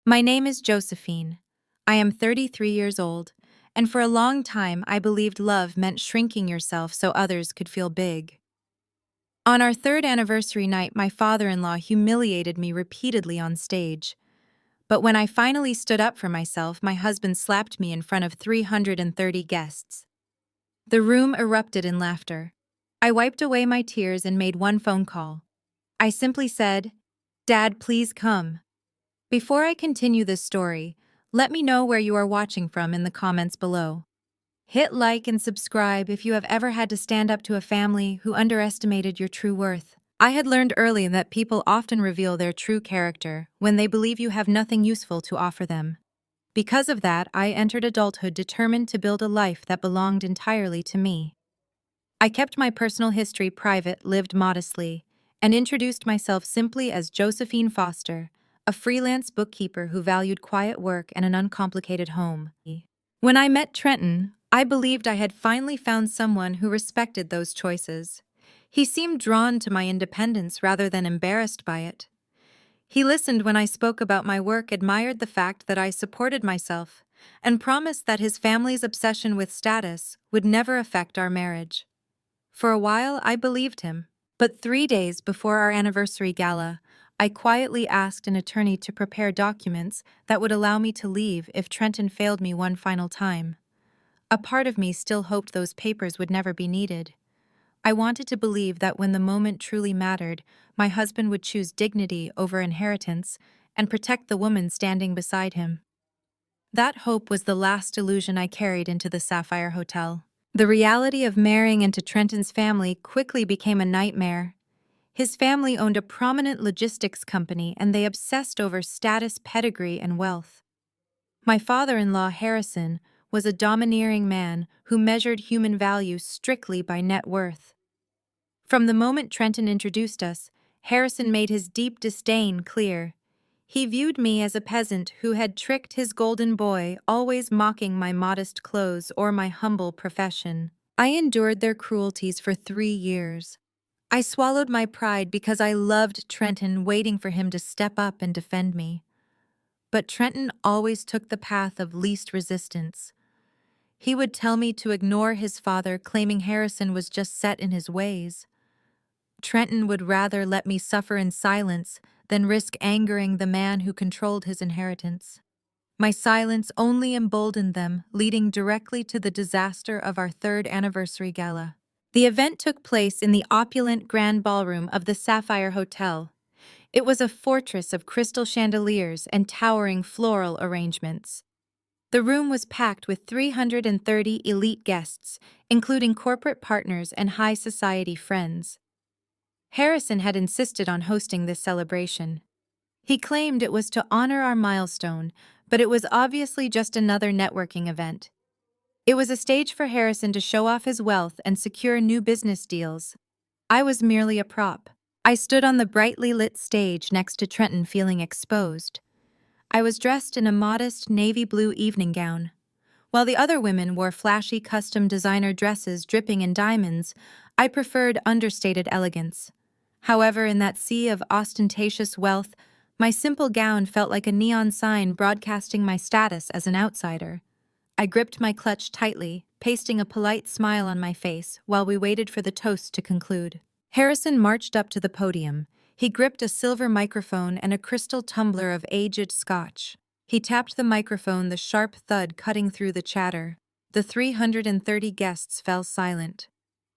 My name is Josephine. I am 33 years old, and for a long time I believed love meant shrinking yourself so others could feel big. On our third anniversary night, my father-in-law humiliated me repeatedly on stage. But when I finally stood up for myself, my husband slapped me in front of 330 guests. The room erupted in laughter. I wiped away my tears and made one phone call. I simply said, "Dad, please come." Before I continue this story, let me know where you are watching from in the comments below. Hit like and subscribe if you have ever had to stand up to a family who underestimated your true worth. I had learned early that people often reveal their true character when they believe you have nothing useful to offer them. Because of that, I entered adulthood determined to build a life that belonged entirely to me. I kept my personal history private, lived modestly, and introduced myself simply as Josephine Foster, a freelance bookkeeper who valued quiet work and an uncomplicated home. When I met Trenton, I believed I had finally found someone who respected those choices. He seemed drawn to my independence rather than embarrassed by it. He listened when I spoke about my work, admired the fact that I supported myself, and promised that his family's obsession with status would never affect our marriage. For a while, I believed him. But 3 days before our anniversary gala, I quietly asked an attorney to prepare documents that would allow me to leave if Trenton failed me one final time. A part of me still hoped those papers would never be needed. I wanted to believe that when the moment truly mattered, my husband would choose dignity over inheritance and protect the woman standing beside him. That hope was the last illusion I carried into the Sapphire Hotel. The reality of marrying into Trenton's family quickly became a nightmare. His family owned a prominent logistics company, and they obsessed over status, pedigree, and wealth. My father-in-law, Harrison, was a domineering man who measured human value strictly by net worth. From the moment Trenton introduced us, Harrison made his deep disdain clear. He viewed me as a peasant who had tricked his golden boy, always mocking my modest clothes or my humble profession. I endured their cruelties for 3 years. I swallowed my pride because I loved Trenton, waiting for him to step up and defend me. But Trenton always took the path of least resistance. He would tell me to ignore his father, claiming Harrison was just set in his ways. Trenton would rather let me suffer in silence than risk angering the man who controlled his inheritance. My silence only emboldened them, leading directly to the disaster of our third anniversary gala. The event took place in the opulent grand ballroom of the Sapphire Hotel. It was a fortress of crystal chandeliers and towering floral arrangements. The room was packed with 330 elite guests, including corporate partners and high society friends. Harrison had insisted on hosting this celebration. He claimed it was to honor our milestone, but it was obviously just another networking event. It was a stage for Harrison to show off his wealth and secure new business deals. I was merely a prop. I stood on the brightly lit stage next to Trenton, feeling exposed. I was dressed in a modest navy blue evening gown. While the other women wore flashy custom designer dresses dripping in diamonds, I preferred understated elegance. However, in that sea of ostentatious wealth, my simple gown felt like a neon sign broadcasting my status as an outsider. I gripped my clutch tightly, pasting a polite smile on my face while we waited for the toast to conclude. Harrison marched up to the podium. He gripped a silver microphone and a crystal tumbler of aged scotch. He tapped the microphone, the sharp thud cutting through the chatter. The 330 guests fell silent.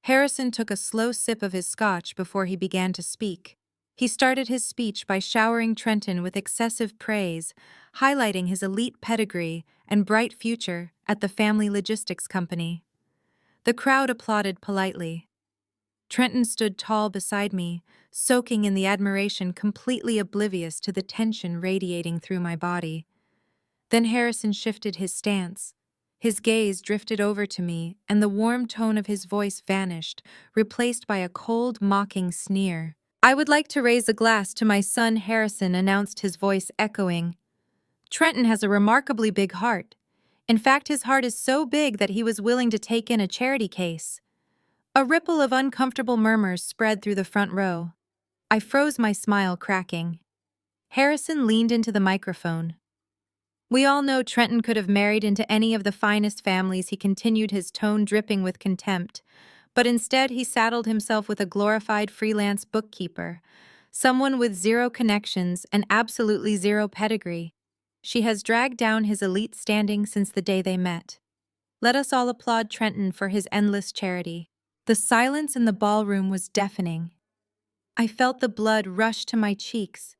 Harrison took a slow sip of his scotch before he began to speak. He started his speech by showering Trenton with excessive praise, highlighting his elite pedigree and bright future at the family logistics company. The crowd applauded politely. Trenton stood tall beside me, soaking in the admiration, completely oblivious to the tension radiating through my body. Then Harrison shifted his stance. His gaze drifted over to me, and the warm tone of his voice vanished, replaced by a cold, mocking sneer. "I would like to raise a glass to my son Harrison," announced his voice, echoing. "Trenton has a remarkably big heart. In fact, his heart is so big that he was willing to take in a charity case." A ripple of uncomfortable murmurs spread through the front row. I froze, my smile cracking. Harrison leaned into the microphone. We all know Trenton could have married into any of the finest families. He continued, his tone dripping with contempt. But instead, he saddled himself with a glorified freelance bookkeeper, someone with zero connections and absolutely zero pedigree. She has dragged down his elite standing since the day they met. Let us all applaud Trenton for his endless charity. The silence in the ballroom was deafening. I felt the blood rush to my cheeks.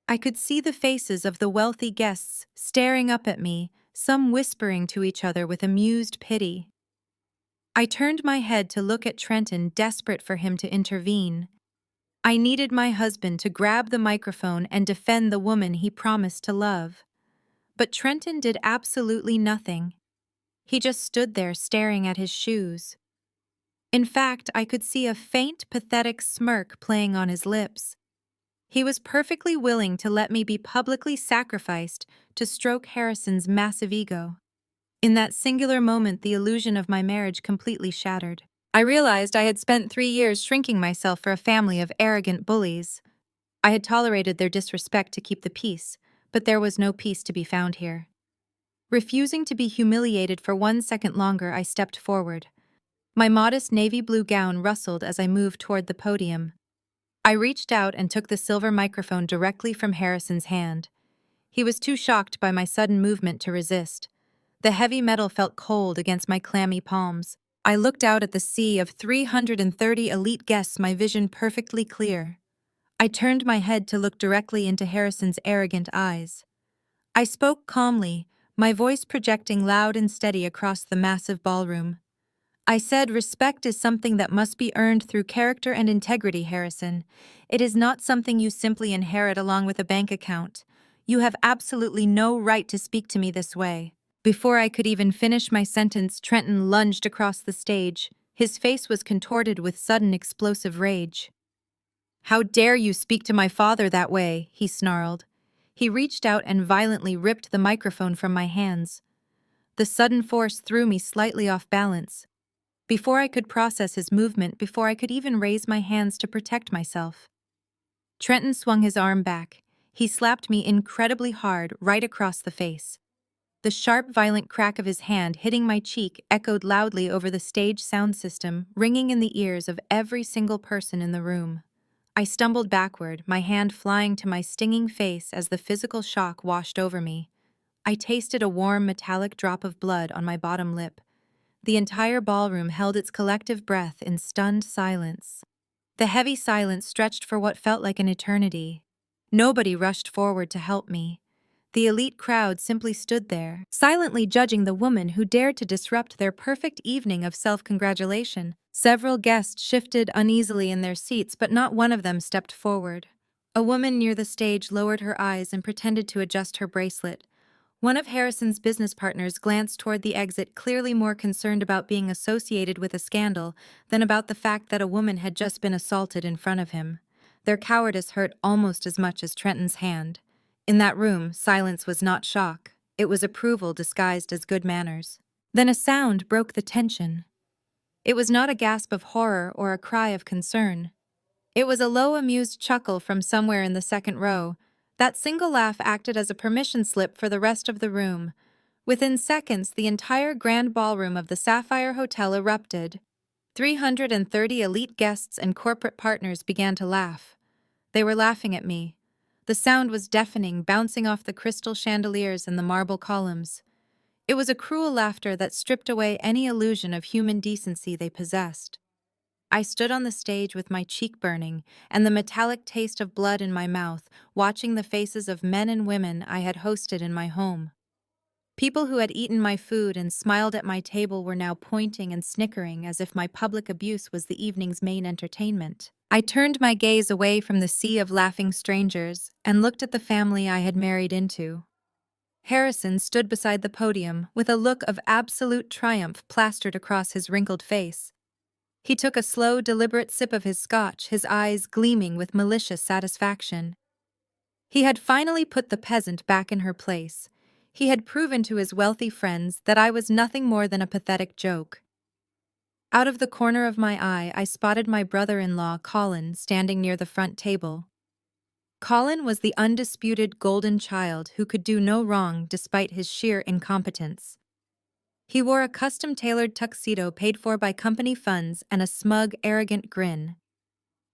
I could see the faces of the wealthy guests staring up at me, some whispering to each other with amused pity. I turned my head to look at Trenton, desperate for him to intervene. I needed my husband to grab the microphone and defend the woman he promised to love. But Trenton did absolutely nothing. He just stood there staring at his shoes. In fact, I could see a faint, pathetic smirk playing on his lips. He was perfectly willing to let me be publicly sacrificed to stroke Harrison's massive ego. In that singular moment, the illusion of my marriage completely shattered. I realized I had spent 3 years shrinking myself for a family of arrogant bullies. I had tolerated their disrespect to keep the peace, but there was no peace to be found here. Refusing to be humiliated for 1 second longer, I stepped forward. My modest navy blue gown rustled as I moved toward the podium. I reached out and took the silver microphone directly from Harrison's hand. He was too shocked by my sudden movement to resist. The heavy metal felt cold against my clammy palms. I looked out at the sea of 330 elite guests, my vision perfectly clear. I turned my head to look directly into Harrison's arrogant eyes. I spoke calmly, my voice projecting loud and steady across the massive ballroom. I said, "Respect is something that must be earned through character and integrity, Harrison. It is not something you simply inherit along with a bank account. You have absolutely no right to speak to me this way." Before I could even finish my sentence, Trenton lunged across the stage. His face was contorted with sudden explosive rage. "How dare you speak to my father that way?" he snarled. He reached out and violently ripped the microphone from my hands. The sudden force threw me slightly off balance. Before I could process his movement, before I could even raise my hands to protect myself, Trenton swung his arm back. He slapped me incredibly hard right across the face. The sharp, violent crack of his hand hitting my cheek echoed loudly over the stage sound system, ringing in the ears of every single person in the room. I stumbled backward, my hand flying to my stinging face as the physical shock washed over me. I tasted a warm, metallic drop of blood on my bottom lip. The entire ballroom held its collective breath in stunned silence. The heavy silence stretched for what felt like an eternity. Nobody rushed forward to help me. The elite crowd simply stood there, silently judging the woman who dared to disrupt their perfect evening of self-congratulation. Several guests shifted uneasily in their seats, but not one of them stepped forward. A woman near the stage lowered her eyes and pretended to adjust her bracelet. One of Harrison's business partners glanced toward the exit, clearly more concerned about being associated with a scandal than about the fact that a woman had just been assaulted in front of him. Their cowardice hurt almost as much as Trenton's hand. In that room, silence was not shock. It was approval disguised as good manners. Then a sound broke the tension. It was not a gasp of horror or a cry of concern. It was a low, amused chuckle from somewhere in the second row. That single laugh acted as a permission slip for the rest of the room. Within seconds, the entire grand ballroom of the Sapphire Hotel erupted. 330 elite guests and corporate partners began to laugh. They were laughing at me. The sound was deafening, bouncing off the crystal chandeliers and the marble columns. It was a cruel laughter that stripped away any illusion of human decency they possessed. I stood on the stage with my cheek burning and the metallic taste of blood in my mouth, watching the faces of men and women I had hosted in my home. People who had eaten my food and smiled at my table were now pointing and snickering as if my public abuse was the evening's main entertainment. I turned my gaze away from the sea of laughing strangers and looked at the family I had married into. Harrison stood beside the podium with a look of absolute triumph plastered across his wrinkled face. He took a slow, deliberate sip of his scotch, his eyes gleaming with malicious satisfaction. He had finally put the peasant back in her place. He had proven to his wealthy friends that I was nothing more than a pathetic joke. Out of the corner of my eye, I spotted my brother-in-law, Colin, standing near the front table. Colin was the undisputed golden child who could do no wrong despite his sheer incompetence. He wore a custom-tailored tuxedo paid for by company funds and a smug, arrogant grin.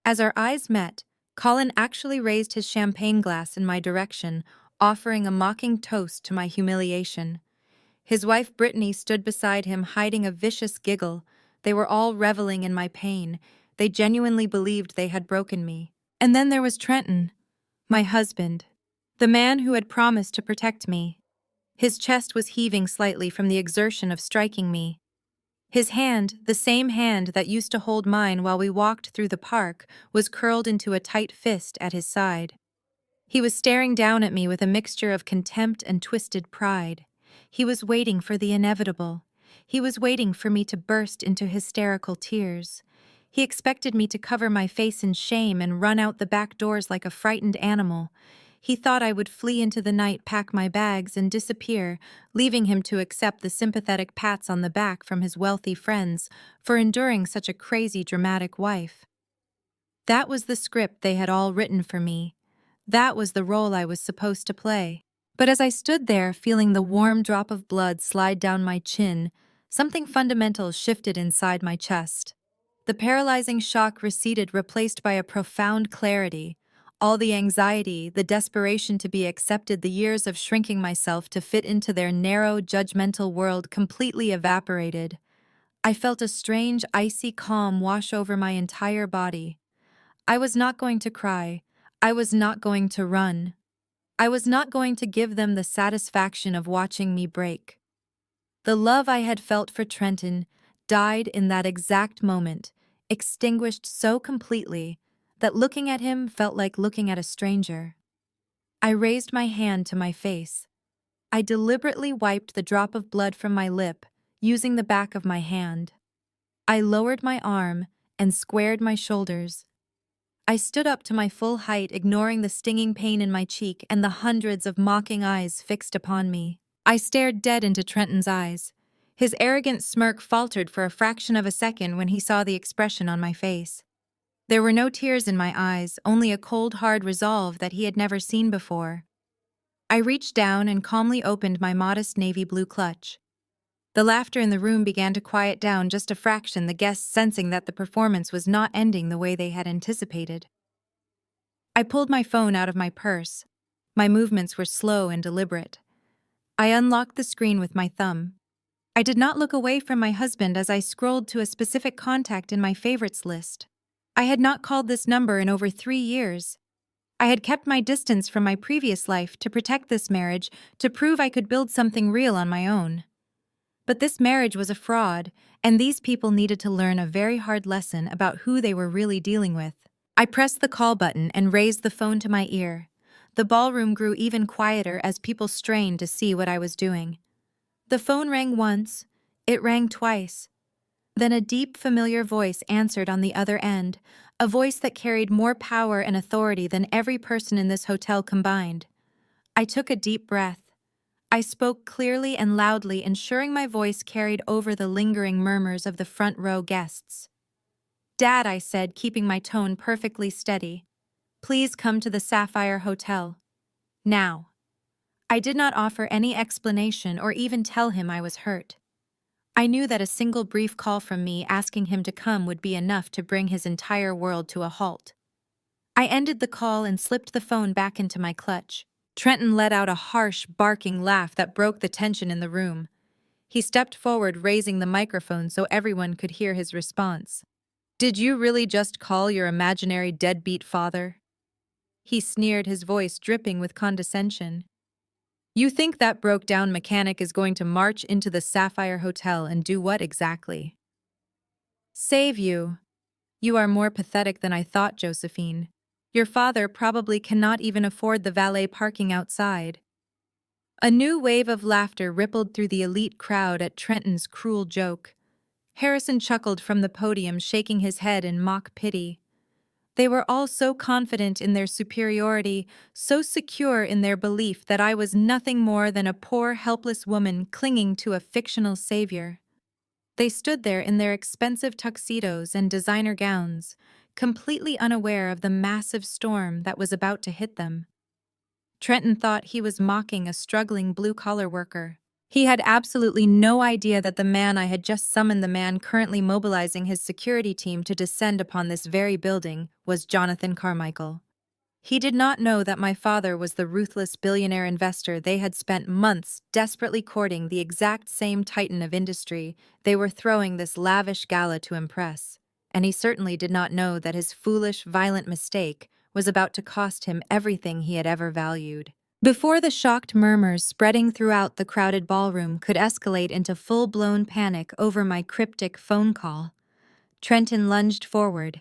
As our eyes met, Colin actually raised his champagne glass in my direction, offering a mocking toast to my humiliation. His wife Brittany stood beside him, hiding a vicious giggle. They were all reveling in my pain. They genuinely believed they had broken me. And then there was Trenton, my husband, the man who had promised to protect me. His chest was heaving slightly from the exertion of striking me. His hand, the same hand that used to hold mine while we walked through the park, was curled into a tight fist at his side. He was staring down at me with a mixture of contempt and twisted pride. He was waiting for the inevitable. He was waiting for me to burst into hysterical tears. He expected me to cover my face in shame and run out the back doors like a frightened animal. He thought I would flee into the night, pack my bags, and disappear, leaving him to accept the sympathetic pats on the back from his wealthy friends for enduring such a crazy, dramatic wife. That was the script they had all written for me. That was the role I was supposed to play. But as I stood there, feeling the warm drop of blood slide down my chin, something fundamental shifted inside my chest. The paralyzing shock receded, replaced by a profound clarity. All the anxiety, the desperation to be accepted, the years of shrinking myself to fit into their narrow, judgmental world completely evaporated. I felt a strange, icy calm wash over my entire body. I was not going to cry. I was not going to run. I was not going to give them the satisfaction of watching me break. The love I had felt for Trenton died in that exact moment, extinguished so completely that looking at him felt like looking at a stranger. I raised my hand to my face. I deliberately wiped the drop of blood from my lip, using the back of my hand. I lowered my arm and squared my shoulders. I stood up to my full height, ignoring the stinging pain in my cheek and the hundreds of mocking eyes fixed upon me. I stared dead into Trenton's eyes. His arrogant smirk faltered for a fraction of a second when he saw the expression on my face. There were no tears in my eyes, only a cold, hard resolve that he had never seen before. I reached down and calmly opened my modest navy blue clutch. The laughter in the room began to quiet down just a fraction, the guests sensing that the performance was not ending the way they had anticipated. I pulled my phone out of my purse. My movements were slow and deliberate. I unlocked the screen with my thumb. I did not look away from my husband as I scrolled to a specific contact in my favorites list. I had not called this number in over 3 years. I had kept my distance from my previous life to protect this marriage, to prove I could build something real on my own. But this marriage was a fraud, and these people needed to learn a very hard lesson about who they were really dealing with. I pressed the call button and raised the phone to my ear. The ballroom grew even quieter as people strained to see what I was doing. The phone rang once, it rang twice. Then a deep, familiar voice answered on the other end, a voice that carried more power and authority than every person in this hotel combined. I took a deep breath. I spoke clearly and loudly, ensuring my voice carried over the lingering murmurs of the front row guests. "Dad," I said, keeping my tone perfectly steady. "Please come to the Sapphire Hotel. Now." I did not offer any explanation or even tell him I was hurt. I knew that a single brief call from me asking him to come would be enough to bring his entire world to a halt. I ended the call and slipped the phone back into my clutch. Trenton let out a harsh, barking laugh that broke the tension in the room. He stepped forward, raising the microphone so everyone could hear his response. "Did you really just call your imaginary deadbeat father?" He sneered, his voice dripping with condescension. "You think that broke-down mechanic is going to march into the Sapphire Hotel and do what exactly?" "Save you." "You are more pathetic than I thought, Josephine. Your father probably cannot even afford the valet parking outside." A new wave of laughter rippled through the elite crowd at Trenton's cruel joke. Harrison chuckled from the podium, shaking his head in mock pity. They were all so confident in their superiority, so secure in their belief that I was nothing more than a poor, helpless woman clinging to a fictional savior. They stood there in their expensive tuxedos and designer gowns, completely unaware of the massive storm that was about to hit them. Trenton thought he was mocking a struggling blue-collar worker. He had absolutely no idea that the man I had just summoned, the man currently mobilizing his security team to descend upon this very building, was Jonathan Carmichael. He did not know that my father was the ruthless billionaire investor they had spent months desperately courting, the exact same titan of industry they were throwing this lavish gala to impress. And he certainly did not know that his foolish, violent mistake was about to cost him everything he had ever valued. Before the shocked murmurs spreading throughout the crowded ballroom could escalate into full-blown panic over my cryptic phone call, Trenton lunged forward,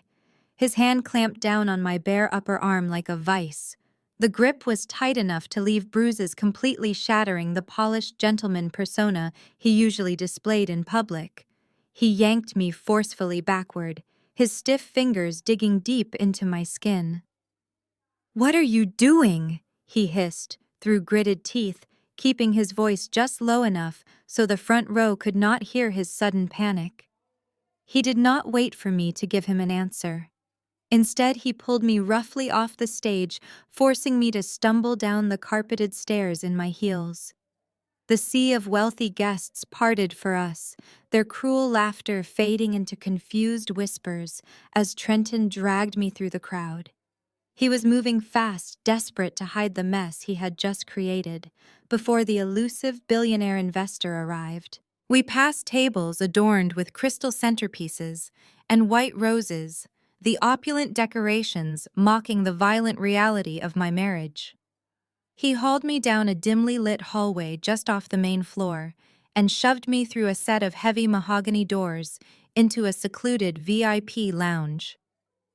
his hand clamped down on my bare upper arm like a vice. The grip was tight enough to leave bruises completely shattering the polished gentleman persona he usually displayed in public. He yanked me forcefully backward, his stiff fingers digging deep into my skin. "What are you doing?" he hissed, through gritted teeth, keeping his voice just low enough so the front row could not hear his sudden panic. He did not wait for me to give him an answer. Instead, he pulled me roughly off the stage, forcing me to stumble down the carpeted stairs in my heels. The sea of wealthy guests parted for us, their cruel laughter fading into confused whispers as Trenton dragged me through the crowd. He was moving fast, desperate to hide the mess he had just created, before the elusive billionaire investor arrived. We passed tables adorned with crystal centerpieces and white roses, the opulent decorations mocking the violent reality of my marriage. He hauled me down a dimly lit hallway just off the main floor and shoved me through a set of heavy mahogany doors into a secluded VIP lounge.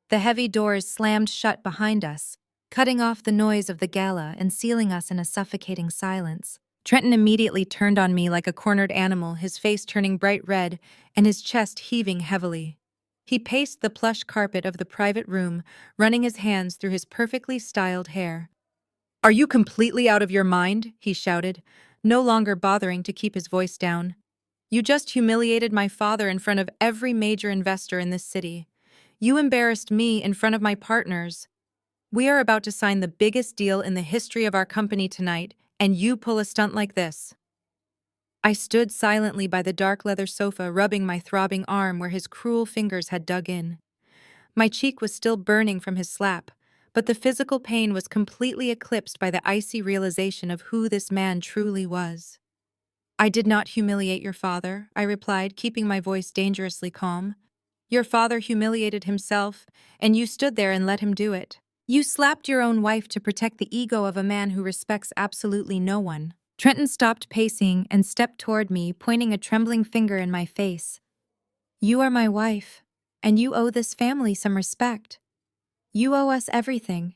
The heavy doors slammed shut behind us, cutting off the noise of the gala and sealing us in a suffocating silence. Trenton immediately turned on me like a cornered animal, his face turning bright red and his chest heaving heavily. He paced the plush carpet of the private room, running his hands through his perfectly styled hair. "Are you completely out of your mind?" he shouted, no longer bothering to keep his voice down. "You just humiliated my father in front of every major investor in this city. You embarrassed me in front of my partners. We are about to sign the biggest deal in the history of our company tonight, and you pull a stunt like this." I stood silently by the dark leather sofa, rubbing my throbbing arm where his cruel fingers had dug in. My cheek was still burning from his slap, but the physical pain was completely eclipsed by the icy realization of who this man truly was. "I did not humiliate your father," I replied, keeping my voice dangerously calm. "Your father humiliated himself, and you stood there and let him do it. You slapped your own wife to protect the ego of a man who respects absolutely no one." Trenton stopped pacing and stepped toward me, pointing a trembling finger in my face. "You are my wife, and you owe this family some respect. You owe us everything.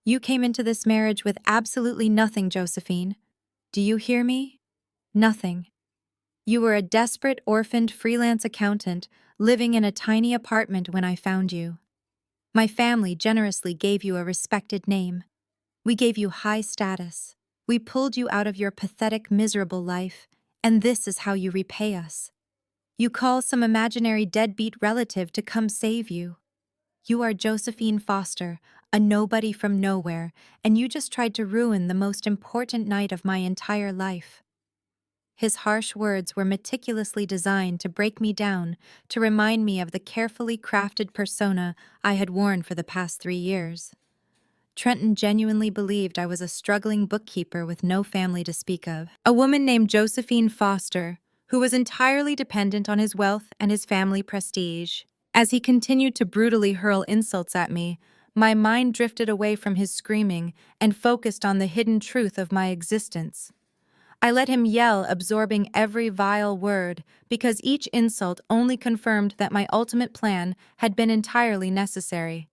You came into this marriage with absolutely nothing, Josephine. Do you hear me? Nothing. You were a desperate, orphaned freelance accountant living in a tiny apartment when I found you. My family generously gave you a respected name. We gave you high status. We pulled you out of your pathetic, miserable life, and this is how you repay us. You call some imaginary deadbeat relative to come save you. You are Josephine Foster, a nobody from nowhere, and you just tried to ruin the most important night of my entire life." His harsh words were meticulously designed to break me down, to remind me of the carefully crafted persona I had worn for the past 3 years. Trenton genuinely believed I was a struggling bookkeeper with no family to speak of. A woman named Josephine Foster, who was entirely dependent on his wealth and his family prestige. As he continued to brutally hurl insults at me, my mind drifted away from his screaming and focused on the hidden truth of my existence. I let him yell, absorbing every vile word, because each insult only confirmed that my ultimate plan had been entirely necessary.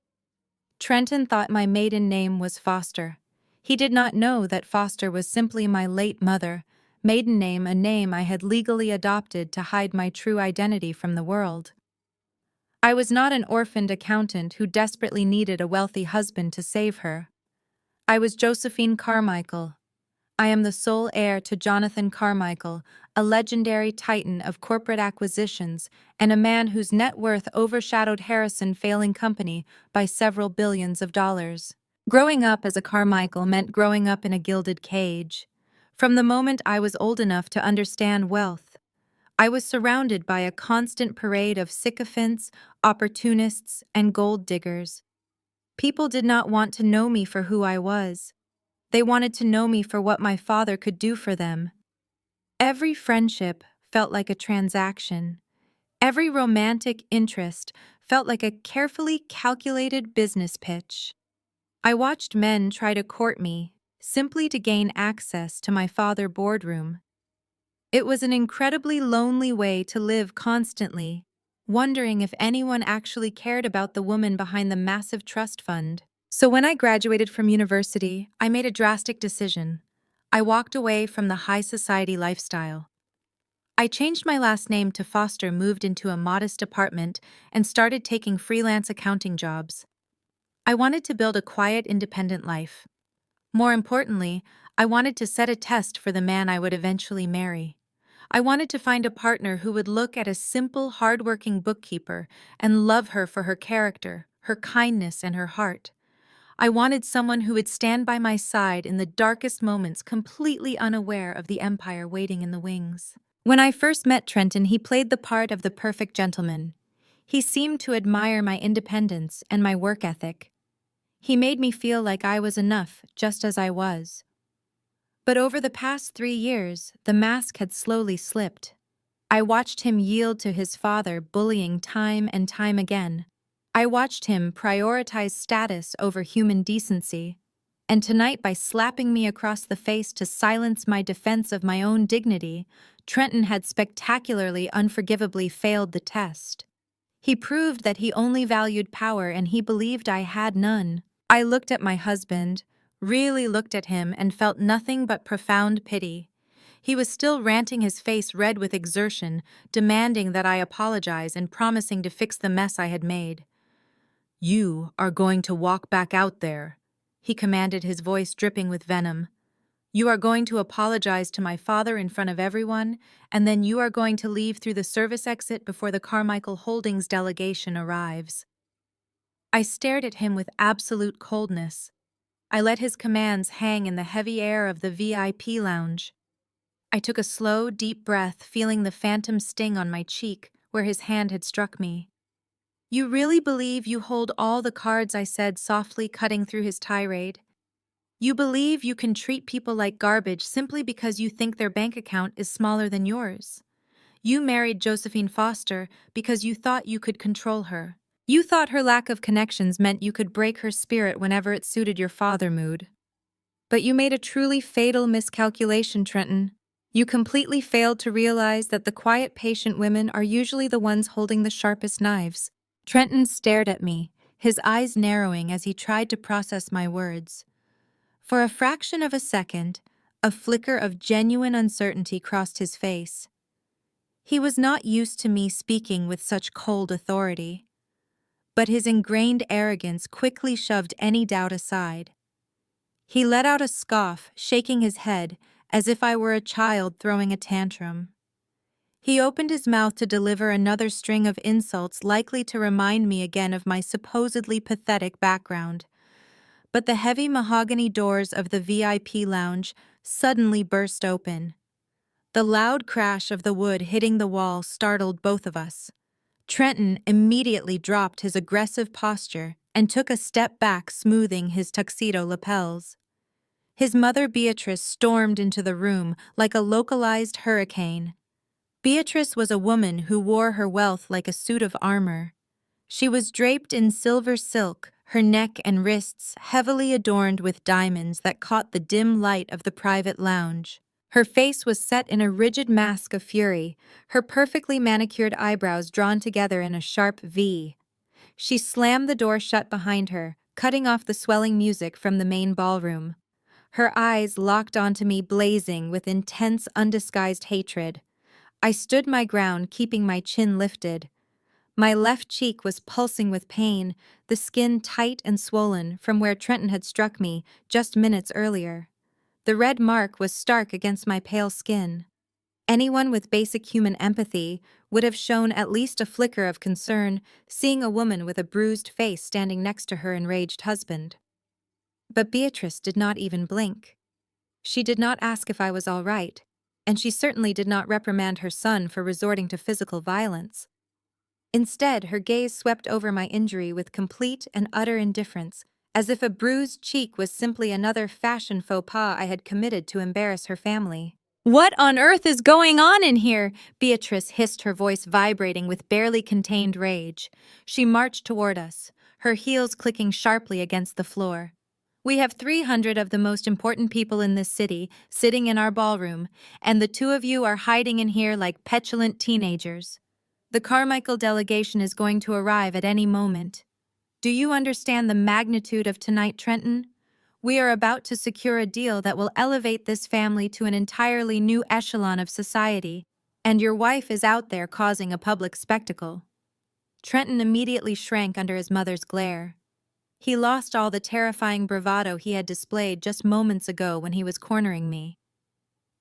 Trenton thought my maiden name was Foster. He did not know that Foster was simply my late mother, maiden name a name I had legally adopted to hide my true identity from the world. I was not an orphaned accountant who desperately needed a wealthy husband to save her. I was Josephine Carmichael, I am the sole heir to Jonathan Carmichael, a legendary titan of corporate acquisitions and a man whose net worth overshadowed Harrison failing company by several billions of dollars. Growing up as a Carmichael meant growing up in a gilded cage. From the moment I was old enough to understand wealth, I was surrounded by a constant parade of sycophants, opportunists, and gold diggers. People did not want to know me for who I was. They wanted to know me for what my father could do for them. Every friendship felt like a transaction. Every romantic interest felt like a carefully calculated business pitch. I watched men try to court me simply to gain access to my father's boardroom. It was an incredibly lonely way to live constantly, wondering if anyone actually cared about the woman behind the massive trust fund. So when I graduated from university, I made a drastic decision. I walked away from the high society lifestyle. I changed my last name to Foster, moved into a modest apartment, and started taking freelance accounting jobs. I wanted to build a quiet, independent life. More importantly, I wanted to set a test for the man I would eventually marry. I wanted to find a partner who would look at a simple, hardworking bookkeeper and love her for her character, her kindness, and her heart. I wanted someone who would stand by my side in the darkest moments, completely unaware of the empire waiting in the wings. When I first met Trenton, he played the part of the perfect gentleman. He seemed to admire my independence and my work ethic. He made me feel like I was enough, just as I was. But over the past 3 years, the mask had slowly slipped. I watched him yield to his father, bullying time and time again. I watched him prioritize status over human decency. And tonight, by slapping me across the face to silence my defense of my own dignity, Trenton had spectacularly, unforgivably failed the test. He proved that he only valued power and he believed I had none. I looked at my husband, really looked at him, and felt nothing but profound pity. He was still ranting, his face red with exertion, demanding that I apologize and promising to fix the mess I had made. "You are going to walk back out there," he commanded, his voice dripping with venom. "You are going to apologize to my father in front of everyone, and then you are going to leave through the service exit before the Carmichael Holdings delegation arrives." I stared at him with absolute coldness. I let his commands hang in the heavy air of the VIP lounge. I took a slow, deep breath, feeling the phantom sting on my cheek where his hand had struck me. "You really believe you hold all the cards?" I said, softly, cutting through his tirade. "You believe you can treat people like garbage simply because you think their bank account is smaller than yours? You married Josephine Foster because you thought you could control her. You thought her lack of connections meant you could break her spirit whenever it suited your father mood. But you made a truly fatal miscalculation, Trenton. You completely failed to realize that the quiet, patient women are usually the ones holding the sharpest knives." Trenton stared at me, his eyes narrowing as he tried to process my words. For a fraction of a second, a flicker of genuine uncertainty crossed his face. He was not used to me speaking with such cold authority. But his ingrained arrogance quickly shoved any doubt aside. He let out a scoff, shaking his head as if I were a child throwing a tantrum. He opened his mouth to deliver another string of insults likely to remind me again of my supposedly pathetic background. But the heavy mahogany doors of the VIP lounge suddenly burst open. The loud crash of the wood hitting the wall startled both of us. Trenton immediately dropped his aggressive posture and took a step back, smoothing his tuxedo lapels. His mother, Beatrice, stormed into the room like a localized hurricane. Beatrice was a woman who wore her wealth like a suit of armor. She was draped in silver silk, her neck and wrists heavily adorned with diamonds that caught the dim light of the private lounge. Her face was set in a rigid mask of fury, her perfectly manicured eyebrows drawn together in a sharp V. She slammed the door shut behind her, cutting off the swelling music from the main ballroom. Her eyes locked onto me, blazing with intense, undisguised hatred. I stood my ground, keeping my chin lifted. My left cheek was pulsing with pain, the skin tight and swollen from where Trenton had struck me just minutes earlier. The red mark was stark against my pale skin. Anyone with basic human empathy would have shown at least a flicker of concern seeing a woman with a bruised face standing next to her enraged husband. But Beatrice did not even blink. She did not ask if I was all right, and she certainly did not reprimand her son for resorting to physical violence. Instead, her gaze swept over my injury with complete and utter indifference, as if a bruised cheek was simply another fashion faux pas I had committed to embarrass her family. "What on earth is going on in here?" Beatrice hissed, her voice vibrating with barely contained rage. She marched toward us, her heels clicking sharply against the floor. "We have 300 of the most important people in this city sitting in our ballroom, and the two of you are hiding in here like petulant teenagers. The Carmichael delegation is going to arrive at any moment. Do you understand the magnitude of tonight, Trenton? We are about to secure a deal that will elevate this family to an entirely new echelon of society, and your wife is out there causing a public spectacle." Trenton immediately shrank under his mother's glare. He lost all the terrifying bravado he had displayed just moments ago when he was cornering me.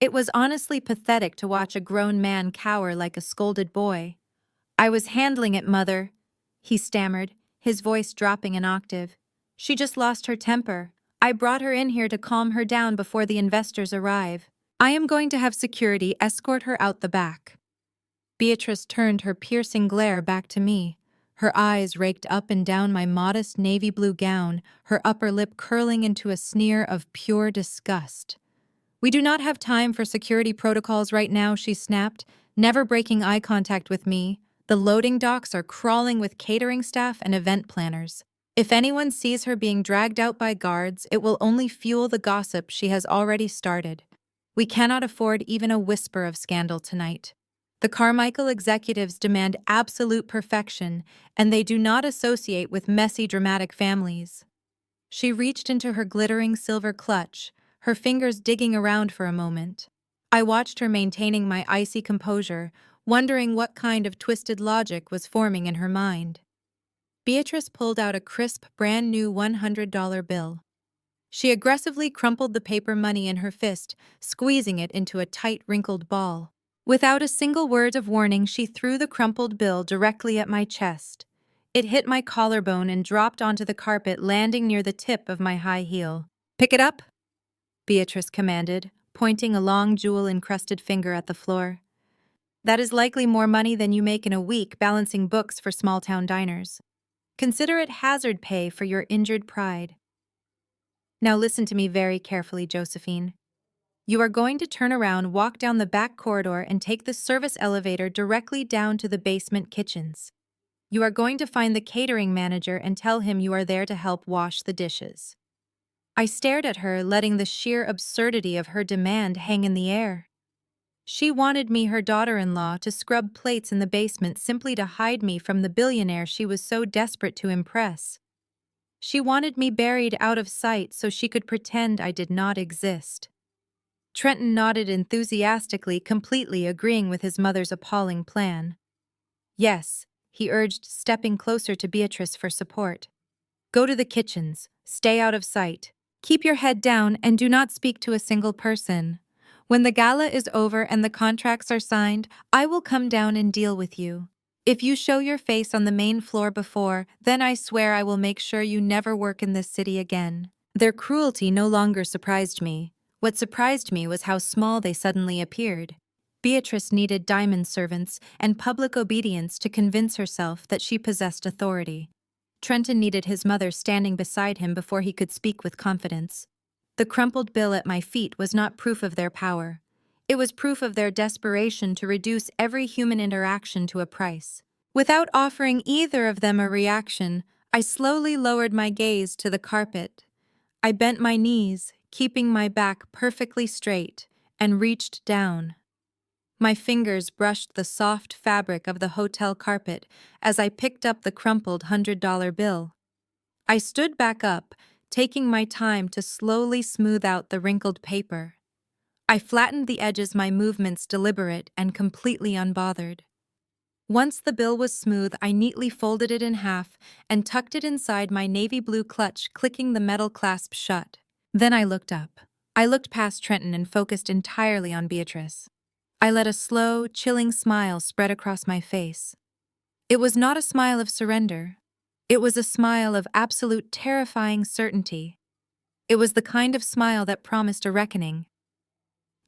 It was honestly pathetic to watch a grown man cower like a scolded boy. "I was handling it, Mother," he stammered, his voice dropping an octave. "She just lost her temper. I brought her in here to calm her down before the investors arrive. I am going to have security escort her out the back." Beatrice turned her piercing glare back to me. Her eyes raked up and down my modest navy blue gown, her upper lip curling into a sneer of pure disgust. "We do not have time for security protocols right now," she snapped, never breaking eye contact with me. "The loading docks are crawling with catering staff and event planners. If anyone sees her being dragged out by guards, it will only fuel the gossip she has already started. We cannot afford even a whisper of scandal tonight. The Carmichael executives demand absolute perfection, and they do not associate with messy, dramatic families." She reached into her glittering silver clutch, her fingers digging around for a moment. I watched her maintaining my icy composure, wondering what kind of twisted logic was forming in her mind. Beatrice pulled out a crisp, brand-new $100 bill. She aggressively crumpled the paper money in her fist, squeezing it into a tight, wrinkled ball. Without a single word of warning, she threw the crumpled bill directly at my chest. It hit my collarbone and dropped onto the carpet, landing near the tip of my high heel. "Pick it up," Beatrice commanded, pointing a long jewel-encrusted finger at the floor. "That is likely more money than you make in a week balancing books for small-town diners. Consider it hazard pay for your injured pride." Now listen to me very carefully, Josephine. You are going to turn around, walk down the back corridor, and take the service elevator directly down to the basement kitchens. You are going to find the catering manager and tell him you are there to help wash the dishes. I stared at her, letting the sheer absurdity of her demand hang in the air. She wanted me, her daughter-in-law, to scrub plates in the basement simply to hide me from the billionaire she was so desperate to impress. She wanted me buried out of sight so she could pretend I did not exist. Trenton nodded enthusiastically, completely agreeing with his mother's appalling plan. "Yes," he urged, stepping closer to Beatrice for support. "Go to the kitchens, stay out of sight. Keep your head down and do not speak to a single person. When the gala is over and the contracts are signed, I will come down and deal with you. If you show your face on the main floor before, then I swear I will make sure you never work in this city again." Their cruelty no longer surprised me. What surprised me was how small they suddenly appeared. Beatrice needed diamond servants and public obedience to convince herself that she possessed authority. Trenton needed his mother standing beside him before he could speak with confidence. The crumpled bill at my feet was not proof of their power. It was proof of their desperation to reduce every human interaction to a price. Without offering either of them a reaction, I slowly lowered my gaze to the carpet. I bent my knees, keeping my back perfectly straight, and reached down. My fingers brushed the soft fabric of the hotel carpet as I picked up the crumpled $100 bill. I stood back up, taking my time to slowly smooth out the wrinkled paper. I flattened the edges, my movements deliberate and completely unbothered. Once the bill was smooth, I neatly folded it in half and tucked it inside my navy blue clutch, clicking the metal clasp shut. Then I looked up. I looked past Trenton and focused entirely on Beatrice. I let a slow, chilling smile spread across my face. It was not a smile of surrender. It was a smile of absolute terrifying certainty. It was the kind of smile that promised a reckoning.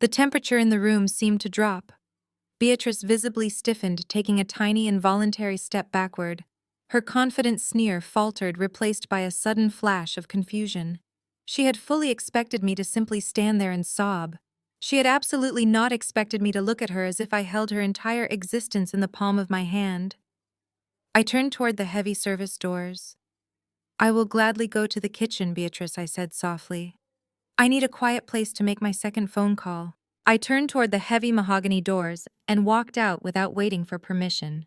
The temperature in the room seemed to drop. Beatrice visibly stiffened, taking a tiny involuntary step backward. Her confident sneer faltered, replaced by a sudden flash of confusion. She had fully expected me to simply stand there and sob. She had absolutely not expected me to look at her as if I held her entire existence in the palm of my hand. I turned toward the heavy service doors. "I will gladly go to the kitchen, Beatrice," I said softly. "I need a quiet place to make my second phone call." I turned toward the heavy mahogany doors and walked out without waiting for permission.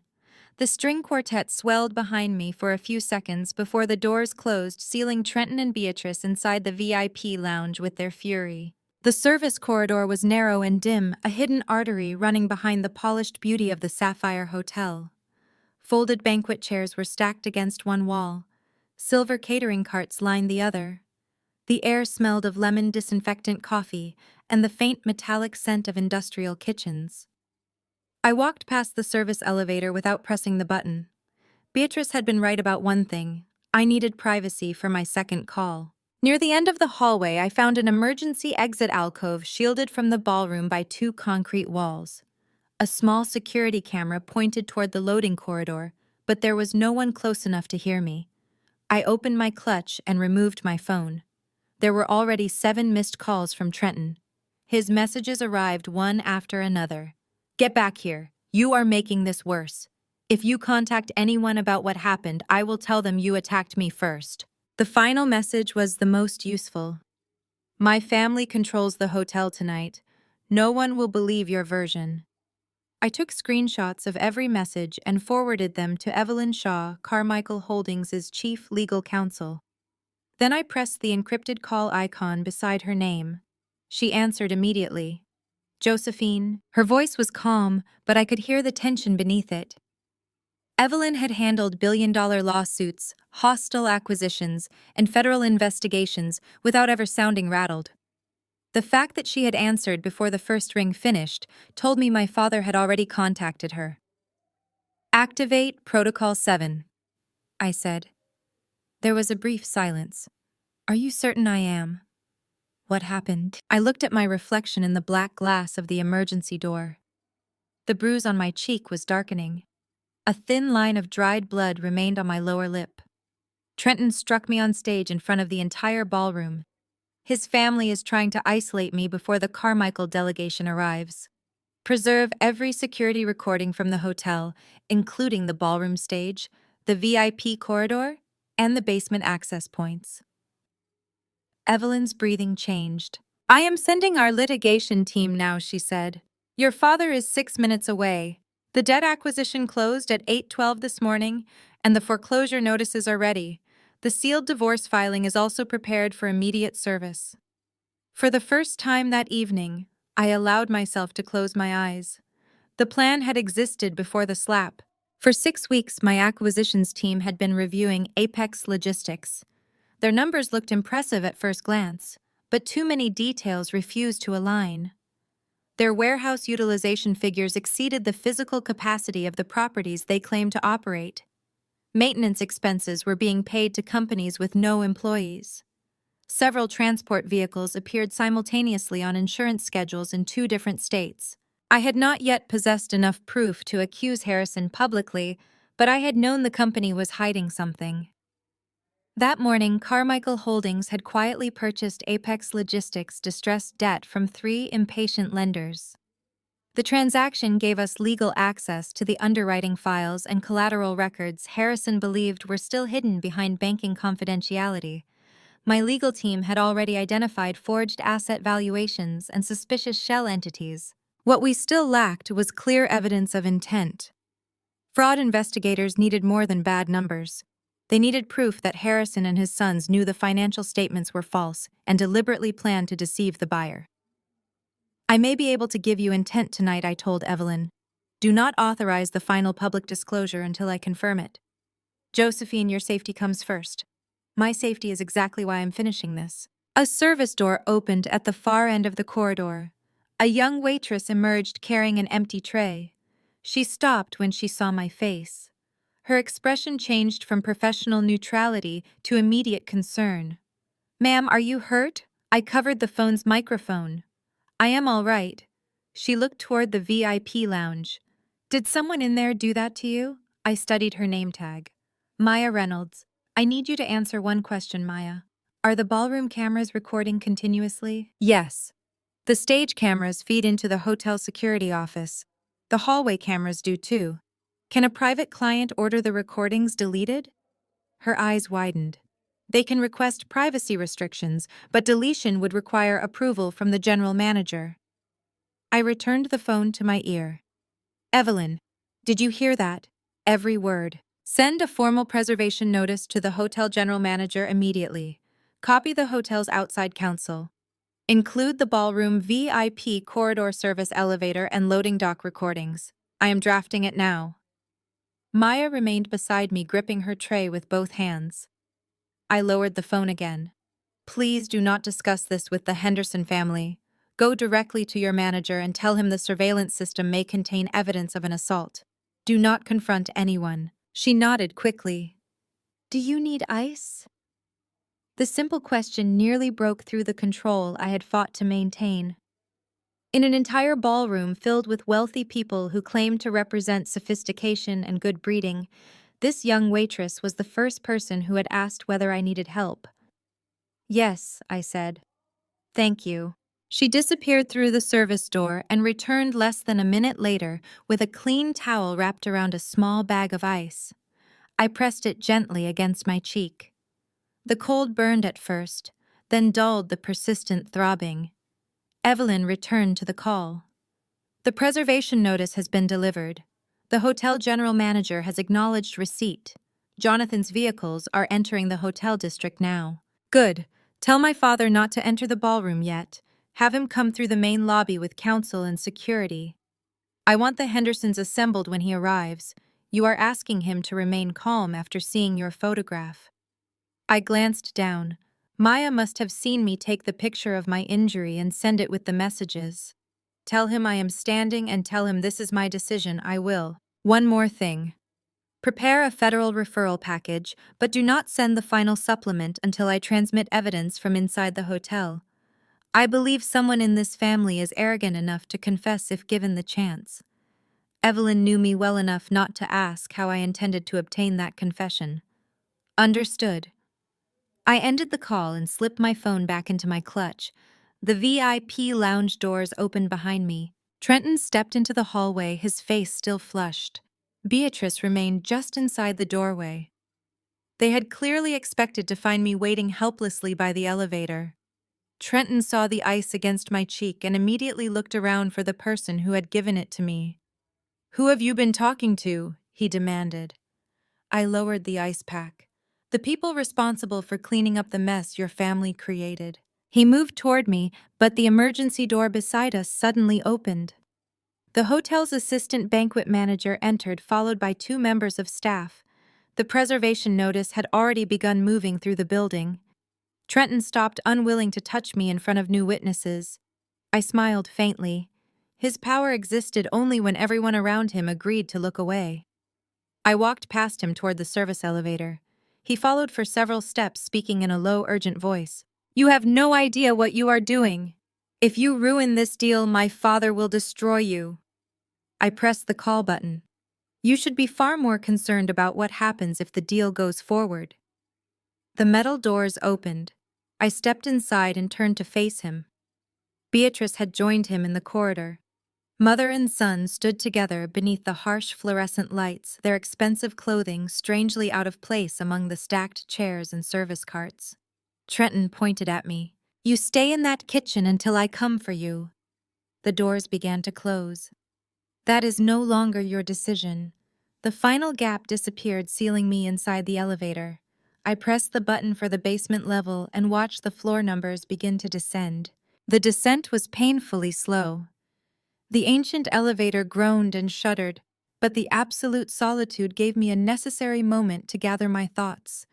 The string quartet swelled behind me for a few seconds before the doors closed, sealing Trenton and Beatrice inside the VIP lounge with their fury. The service corridor was narrow and dim, a hidden artery running behind the polished beauty of the Sapphire Hotel. Folded banquet chairs were stacked against one wall. Silver catering carts lined the other. The air smelled of lemon disinfectant coffee and the faint metallic scent of industrial kitchens. I walked past the service elevator without pressing the button. Beatrice had been right about one thing. I needed privacy for my second call. Near the end of the hallway, I found an emergency exit alcove shielded from the ballroom by two concrete walls. A small security camera pointed toward the loading corridor, but there was no one close enough to hear me. I opened my clutch and removed my phone. There were already 7 missed calls from Trenton. His messages arrived one after another. "Get back here. You are making this worse. If you contact anyone about what happened, I will tell them you attacked me first." The final message was the most useful. "My family controls the hotel tonight. No one will believe your version." I took screenshots of every message and forwarded them to Evelyn Shaw, Carmichael Holdings' chief legal counsel. Then I pressed the encrypted call icon beside her name. She answered immediately. "Josephine." Her voice was calm, but I could hear the tension beneath it. Evelyn had handled billion-dollar lawsuits, hostile acquisitions, and federal investigations without ever sounding rattled. The fact that she had answered before the first ring finished told me my father had already contacted her. "Activate Protocol 7, I said. There was a brief silence. "Are you certain I am?" "What happened?" I looked at my reflection in the black glass of the emergency door. The bruise on my cheek was darkening. A thin line of dried blood remained on my lower lip. "Trenton struck me on stage in front of the entire ballroom. His family is trying to isolate me before the Carmichael delegation arrives. Preserve every security recording from the hotel, including the ballroom stage, the VIP corridor, and the basement access points." Evelyn's breathing changed. "I am sending our litigation team now," she said. "Your father is 6 minutes away. The debt acquisition closed at 8:12 this morning, and the foreclosure notices are ready. The sealed divorce filing is also prepared for immediate service." For the first time that evening, I allowed myself to close my eyes. The plan had existed before the slap. For 6 weeks, my acquisitions team had been reviewing Apex Logistics. Their numbers looked impressive at first glance, but too many details refused to align. Their warehouse utilization figures exceeded the physical capacity of the properties they claimed to operate. Maintenance expenses were being paid to companies with no employees. Several transport vehicles appeared simultaneously on insurance schedules in 2 different states. I had not yet possessed enough proof to accuse Harrison publicly, but I had known the company was hiding something. That morning, Carmichael Holdings had quietly purchased Apex Logistics' distressed debt from 3 impatient lenders. The transaction gave us legal access to the underwriting files and collateral records Harrison believed were still hidden behind banking confidentiality. My legal team had already identified forged asset valuations and suspicious shell entities. What we still lacked was clear evidence of intent. Fraud investigators needed more than bad numbers. They needed proof that Harrison and his sons knew the financial statements were false and deliberately planned to deceive the buyer. "I may be able to give you intent tonight," I told Evelyn. "Do not authorize the final public disclosure until I confirm it. Josephine, your safety comes first. My safety is exactly why I'm finishing this." A service door opened at the far end of the corridor. A young waitress emerged carrying an empty tray. She stopped when she saw my face. Her expression changed from professional neutrality to immediate concern. "Ma'am, are you hurt?" I covered the phone's microphone. "I am all right." She looked toward the VIP lounge. "Did someone in there do that to you?" I studied her name tag. "Maya Reynolds. I need you to answer one question, Maya. Are the ballroom cameras recording continuously?" "Yes. The stage cameras feed into the hotel security office. The hallway cameras do too. Can a private client order the recordings deleted?" Her eyes widened. "They can request privacy restrictions, but deletion would require approval from the general manager." I returned the phone to my ear. "Evelyn, did you hear that? Every word. Send a formal preservation notice to the hotel general manager immediately. Copy the hotel's outside counsel. Include the ballroom VIP corridor service elevator and loading dock recordings. I am drafting it now." Maya remained beside me, gripping her tray with both hands. I lowered the phone again. "Please do not discuss this with the Henderson family. Go directly to your manager and tell him the surveillance system may contain evidence of an assault. Do not confront anyone." She nodded quickly. "Do you need ice?" The simple question nearly broke through the control I had fought to maintain. In an entire ballroom filled with wealthy people who claimed to represent sophistication and good breeding, this young waitress was the first person who had asked whether I needed help. "Yes," I said. "Thank you." She disappeared through the service door and returned less than a minute later with a clean towel wrapped around a small bag of ice. I pressed it gently against my cheek. The cold burned at first, then dulled the persistent throbbing. Evelyn returned to the call. "The preservation notice has been delivered. The hotel general manager has acknowledged receipt. Jonathan's vehicles are entering the hotel district now." "Good. Tell my father not to enter the ballroom yet. Have him come through the main lobby with counsel and security. I want the Hendersons assembled when he arrives. You are asking him to remain calm after seeing your photograph." I glanced down. Maya must have seen me take the picture of my injury and send it with the messages. "Tell him I am standing and tell him this is my decision, I will. One more thing. Prepare a federal referral package, but do not send the final supplement until I transmit evidence from inside the hotel. I believe someone in this family is arrogant enough to confess if given the chance." Evelyn knew me well enough not to ask how I intended to obtain that confession. "Understood." I ended the call and slipped my phone back into my clutch. The VIP lounge doors opened behind me. Trenton stepped into the hallway, his face still flushed. Beatrice remained just inside the doorway. They had clearly expected to find me waiting helplessly by the elevator. Trenton saw the ice against my cheek and immediately looked around for the person who had given it to me. "Who have you been talking to?" he demanded. I lowered the ice pack. "The people responsible for cleaning up the mess your family created." He moved toward me, but the emergency door beside us suddenly opened. The hotel's assistant banquet manager entered, followed by two members of staff. The preservation notice had already begun moving through the building. Trenton stopped, unwilling to touch me in front of new witnesses. I smiled faintly. His power existed only when everyone around him agreed to look away. I walked past him toward the service elevator. He followed for several steps, speaking in a low, urgent voice. "You have no idea what you are doing. If you ruin this deal, my father will destroy you." I pressed the call button. "You should be far more concerned about what happens if the deal goes forward." The metal doors opened. I stepped inside and turned to face him. Beatrice had joined him in the corridor. Mother and son stood together beneath the harsh fluorescent lights, their expensive clothing strangely out of place among the stacked chairs and service carts. Trenton pointed at me. "You stay in that kitchen until I come for you." The doors began to close. "That is no longer your decision." The final gap disappeared, sealing me inside the elevator. I pressed the button for the basement level and watched the floor numbers begin to descend. The descent was painfully slow. The ancient elevator groaned and shuddered, but the absolute solitude gave me a necessary moment to gather my thoughts.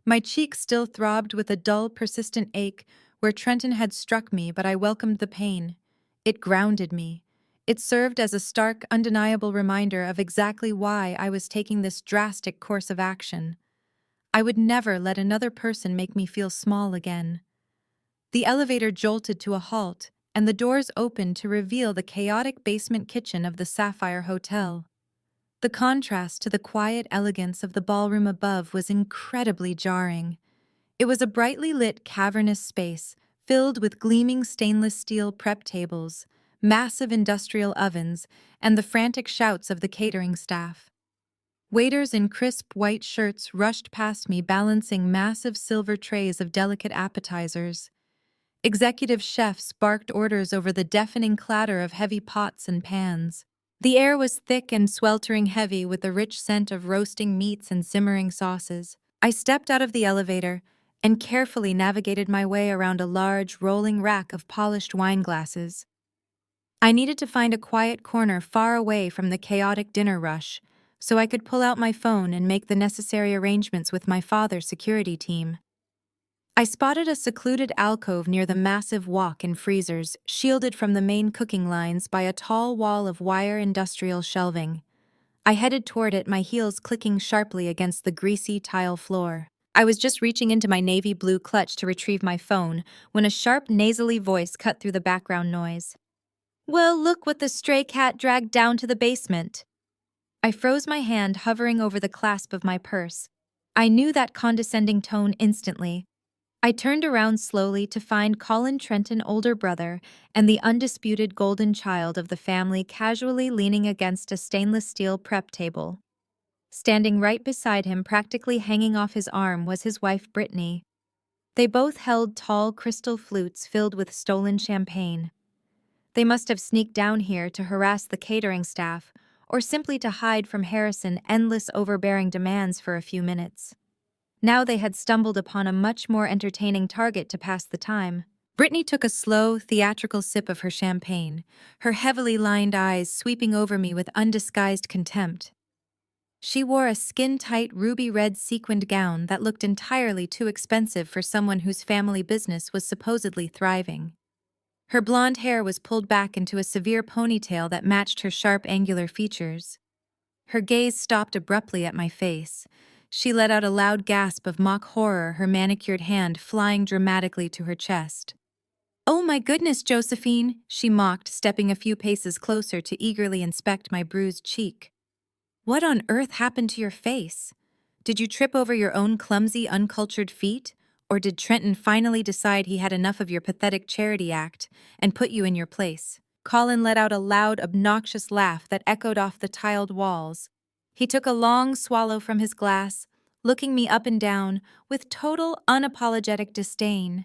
My cheek still throbbed with a dull, persistent ache where Trenton had struck me, but I welcomed the pain. It grounded me. It served as a stark, undeniable reminder of exactly why I was taking this drastic course of action. I would never let another person make me feel small again. The elevator jolted to a halt, and the doors opened to reveal the chaotic basement kitchen of the Sapphire Hotel. The contrast to the quiet elegance of the ballroom above was incredibly jarring. It was a brightly lit, cavernous space, filled with gleaming stainless steel prep tables, massive industrial ovens, and the frantic shouts of the catering staff. Waiters in crisp white shirts rushed past me, balancing massive silver trays of delicate appetizers. Executive chefs barked orders over the deafening clatter of heavy pots and pans. The air was thick and sweltering heavy with the rich scent of roasting meats and simmering sauces. I stepped out of the elevator and carefully navigated my way around a large, rolling rack of polished wine glasses. I needed to find a quiet corner far away from the chaotic dinner rush, so I could pull out my phone and make the necessary arrangements with my father's security team. I spotted a secluded alcove near the massive walk-in freezers, shielded from the main cooking lines by a tall wall of wire industrial shelving. I headed toward it, my heels clicking sharply against the greasy tile floor. I was just reaching into my navy blue clutch to retrieve my phone when a sharp, nasally voice cut through the background noise. "Well, look what the stray cat dragged down to the basement." I froze, my hand hovering over the clasp of my purse. I knew that condescending tone instantly. I turned around slowly to find Colin Trenton, older brother, and the undisputed golden child of the family casually leaning against a stainless steel prep table. Standing right beside him, practically hanging off his arm, was his wife Brittany. They both held tall crystal flutes filled with stolen champagne. They must have sneaked down here to harass the catering staff, or simply to hide from Harrison's endless overbearing demands for a few minutes. Now they had stumbled upon a much more entertaining target to pass the time. Brittany took a slow, theatrical sip of her champagne, her heavily lined eyes sweeping over me with undisguised contempt. She wore a skin-tight ruby-red sequined gown that looked entirely too expensive for someone whose family business was supposedly thriving. Her blonde hair was pulled back into a severe ponytail that matched her sharp, angular features. Her gaze stopped abruptly at my face. She let out a loud gasp of mock horror, her manicured hand flying dramatically to her chest. "Oh my goodness, Josephine," she mocked, stepping a few paces closer to eagerly inspect my bruised cheek. "What on earth happened to your face? Did you trip over your own clumsy, uncultured feet? Or did Trenton finally decide he had enough of your pathetic charity act and put you in your place?" Colin let out a loud, obnoxious laugh that echoed off the tiled walls. He took a long swallow from his glass, looking me up and down with total, unapologetic disdain.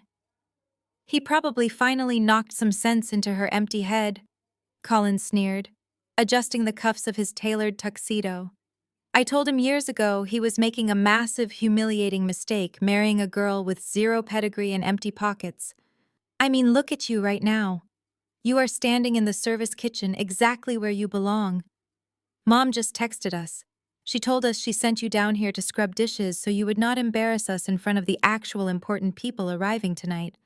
"He probably finally knocked some sense into her empty head," Colin sneered, adjusting the cuffs of his tailored tuxedo. "I told him years ago he was making a massive, humiliating mistake marrying a girl with zero pedigree and empty pockets. I mean, look at you right now. You are standing in the service kitchen exactly where you belong. Mom just texted us. She told us she sent you down here to scrub dishes so you would not embarrass us in front of the actual important people arriving tonight.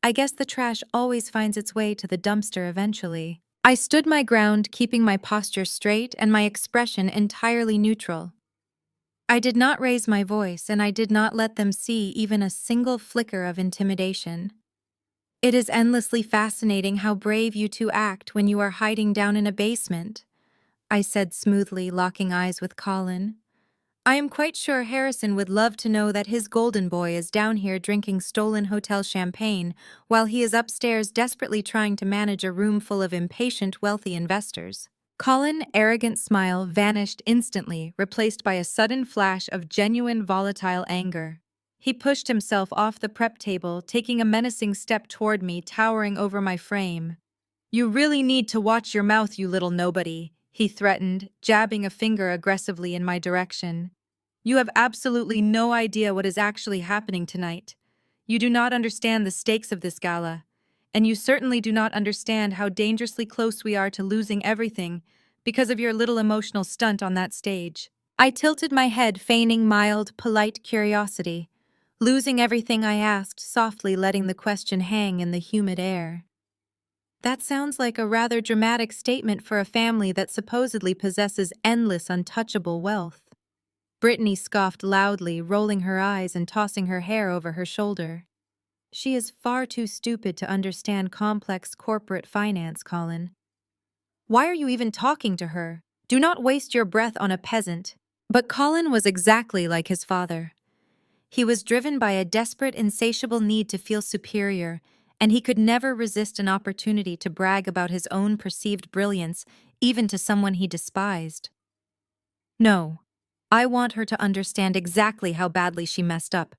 I guess the trash always finds its way to the dumpster eventually." I stood my ground, keeping my posture straight and my expression entirely neutral. I did not raise my voice, and I did not let them see even a single flicker of intimidation. "It is endlessly fascinating how brave you two act when you are hiding down in a basement," I said smoothly, locking eyes with Colin. "I am quite sure Harrison would love to know that his golden boy is down here drinking stolen hotel champagne while he is upstairs desperately trying to manage a room full of impatient, wealthy investors." Colin's arrogant smile vanished instantly, replaced by a sudden flash of genuine volatile anger. He pushed himself off the prep table, taking a menacing step toward me, towering over my frame. "You really need to watch your mouth, you little nobody," he threatened, jabbing a finger aggressively in my direction. "You have absolutely no idea what is actually happening tonight. You do not understand the stakes of this gala, and you certainly do not understand how dangerously close we are to losing everything because of your little emotional stunt on that stage." I tilted my head, feigning mild, polite curiosity. Losing everything, I asked, softly letting the question hang in the humid air. That sounds like a rather dramatic statement for a family that supposedly possesses endless untouchable wealth. Brittany scoffed loudly, rolling her eyes and tossing her hair over her shoulder. She is far too stupid to understand complex corporate finance, Colin. Why are you even talking to her? Do not waste your breath on a peasant. But Colin was exactly like his father. He was driven by a desperate, insatiable need to feel superior, and he could never resist an opportunity to brag about his own perceived brilliance, even to someone he despised. No, I want her to understand exactly how badly she messed up,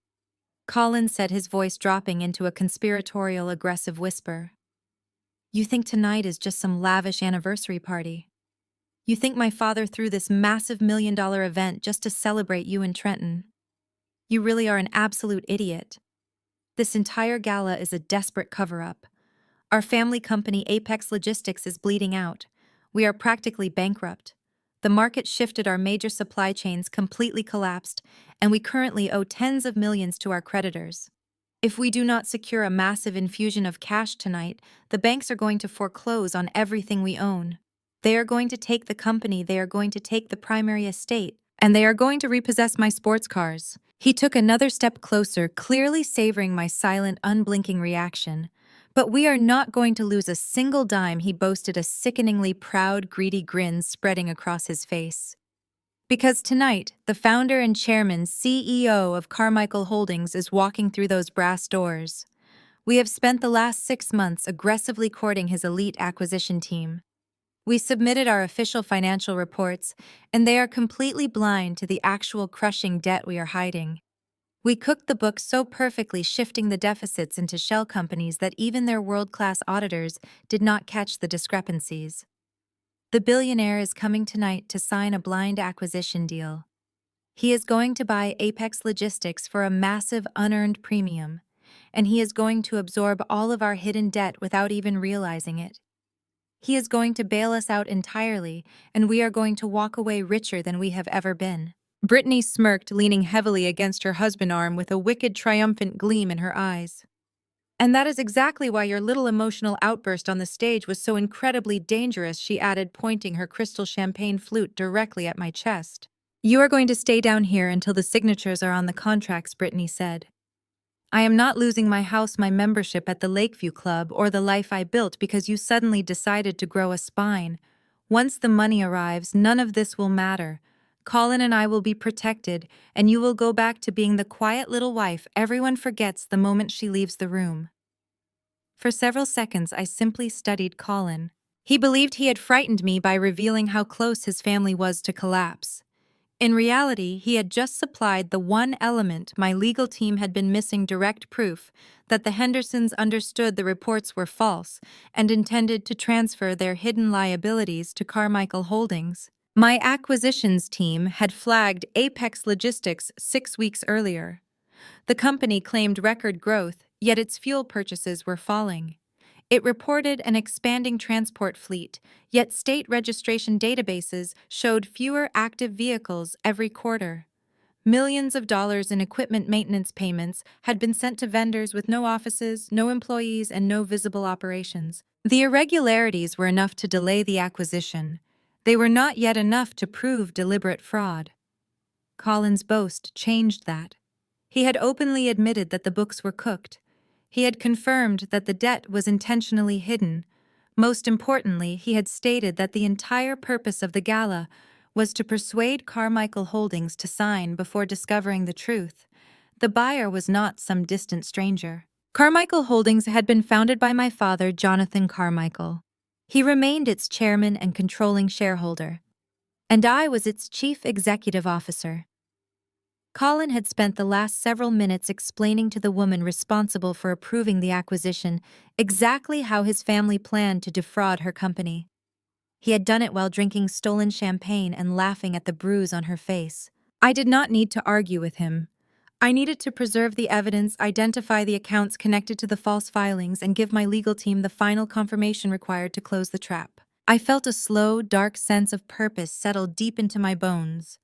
Colin said, his voice dropping into a conspiratorial, aggressive whisper. You think tonight is just some lavish anniversary party? You think my father threw this massive $1 million event just to celebrate you in Trenton? You really are an absolute idiot. This entire gala is a desperate cover-up. Our family company Apex Logistics is bleeding out. We are practically bankrupt. The market shifted, our major supply chains completely collapsed, and we currently owe tens of millions to our creditors. If we do not secure a massive infusion of cash tonight, the banks are going to foreclose on everything we own. They are going to take the company, they are going to take the primary estate, and they are going to repossess my sports cars. He took another step closer, clearly savoring my silent, unblinking reaction. But we are not going to lose a single dime, he boasted, a sickeningly proud, greedy grin spreading across his face. Because tonight, the founder and chairman, CEO of Carmichael Holdings is walking through those brass doors. We have spent the last 6 months aggressively courting his elite acquisition team. We submitted our official financial reports, and they are completely blind to the actual crushing debt we are hiding. We cooked the books so perfectly, shifting the deficits into shell companies that even their world-class auditors did not catch the discrepancies. The billionaire is coming tonight to sign a blind acquisition deal. He is going to buy Apex Logistics for a massive unearned premium, and he is going to absorb all of our hidden debt without even realizing it. He is going to bail us out entirely, and we are going to walk away richer than we have ever been. Brittany smirked, leaning heavily against her husband's arm with a wicked, triumphant gleam in her eyes. And that is exactly why your little emotional outburst on the stage was so incredibly dangerous, she added, pointing her crystal champagne flute directly at my chest. You are going to stay down here until the signatures are on the contracts, Brittany said. I am not losing my house, my membership at the Lakeview Club, or the life I built because you suddenly decided to grow a spine. Once the money arrives, none of this will matter. Colin and I will be protected, and you will go back to being the quiet little wife everyone forgets the moment she leaves the room. For several seconds, I simply studied Colin. He believed he had frightened me by revealing how close his family was to collapse. In reality, he had just supplied the one element my legal team had been missing: direct proof that the Hendersons understood the reports were false and intended to transfer their hidden liabilities to Carmichael Holdings. My acquisitions team had flagged Apex Logistics 6 weeks earlier. The company claimed record growth, yet its fuel purchases were falling. It reported an expanding transport fleet, yet state registration databases showed fewer active vehicles every quarter. Millions of dollars in equipment maintenance payments had been sent to vendors with no offices, no employees, and no visible operations. The irregularities were enough to delay the acquisition. They were not yet enough to prove deliberate fraud. Colin's boast changed that. He had openly admitted that the books were cooked. He had confirmed that the debt was intentionally hidden. Most importantly, he had stated that the entire purpose of the gala was to persuade Carmichael Holdings to sign before discovering the truth. The buyer was not some distant stranger. Carmichael Holdings had been founded by my father, Jonathan Carmichael. He remained its chairman and controlling shareholder, and I was its chief executive officer. Colin had spent the last several minutes explaining to the woman responsible for approving the acquisition exactly how his family planned to defraud her company. He had done it while drinking stolen champagne and laughing at the bruise on her face. I did not need to argue with him. I needed to preserve the evidence, identify the accounts connected to the false filings, and give my legal team the final confirmation required to close the trap. I felt a slow, dark sense of purpose settle deep into my bones.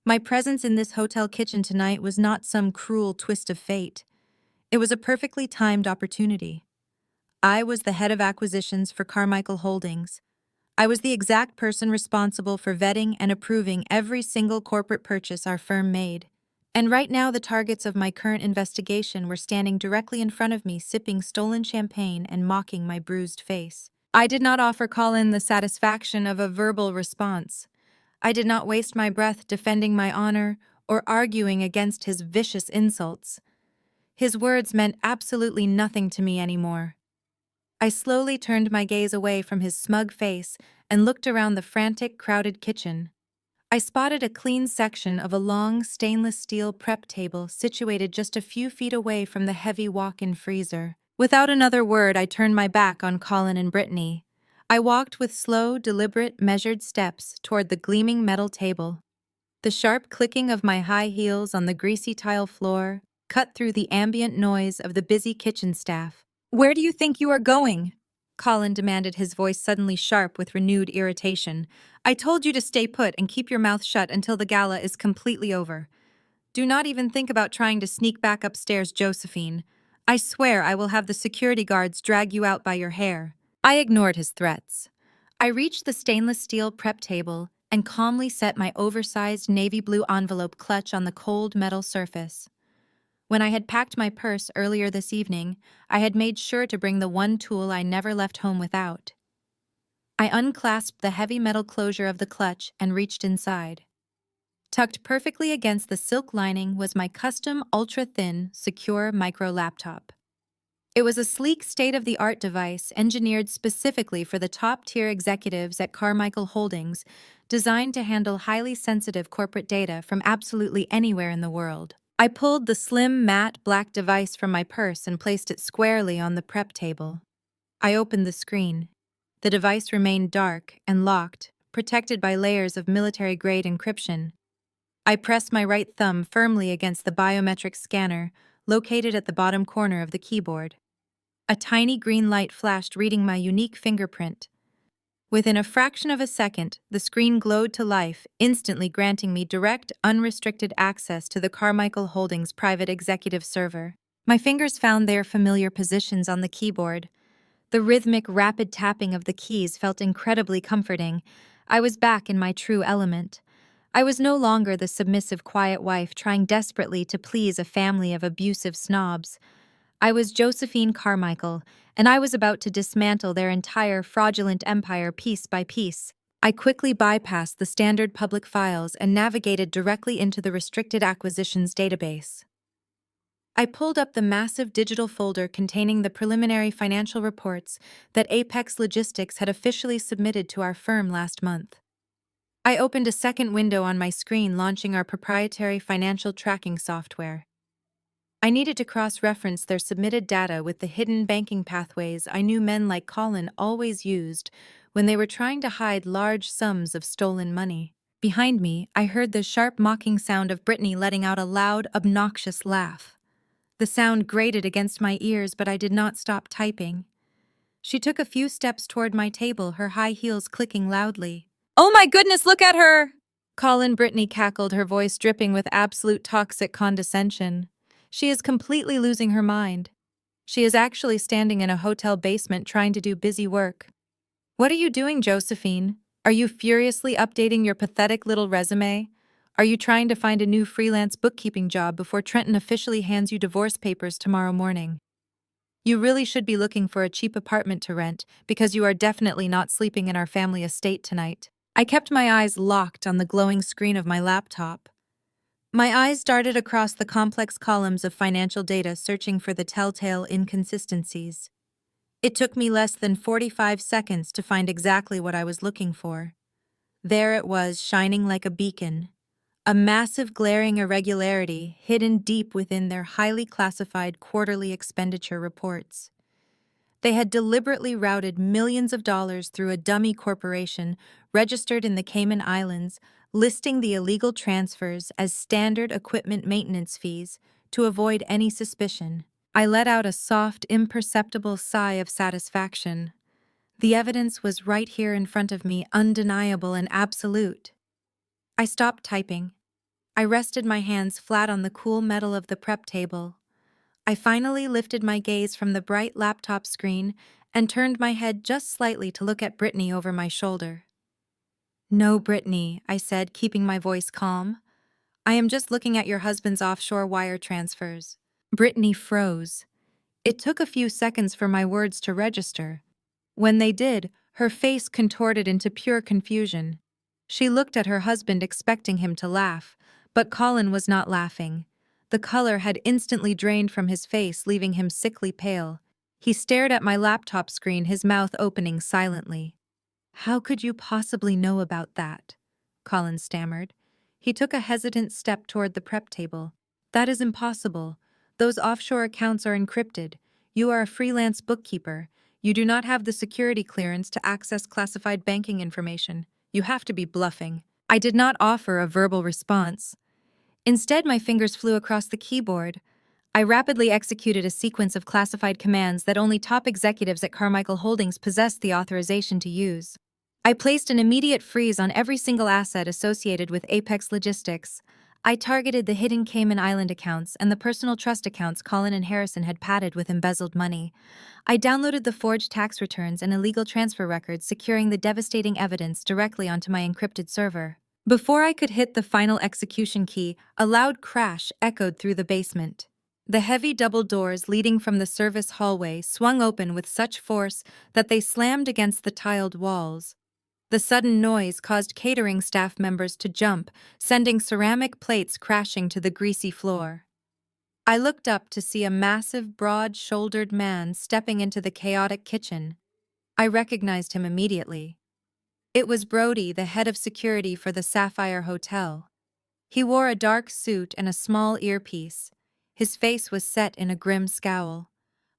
My presence in this hotel kitchen tonight was not some cruel twist of fate. It was a perfectly timed opportunity. I was the head of acquisitions for Carmichael Holdings. I was the exact person responsible for vetting and approving every single corporate purchase our firm made. And right now, the targets of my current investigation were standing directly in front of me, sipping stolen champagne and mocking my bruised face. I did not offer Colin the satisfaction of a verbal response. I did not waste my breath defending my honor or arguing against his vicious insults. His words meant absolutely nothing to me anymore. I slowly turned my gaze away from his smug face and looked around the frantic, crowded kitchen. I spotted a clean section of a long stainless steel prep table situated just a few feet away from the heavy walk-in freezer. Without another word, I turned my back on Colin and Brittany. I walked with slow, deliberate, measured steps toward the gleaming metal table. The sharp clicking of my high heels on the greasy tile floor cut through the ambient noise of the busy kitchen staff. "Where do you think you are going?" Colin demanded, his voice suddenly sharp with renewed irritation. "I told you to stay put and keep your mouth shut until the gala is completely over. Do not even think about trying to sneak back upstairs, Josephine. I swear I will have the security guards drag you out by your hair." I ignored his threats. I reached the stainless steel prep table and calmly set my oversized navy blue envelope clutch on the cold metal surface. When I had packed my purse earlier this evening, I had made sure to bring the one tool I never left home without. I unclasped the heavy metal closure of the clutch and reached inside. Tucked perfectly against the silk lining was my custom ultra-thin, secure micro laptop. It was a sleek, state-of-the-art device engineered specifically for the top-tier executives at Carmichael Holdings, designed to handle highly sensitive corporate data from absolutely anywhere in the world. I pulled the slim, matte, black device from my purse and placed it squarely on the prep table. I opened the screen. The device remained dark and locked, protected by layers of military-grade encryption. I pressed my right thumb firmly against the biometric scanner, located at the bottom corner of the keyboard. A tiny green light flashed, reading my unique fingerprint. Within a fraction of a second, the screen glowed to life, instantly granting me direct, unrestricted access to the Carmichael Holdings private executive server. My fingers found their familiar positions on the keyboard. The rhythmic, rapid tapping of the keys felt incredibly comforting. I was back in my true element. I was no longer the submissive, quiet wife trying desperately to please a family of abusive snobs. I was Josephine Carmichael, and I was about to dismantle their entire fraudulent empire piece by piece. I quickly bypassed the standard public files and navigated directly into the restricted acquisitions database. I pulled up the massive digital folder containing the preliminary financial reports that Apex Logistics had officially submitted to our firm last month. I opened a second window on my screen, launching our proprietary financial tracking software. I needed to cross-reference their submitted data with the hidden banking pathways I knew men like Colin always used when they were trying to hide large sums of stolen money. Behind me, I heard the sharp mocking sound of Brittany letting out a loud, obnoxious laugh. The sound grated against my ears, but I did not stop typing. She took a few steps toward my table, her high heels clicking loudly. "Oh my goodness, look at her!" Colin, Brittany cackled, her voice dripping with absolute toxic condescension. "She is completely losing her mind. She is actually standing in a hotel basement trying to do busy work." "What are you doing, Josephine? Are you furiously updating your pathetic little resume? Are you trying to find a new freelance bookkeeping job before Trenton officially hands you divorce papers tomorrow morning? You really should be looking for a cheap apartment to rent, because you are definitely not sleeping in our family estate tonight." I kept my eyes locked on the glowing screen of my laptop. My eyes darted across the complex columns of financial data, searching for the telltale inconsistencies. It took me less than 45 seconds to find exactly what I was looking for. There it was, shining like a beacon. A massive, glaring irregularity hidden deep within their highly classified quarterly expenditure reports. They had deliberately routed millions of dollars through a dummy corporation registered in the Cayman Islands, listing the illegal transfers as standard equipment maintenance fees to avoid any suspicion. I let out a soft, imperceptible sigh of satisfaction. The evidence was right here in front of me, undeniable and absolute. I stopped typing. I rested my hands flat on the cool metal of the prep table. I finally lifted my gaze from the bright laptop screen and turned my head just slightly to look at Brittany over my shoulder. "No, Brittany," I said, keeping my voice calm. "I am just looking at your husband's offshore wire transfers." Brittany froze. It took a few seconds for my words to register. When they did, her face contorted into pure confusion. She looked at her husband expecting him to laugh, but Colin was not laughing. The color had instantly drained from his face, leaving him sickly pale. He stared at my laptop screen, his mouth opening silently. "How could you possibly know about that?" Colin stammered. He took a hesitant step toward the prep table. "That is impossible. Those offshore accounts are encrypted. You are a freelance bookkeeper. You do not have the security clearance to access classified banking information. You have to be bluffing." I did not offer a verbal response. Instead, my fingers flew across the keyboard. I rapidly executed a sequence of classified commands that only top executives at Carmichael Holdings possessed the authorization to use. I placed an immediate freeze on every single asset associated with Apex Logistics. I targeted the hidden Cayman Island accounts and the personal trust accounts Colin and Harrison had padded with embezzled money. I downloaded the forged tax returns and illegal transfer records, securing the devastating evidence directly onto my encrypted server. Before I could hit the final execution key, a loud crash echoed through the basement. The heavy double doors leading from the service hallway swung open with such force that they slammed against the tiled walls. The sudden noise caused catering staff members to jump, sending ceramic plates crashing to the greasy floor. I looked up to see a massive, broad-shouldered man stepping into the chaotic kitchen. I recognized him immediately. It was Brody, the head of security for the Sapphire Hotel. He wore a dark suit and a small earpiece. His face was set in a grim scowl.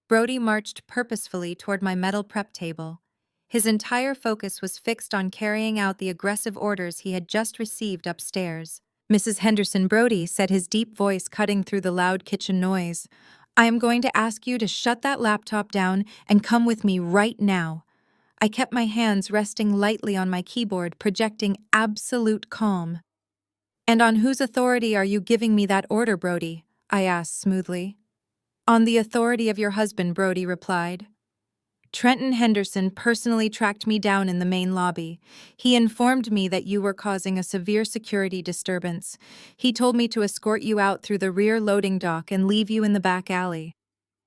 Brody marched purposefully toward my metal prep table. His entire focus was fixed on carrying out the aggressive orders he had just received upstairs. "Mrs. Henderson," Brody said, his deep voice cutting through the loud kitchen noise, "I am going to ask you to shut that laptop down and come with me right now." I kept my hands resting lightly on my keyboard, projecting absolute calm. "And on whose authority are you giving me that order, Brody?" I asked smoothly. "On the authority of your husband," Brody replied. "Trenton Henderson personally tracked me down in the main lobby. He informed me that you were causing a severe security disturbance. He told me to escort you out through the rear loading dock and leave you in the back alley.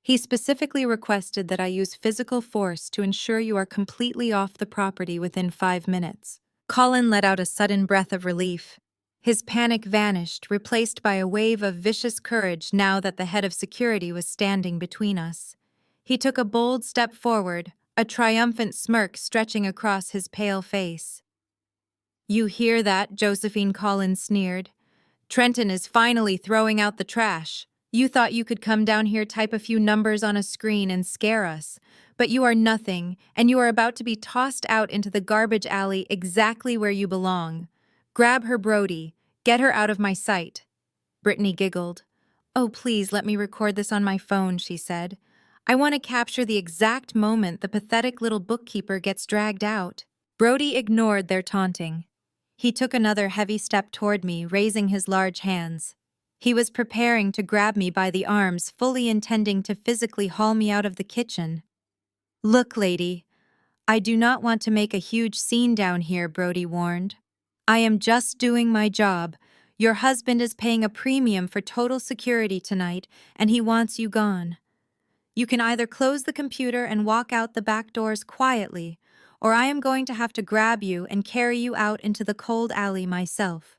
He specifically requested that I use physical force to ensure you are completely off the property within 5 minutes." Colin let out a sudden breath of relief. His panic vanished, replaced by a wave of vicious courage now that the head of security was standing between us. He took a bold step forward, a triumphant smirk stretching across his pale face. "You hear that?" Josephine Collins sneered. "Trenton is finally throwing out the trash. You thought you could come down here, type a few numbers on a screen, and scare us. But you are nothing, and you are about to be tossed out into the garbage alley exactly where you belong. Grab her, Brody. Get her out of my sight." Brittany giggled. "Oh, please let me record this on my phone," she said. "I want to capture the exact moment the pathetic little bookkeeper gets dragged out." Brody ignored their taunting. He took another heavy step toward me, raising his large hands. He was preparing to grab me by the arms, fully intending to physically haul me out of the kitchen. "Look, lady, I do not want to make a huge scene down here," Brody warned. "I am just doing my job. Your husband is paying a premium for total security tonight, and he wants you gone. You can either close the computer and walk out the back doors quietly, or I am going to have to grab you and carry you out into the cold alley myself.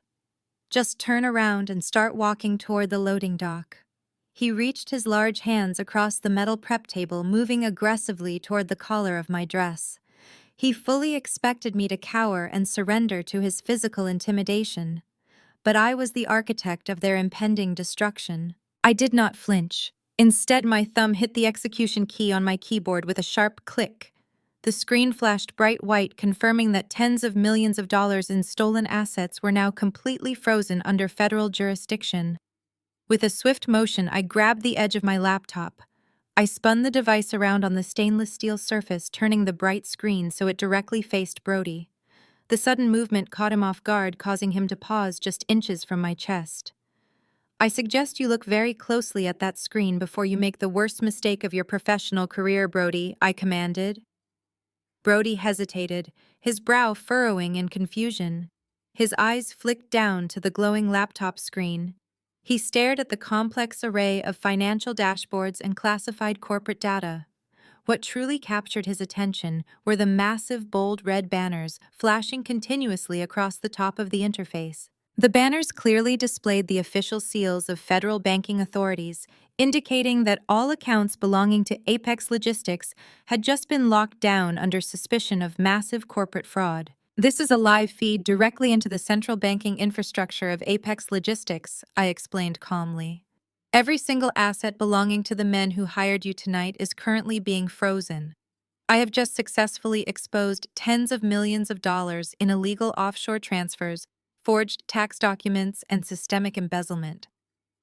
Just turn around and start walking toward the loading dock." He reached his large hands across the metal prep table, moving aggressively toward the collar of my dress. He fully expected me to cower and surrender to his physical intimidation. But I was the architect of their impending destruction. I did not flinch. Instead, my thumb hit the execution key on my keyboard with a sharp click. The screen flashed bright white, confirming that tens of millions of dollars in stolen assets were now completely frozen under federal jurisdiction. With a swift motion, I grabbed the edge of my laptop. I spun the device around on the stainless steel surface, turning the bright screen so it directly faced Brody. The sudden movement caught him off guard, causing him to pause just inches from my chest. I suggest you look very closely at that screen before you make the worst mistake of your professional career, Brody, I commanded. Brody hesitated, his brow furrowing in confusion. His eyes flicked down to the glowing laptop screen. He stared at the complex array of financial dashboards and classified corporate data. What truly captured his attention were the massive, bold red banners flashing continuously across the top of the interface. The banners clearly displayed the official seals of federal banking authorities, indicating that all accounts belonging to Apex Logistics had just been locked down under suspicion of massive corporate fraud. This is a live feed directly into the central banking infrastructure of Apex Logistics, I explained calmly. Every single asset belonging to the men who hired you tonight is currently being frozen. I have just successfully exposed tens of millions of dollars in illegal offshore transfers, forged tax documents, and systemic embezzlement.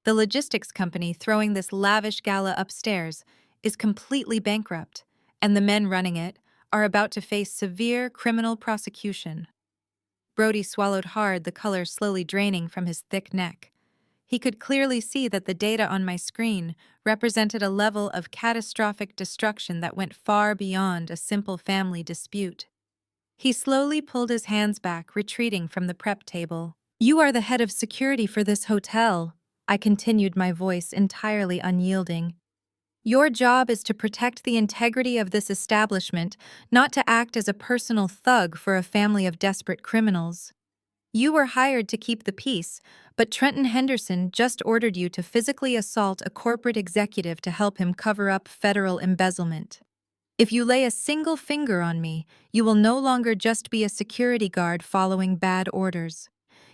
The logistics company throwing this lavish gala upstairs is completely bankrupt, and the men running it are about to face severe criminal prosecution. Brody swallowed hard, the color slowly draining from his thick neck. He could clearly see that the data on my screen represented a level of catastrophic destruction that went far beyond a simple family dispute. He slowly pulled his hands back, retreating from the prep table. "You are the head of security for this hotel," I continued, my voice entirely unyielding. "Your job is to protect the integrity of this establishment, not to act as a personal thug for a family of desperate criminals. You were hired to keep the peace, but Trenton Henderson just ordered you to physically assault a corporate executive to help him cover up federal embezzlement. If you lay a single finger on me, you will no longer just be a security guard following bad orders.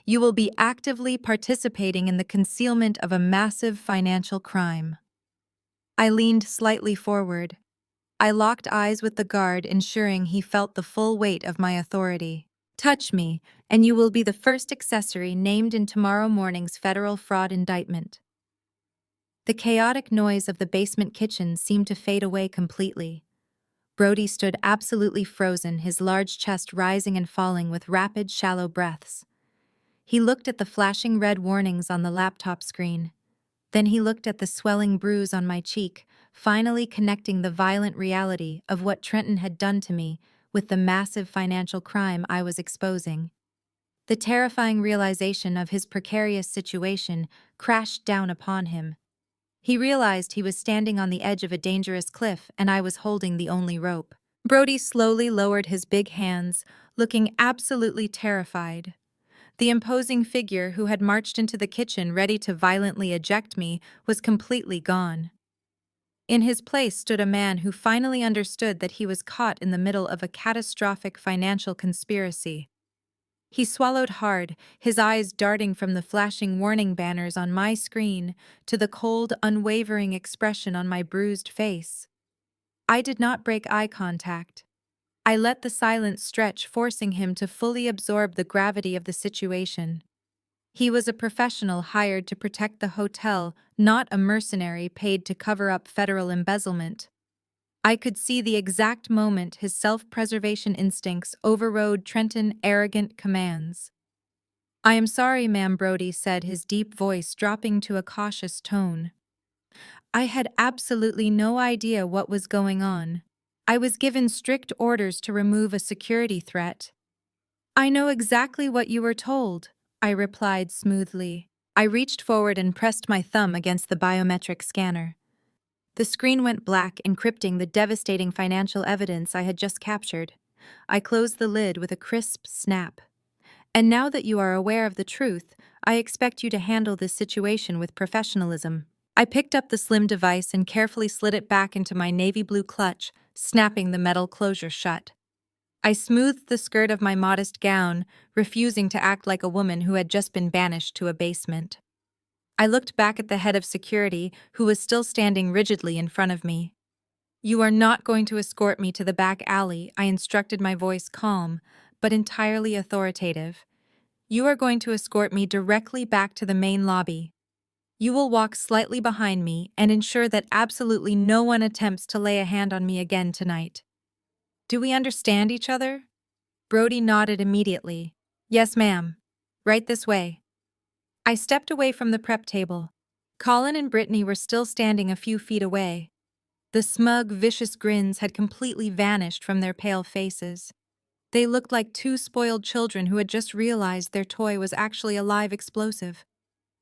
You will be actively participating in the concealment of a massive financial crime." I leaned slightly forward. I locked eyes with the guard, ensuring he felt the full weight of my authority. "Touch me, and you will be the first accessory named in tomorrow morning's federal fraud indictment." The chaotic noise of the basement kitchen seemed to fade away completely. Brody stood absolutely frozen, his large chest rising and falling with rapid, shallow breaths. He looked at the flashing red warnings on the laptop screen. Then he looked at the swelling bruise on my cheek, finally connecting the violent reality of what Trenton had done to me with the massive financial crime I was exposing. The terrifying realization of his precarious situation crashed down upon him. He realized he was standing on the edge of a dangerous cliff, and I was holding the only rope. Brody slowly lowered his big hands, looking absolutely terrified. The imposing figure who had marched into the kitchen ready to violently eject me was completely gone. In his place stood a man who finally understood that he was caught in the middle of a catastrophic financial conspiracy. He swallowed hard, his eyes darting from the flashing warning banners on my screen to the cold, unwavering expression on my bruised face. I did not break eye contact. I let the silence stretch, forcing him to fully absorb the gravity of the situation. He was a professional hired to protect the hotel, not a mercenary paid to cover up federal embezzlement. I could see the exact moment his self-preservation instincts overrode Trenton's arrogant commands. "I am sorry, ma'am," Brody said, his deep voice dropping to a cautious tone. I had absolutely no idea what was going on. I was given strict orders to remove a security threat. "I know exactly what you were told," I replied smoothly. I reached forward and pressed my thumb against the biometric scanner. The screen went black, encrypting the devastating financial evidence I had just captured. I closed the lid with a crisp snap. "And now that you are aware of the truth, I expect you to handle this situation with professionalism." I picked up the slim device and carefully slid it back into my navy blue clutch, snapping the metal closure shut. I smoothed the skirt of my modest gown, refusing to act like a woman who had just been banished to a basement. I looked back at the head of security, who was still standing rigidly in front of me. "You are not going to escort me to the back alley," I instructed, my voice calm, but entirely authoritative. "You are going to escort me directly back to the main lobby. You will walk slightly behind me and ensure that absolutely no one attempts to lay a hand on me again tonight. Do we understand each other?" Brody nodded immediately. Yes, ma'am. Right this way. I stepped away from the prep table. Colin and Brittany were still standing a few feet away. The smug, vicious grins had completely vanished from their pale faces. They looked like two spoiled children who had just realized their toy was actually a live explosive.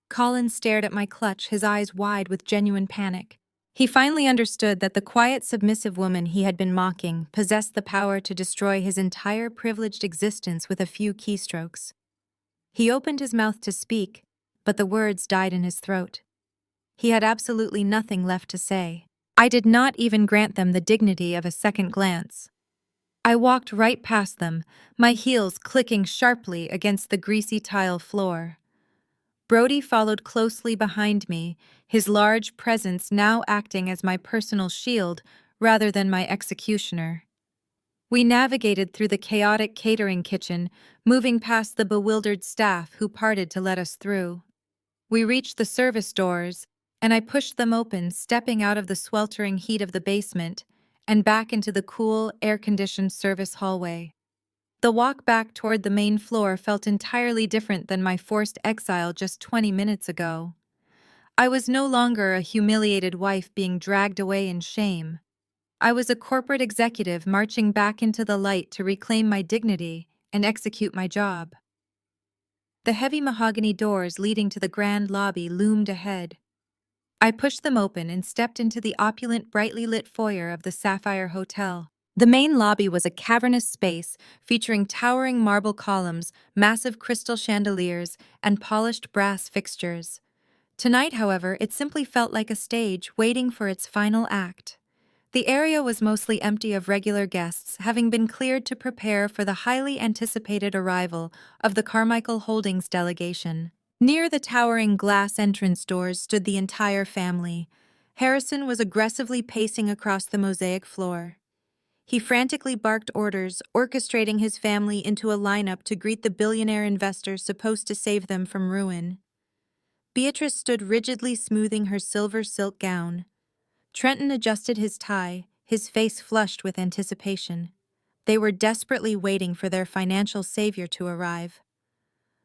Colin stared at my clutch, his eyes wide with genuine panic. He finally understood that the quiet, submissive woman he had been mocking possessed the power to destroy his entire privileged existence with a few keystrokes. He opened his mouth to speak, but the words died in his throat. He had absolutely nothing left to say. I did not even grant them the dignity of a second glance. I walked right past them, my heels clicking sharply against the greasy tile floor. Brody followed closely behind me, his large presence now acting as my personal shield rather than my executioner. We navigated through the chaotic catering kitchen, moving past the bewildered staff who parted to let us through. We reached the service doors, and I pushed them open, stepping out of the sweltering heat of the basement and back into the cool, air-conditioned service hallway. The walk back toward the main floor felt entirely different than my forced exile just 20 minutes ago. I was no longer a humiliated wife being dragged away in shame. I was a corporate executive marching back into the light to reclaim my dignity and execute my job. The heavy mahogany doors leading to the grand lobby loomed ahead. I pushed them open and stepped into the opulent, brightly lit foyer of the Sapphire Hotel. The main lobby was a cavernous space featuring towering marble columns, massive crystal chandeliers, and polished brass fixtures. Tonight, however, it simply felt like a stage waiting for its final act. The area was mostly empty of regular guests, having been cleared to prepare for the highly anticipated arrival of the Carmichael Holdings delegation. Near the towering glass entrance doors stood the entire family. Harrison was aggressively pacing across the mosaic floor. He frantically barked orders, orchestrating his family into a lineup to greet the billionaire investor supposed to save them from ruin. Beatrice stood rigidly smoothing her silver silk gown. Trenton adjusted his tie, his face flushed with anticipation. They were desperately waiting for their financial savior to arrive.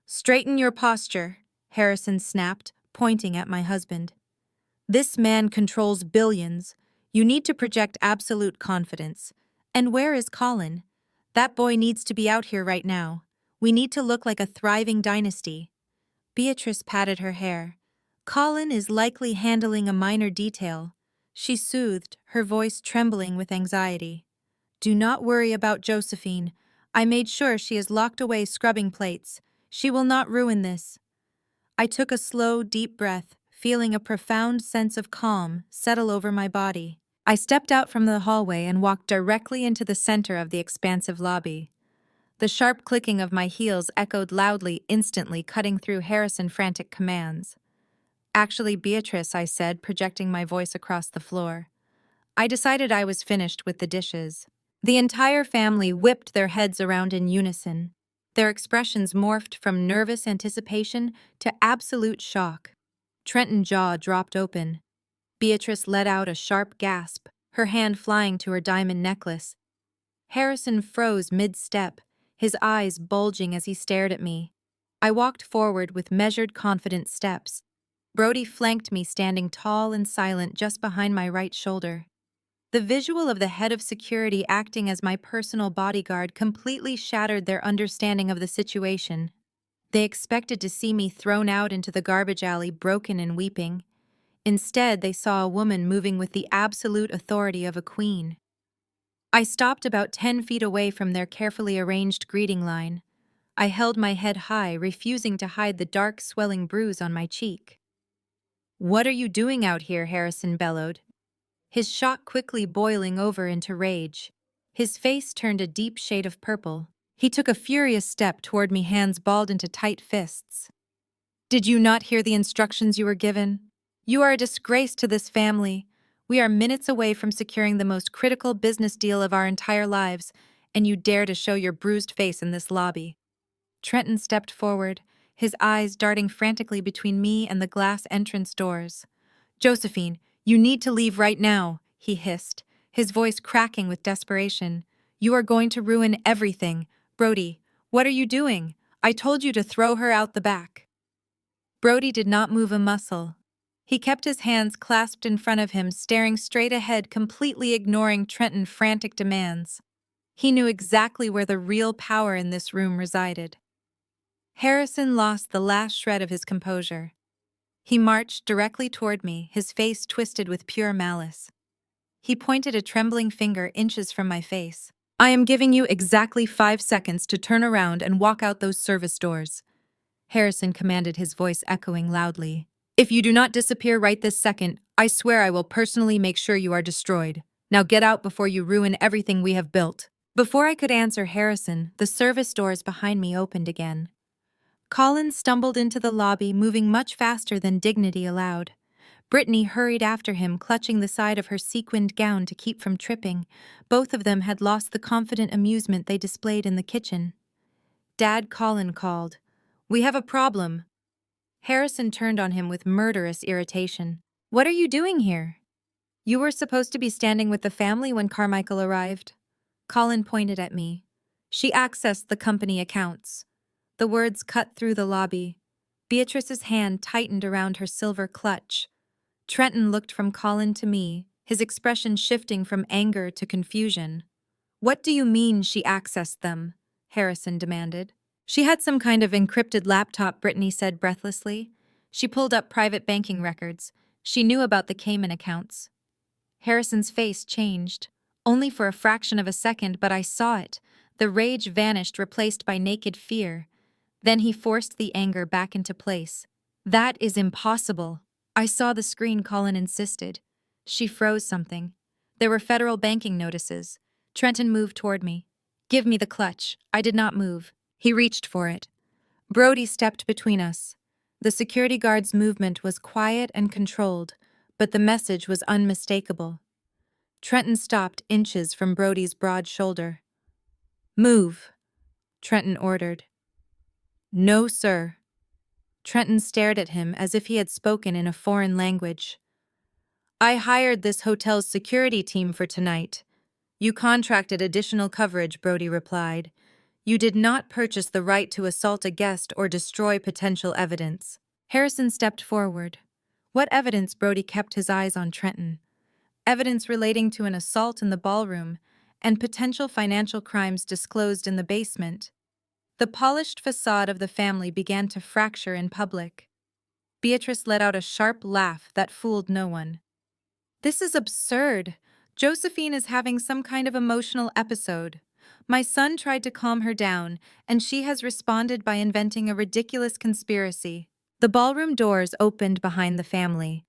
"Straighten your posture," Harrison snapped, pointing at my husband. "This man controls billions. You need to project absolute confidence. And where is Colin? That boy needs to be out here right now. We need to look like a thriving dynasty." Beatrice patted her hair. "Colin is likely handling a minor detail," she soothed, her voice trembling with anxiety. "Do not worry about Josephine. I made sure she is locked away scrubbing plates. She will not ruin this." I took a slow, deep breath, feeling a profound sense of calm settle over my body. I stepped out from the hallway and walked directly into the center of the expansive lobby. The sharp clicking of my heels echoed loudly, instantly cutting through Harrison's frantic commands. "Actually, Beatrice," I said, projecting my voice across the floor. I decided I was finished with the dishes. The entire family whipped their heads around in unison. Their expressions morphed from nervous anticipation to absolute shock. Trenton's jaw dropped open. Beatrice let out a sharp gasp, her hand flying to her diamond necklace. Harrison froze mid-step, his eyes bulging as he stared at me. I walked forward with measured, confident steps. Brody flanked me, standing tall and silent just behind my right shoulder. The visual of the head of security acting as my personal bodyguard completely shattered their understanding of the situation. They expected to see me thrown out into the garbage alley, broken and weeping. Instead, they saw a woman moving with the absolute authority of a queen. I stopped about 10 feet away from their carefully arranged greeting line. I held my head high, refusing to hide the dark, swelling bruise on my cheek. "What are you doing out here?" Harrison bellowed, his shock quickly boiling over into rage. His face turned a deep shade of purple. He took a furious step toward me, hands balled into tight fists. "Did you not hear the instructions you were given? You are a disgrace to this family. We are minutes away from securing the most critical business deal of our entire lives, and you dare to show your bruised face in this lobby." Trenton stepped forward, his eyes darting frantically between me and the glass entrance doors. "Josephine, you need to leave right now," he hissed, his voice cracking with desperation. "You are going to ruin everything. Brody, what are you doing? I told you to throw her out the back. Brody did not move a muscle. He kept his hands clasped in front of him, staring straight ahead, completely ignoring Trenton's frantic demands. He knew exactly where the real power in this room resided. Harrison lost the last shred of his composure. He marched directly toward me, his face twisted with pure malice. He pointed a trembling finger inches from my face. I am giving you exactly 5 seconds to turn around and walk out those service doors, Harrison commanded, his voice echoing loudly. If you do not disappear right this second, I swear I will personally make sure you are destroyed. Now get out before you ruin everything we have built. Before I could answer Harrison, the service doors behind me opened again. Colin stumbled into the lobby, moving much faster than dignity allowed. Brittany hurried after him, clutching the side of her sequined gown to keep from tripping. Both of them had lost the confident amusement they displayed in the kitchen. Dad, Colin called. We have a problem. Harrison turned on him with murderous irritation. What are you doing here? You were supposed to be standing with the family when Carmichael arrived. Colin pointed at me. She accessed the company accounts. The words cut through the lobby. Beatrice's hand tightened around her silver clutch. Trenton looked from Colin to me, his expression shifting from anger to confusion. What do you mean she accessed them? Harrison demanded. She had some kind of encrypted laptop, Brittany said breathlessly. She pulled up private banking records. She knew about the Cayman accounts. Harrison's face changed. Only for a fraction of a second, but I saw it. The rage vanished, replaced by naked fear. Then he forced the anger back into place. That is impossible. I saw the screen, Colin insisted. She froze something. There were federal banking notices. Trenton moved toward me. Give me the clutch. I did not move. He reached for it. Brody stepped between us. The security guard's movement was quiet and controlled, but the message was unmistakable. Trenton stopped inches from Brody's broad shoulder. Move, Trenton ordered. No, sir. Trenton stared at him as if he had spoken in a foreign language. I hired this hotel's security team for tonight. You contracted additional coverage, Brody replied. You did not purchase the right to assault a guest or destroy potential evidence. Harrison stepped forward. What evidence? Brody kept his eyes on Trenton. Evidence relating to an assault in the ballroom and potential financial crimes disclosed in the basement. The polished facade of the family began to fracture in public. Beatrice let out a sharp laugh that fooled no one. This is absurd. Josephine is having some kind of emotional episode. My son tried to calm her down, and she has responded by inventing a ridiculous conspiracy. The ballroom doors opened behind the family.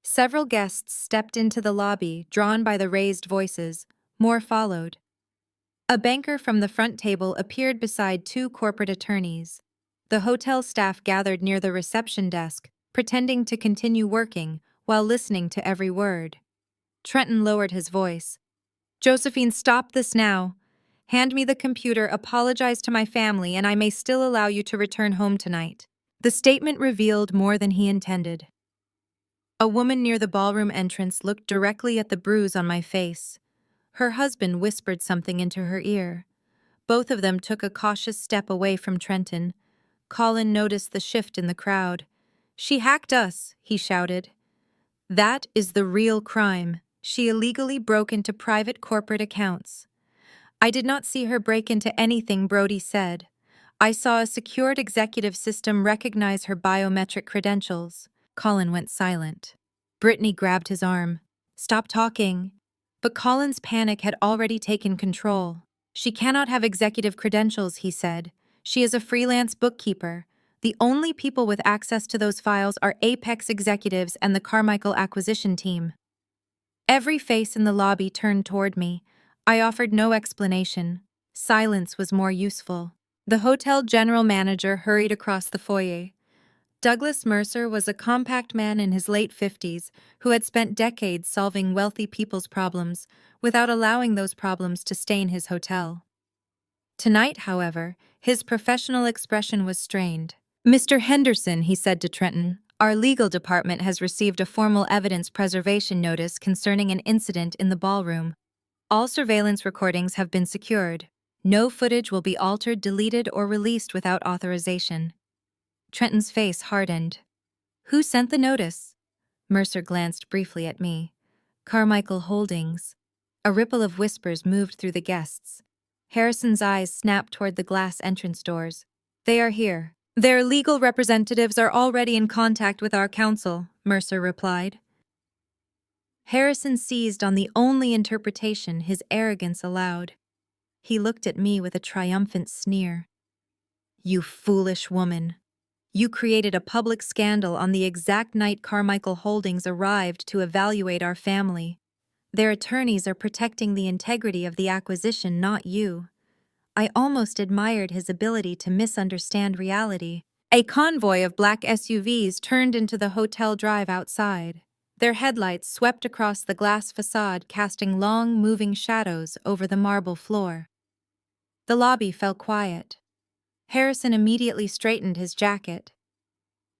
Several guests stepped into the lobby, drawn by the raised voices. More followed. A banker from the front table appeared beside 2 corporate attorneys. The hotel staff gathered near the reception desk, pretending to continue working while listening to every word. Trenton lowered his voice. Josephine, stop this now. Hand me the computer, apologize to my family, and I may still allow you to return home tonight. The statement revealed more than he intended. A woman near the ballroom entrance looked directly at the bruise on my face. Her husband whispered something into her ear. Both of them took a cautious step away from Trenton. Colin noticed the shift in the crowd. She hacked us, he shouted. That is the real crime. She illegally broke into private corporate accounts. I did not see her break into anything, Brody said. I saw a secured executive system recognize her biometric credentials. Colin went silent. Brittany grabbed his arm. Stop talking. But Colin's panic had already taken control. She cannot have executive credentials, he said. She is a freelance bookkeeper. The only people with access to those files are Apex executives and the Carmichael acquisition team. Every face in the lobby turned toward me. I offered no explanation. Silence was more useful. The hotel general manager hurried across the foyer. Douglas Mercer was a compact man in his late 50s who had spent decades solving wealthy people's problems without allowing those problems to stain his hotel. Tonight, however, his professional expression was strained. Mr. Henderson, he said to Trenton, our legal department has received a formal evidence preservation notice concerning an incident in the ballroom. All surveillance recordings have been secured. No footage will be altered, deleted, or released without authorization. Trenton's face hardened. Who sent the notice? Mercer glanced briefly at me. Carmichael Holdings. A ripple of whispers moved through the guests. Harrison's eyes snapped toward the glass entrance doors. They are here. Their legal representatives are already in contact with our counsel, Mercer replied. Harrison seized on the only interpretation his arrogance allowed. He looked at me with a triumphant sneer. You foolish woman. You created a public scandal on the exact night Carmichael Holdings arrived to evaluate our family. Their attorneys are protecting the integrity of the acquisition, not you. I almost admired his ability to misunderstand reality. A convoy of black SUVs turned into the hotel drive outside. Their headlights swept across the glass facade, casting long, moving shadows over the marble floor. The lobby fell quiet. Harrison immediately straightened his jacket.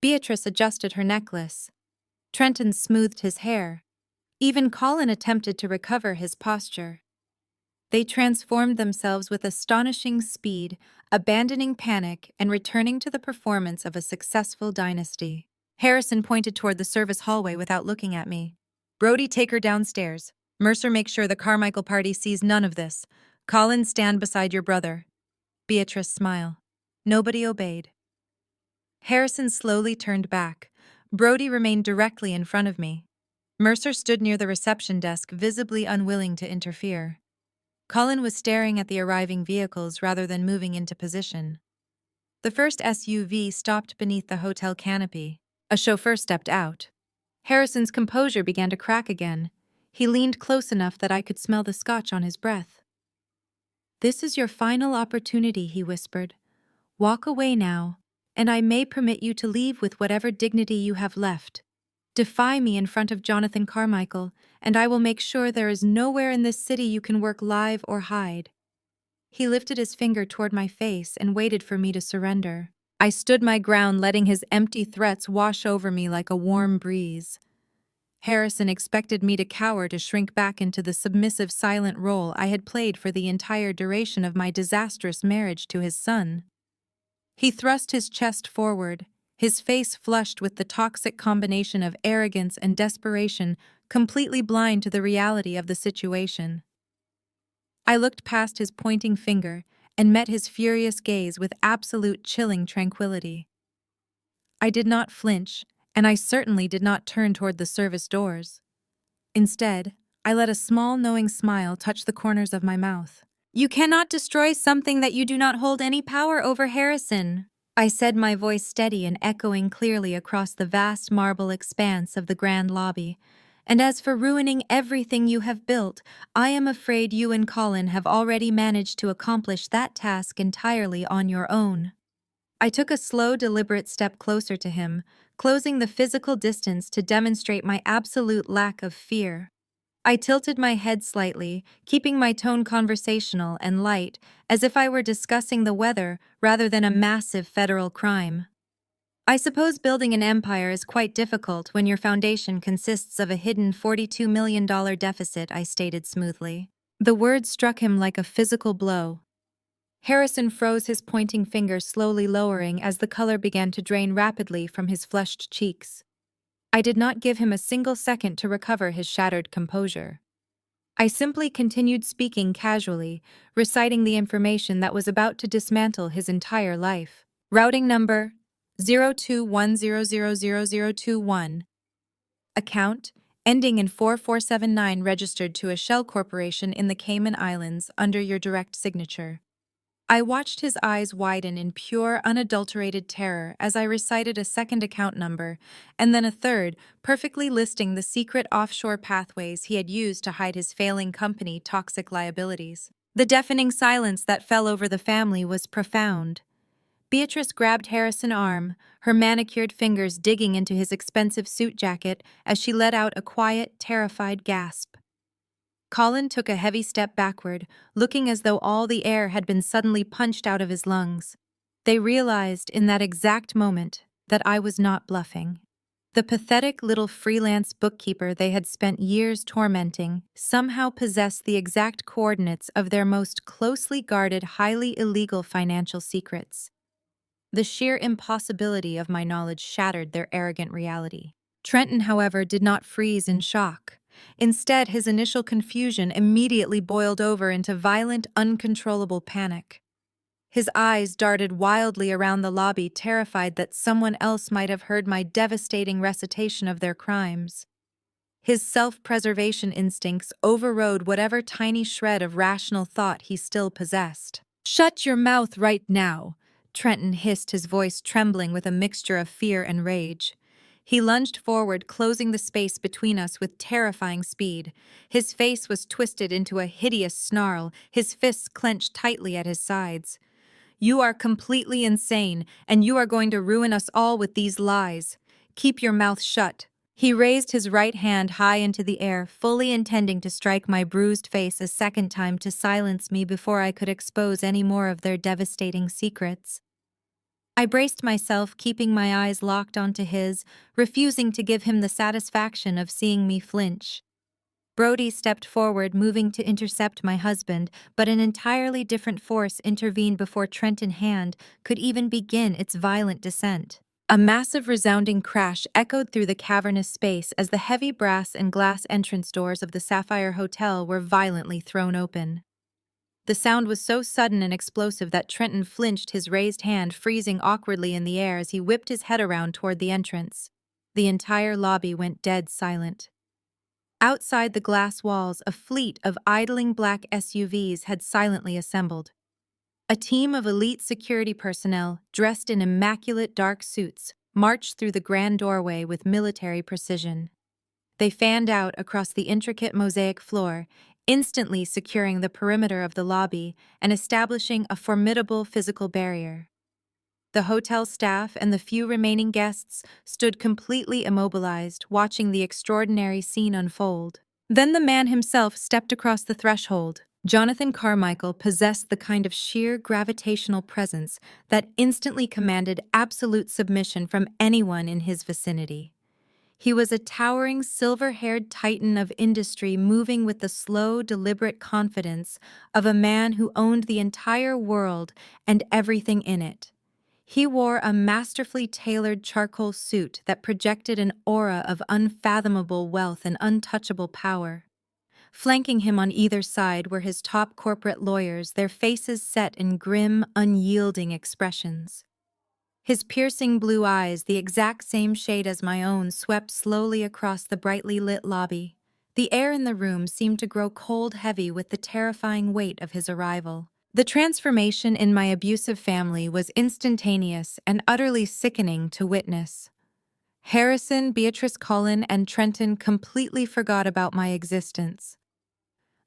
Beatrice adjusted her necklace. Trenton smoothed his hair. Even Colin attempted to recover his posture. They transformed themselves with astonishing speed, abandoning panic and returning to the performance of a successful dynasty. Harrison pointed toward the service hallway without looking at me. Brody, take her downstairs. Mercer, make sure the Carmichael party sees none of this. Colin, stand beside your brother. Beatrice, smile. Nobody obeyed. Harrison slowly turned back. Brody remained directly in front of me. Mercer stood near the reception desk, visibly unwilling to interfere. Colin was staring at the arriving vehicles rather than moving into position. The first SUV stopped beneath the hotel canopy. A chauffeur stepped out. Harrison's composure began to crack again. He leaned close enough that I could smell the scotch on his breath. This is your final opportunity, he whispered. Walk away now, and I may permit you to leave with whatever dignity you have left. Defy me in front of Jonathan Carmichael, and I will make sure there is nowhere in this city you can work live or hide. He lifted his finger toward my face and waited for me to surrender. I stood my ground, letting his empty threats wash over me like a warm breeze. Harrison expected me to cower, to shrink back into the submissive, silent role I had played for the entire duration of my disastrous marriage to his son. He thrust his chest forward, his face flushed with the toxic combination of arrogance and desperation, completely blind to the reality of the situation. I looked past his pointing finger and met his furious gaze with absolute chilling tranquility. I did not flinch, and I certainly did not turn toward the service doors. Instead, I let a small, knowing smile touch the corners of my mouth. You cannot destroy something that you do not hold any power over, Harrison, I said, my voice steady and echoing clearly across the vast marble expanse of the grand lobby. And as for ruining everything you have built, I am afraid you and Colin have already managed to accomplish that task entirely on your own. I took a slow, deliberate step closer to him, closing the physical distance to demonstrate my absolute lack of fear. I tilted my head slightly, keeping my tone conversational and light, as if I were discussing the weather rather than a massive federal crime. I suppose building an empire is quite difficult when your foundation consists of a hidden $42 million deficit, I stated smoothly. The words struck him like a physical blow. Harrison froze, his pointing finger slowly lowering as the color began to drain rapidly from his flushed cheeks. I did not give him a single second to recover his shattered composure. I simply continued speaking casually, reciting the information that was about to dismantle his entire life. Routing number 021000021. Account ending in 4479 registered to a shell corporation in the Cayman Islands under your direct signature. I watched his eyes widen in pure, unadulterated terror as I recited a second account number, and then a third, perfectly listing the secret offshore pathways he had used to hide his failing company toxic liabilities. The deafening silence that fell over the family was profound. Beatrice grabbed Harrison's arm, her manicured fingers digging into his expensive suit jacket as she let out a quiet, terrified gasp. Colin took a heavy step backward, looking as though all the air had been suddenly punched out of his lungs. They realized in that exact moment that I was not bluffing. The pathetic little freelance bookkeeper they had spent years tormenting somehow possessed the exact coordinates of their most closely guarded, highly illegal financial secrets. The sheer impossibility of my knowledge shattered their arrogant reality. Trenton, however, did not freeze in shock. Instead, his initial confusion immediately boiled over into violent, uncontrollable panic. His eyes darted wildly around the lobby, terrified that someone else might have heard my devastating recitation of their crimes. His self-preservation instincts overrode whatever tiny shred of rational thought he still possessed. "Shut your mouth right now," Trenton hissed, his voice trembling with a mixture of fear and rage. He lunged forward, closing the space between us with terrifying speed. His face was twisted into a hideous snarl, his fists clenched tightly at his sides. "You are completely insane, and you are going to ruin us all with these lies. Keep your mouth shut." He raised his right hand high into the air, fully intending to strike my bruised face a second time to silence me before I could expose any more of their devastating secrets. I braced myself, keeping my eyes locked onto his, refusing to give him the satisfaction of seeing me flinch. Brody stepped forward, moving to intercept my husband, but an entirely different force intervened before Trenton's hand could even begin its violent descent. A massive resounding crash echoed through the cavernous space as the heavy brass and glass entrance doors of the Sapphire Hotel were violently thrown open. The sound was so sudden and explosive that Trenton flinched, his raised hand freezing awkwardly in the air as he whipped his head around toward the entrance. The entire lobby went dead silent. Outside the glass walls, a fleet of idling black SUVs had silently assembled. A team of elite security personnel, dressed in immaculate dark suits, marched through the grand doorway with military precision. They fanned out across the intricate mosaic floor, instantly securing the perimeter of the lobby and establishing a formidable physical barrier. The hotel staff and the few remaining guests stood completely immobilized, watching the extraordinary scene unfold. Then the man himself stepped across the threshold. Jonathan Carmichael possessed the kind of sheer gravitational presence that instantly commanded absolute submission from anyone in his vicinity. He was a towering, silver-haired titan of industry, moving with the slow, deliberate confidence of a man who owned the entire world and everything in it. He wore a masterfully tailored charcoal suit that projected an aura of unfathomable wealth and untouchable power. Flanking him on either side were his top corporate lawyers, their faces set in grim, unyielding expressions. His piercing blue eyes, the exact same shade as my own, swept slowly across the brightly lit lobby. The air in the room seemed to grow cold heavy with the terrifying weight of his arrival. The transformation in my abusive family was instantaneous and utterly sickening to witness. Harrison, Beatrice Cullen, and Trenton completely forgot about my existence.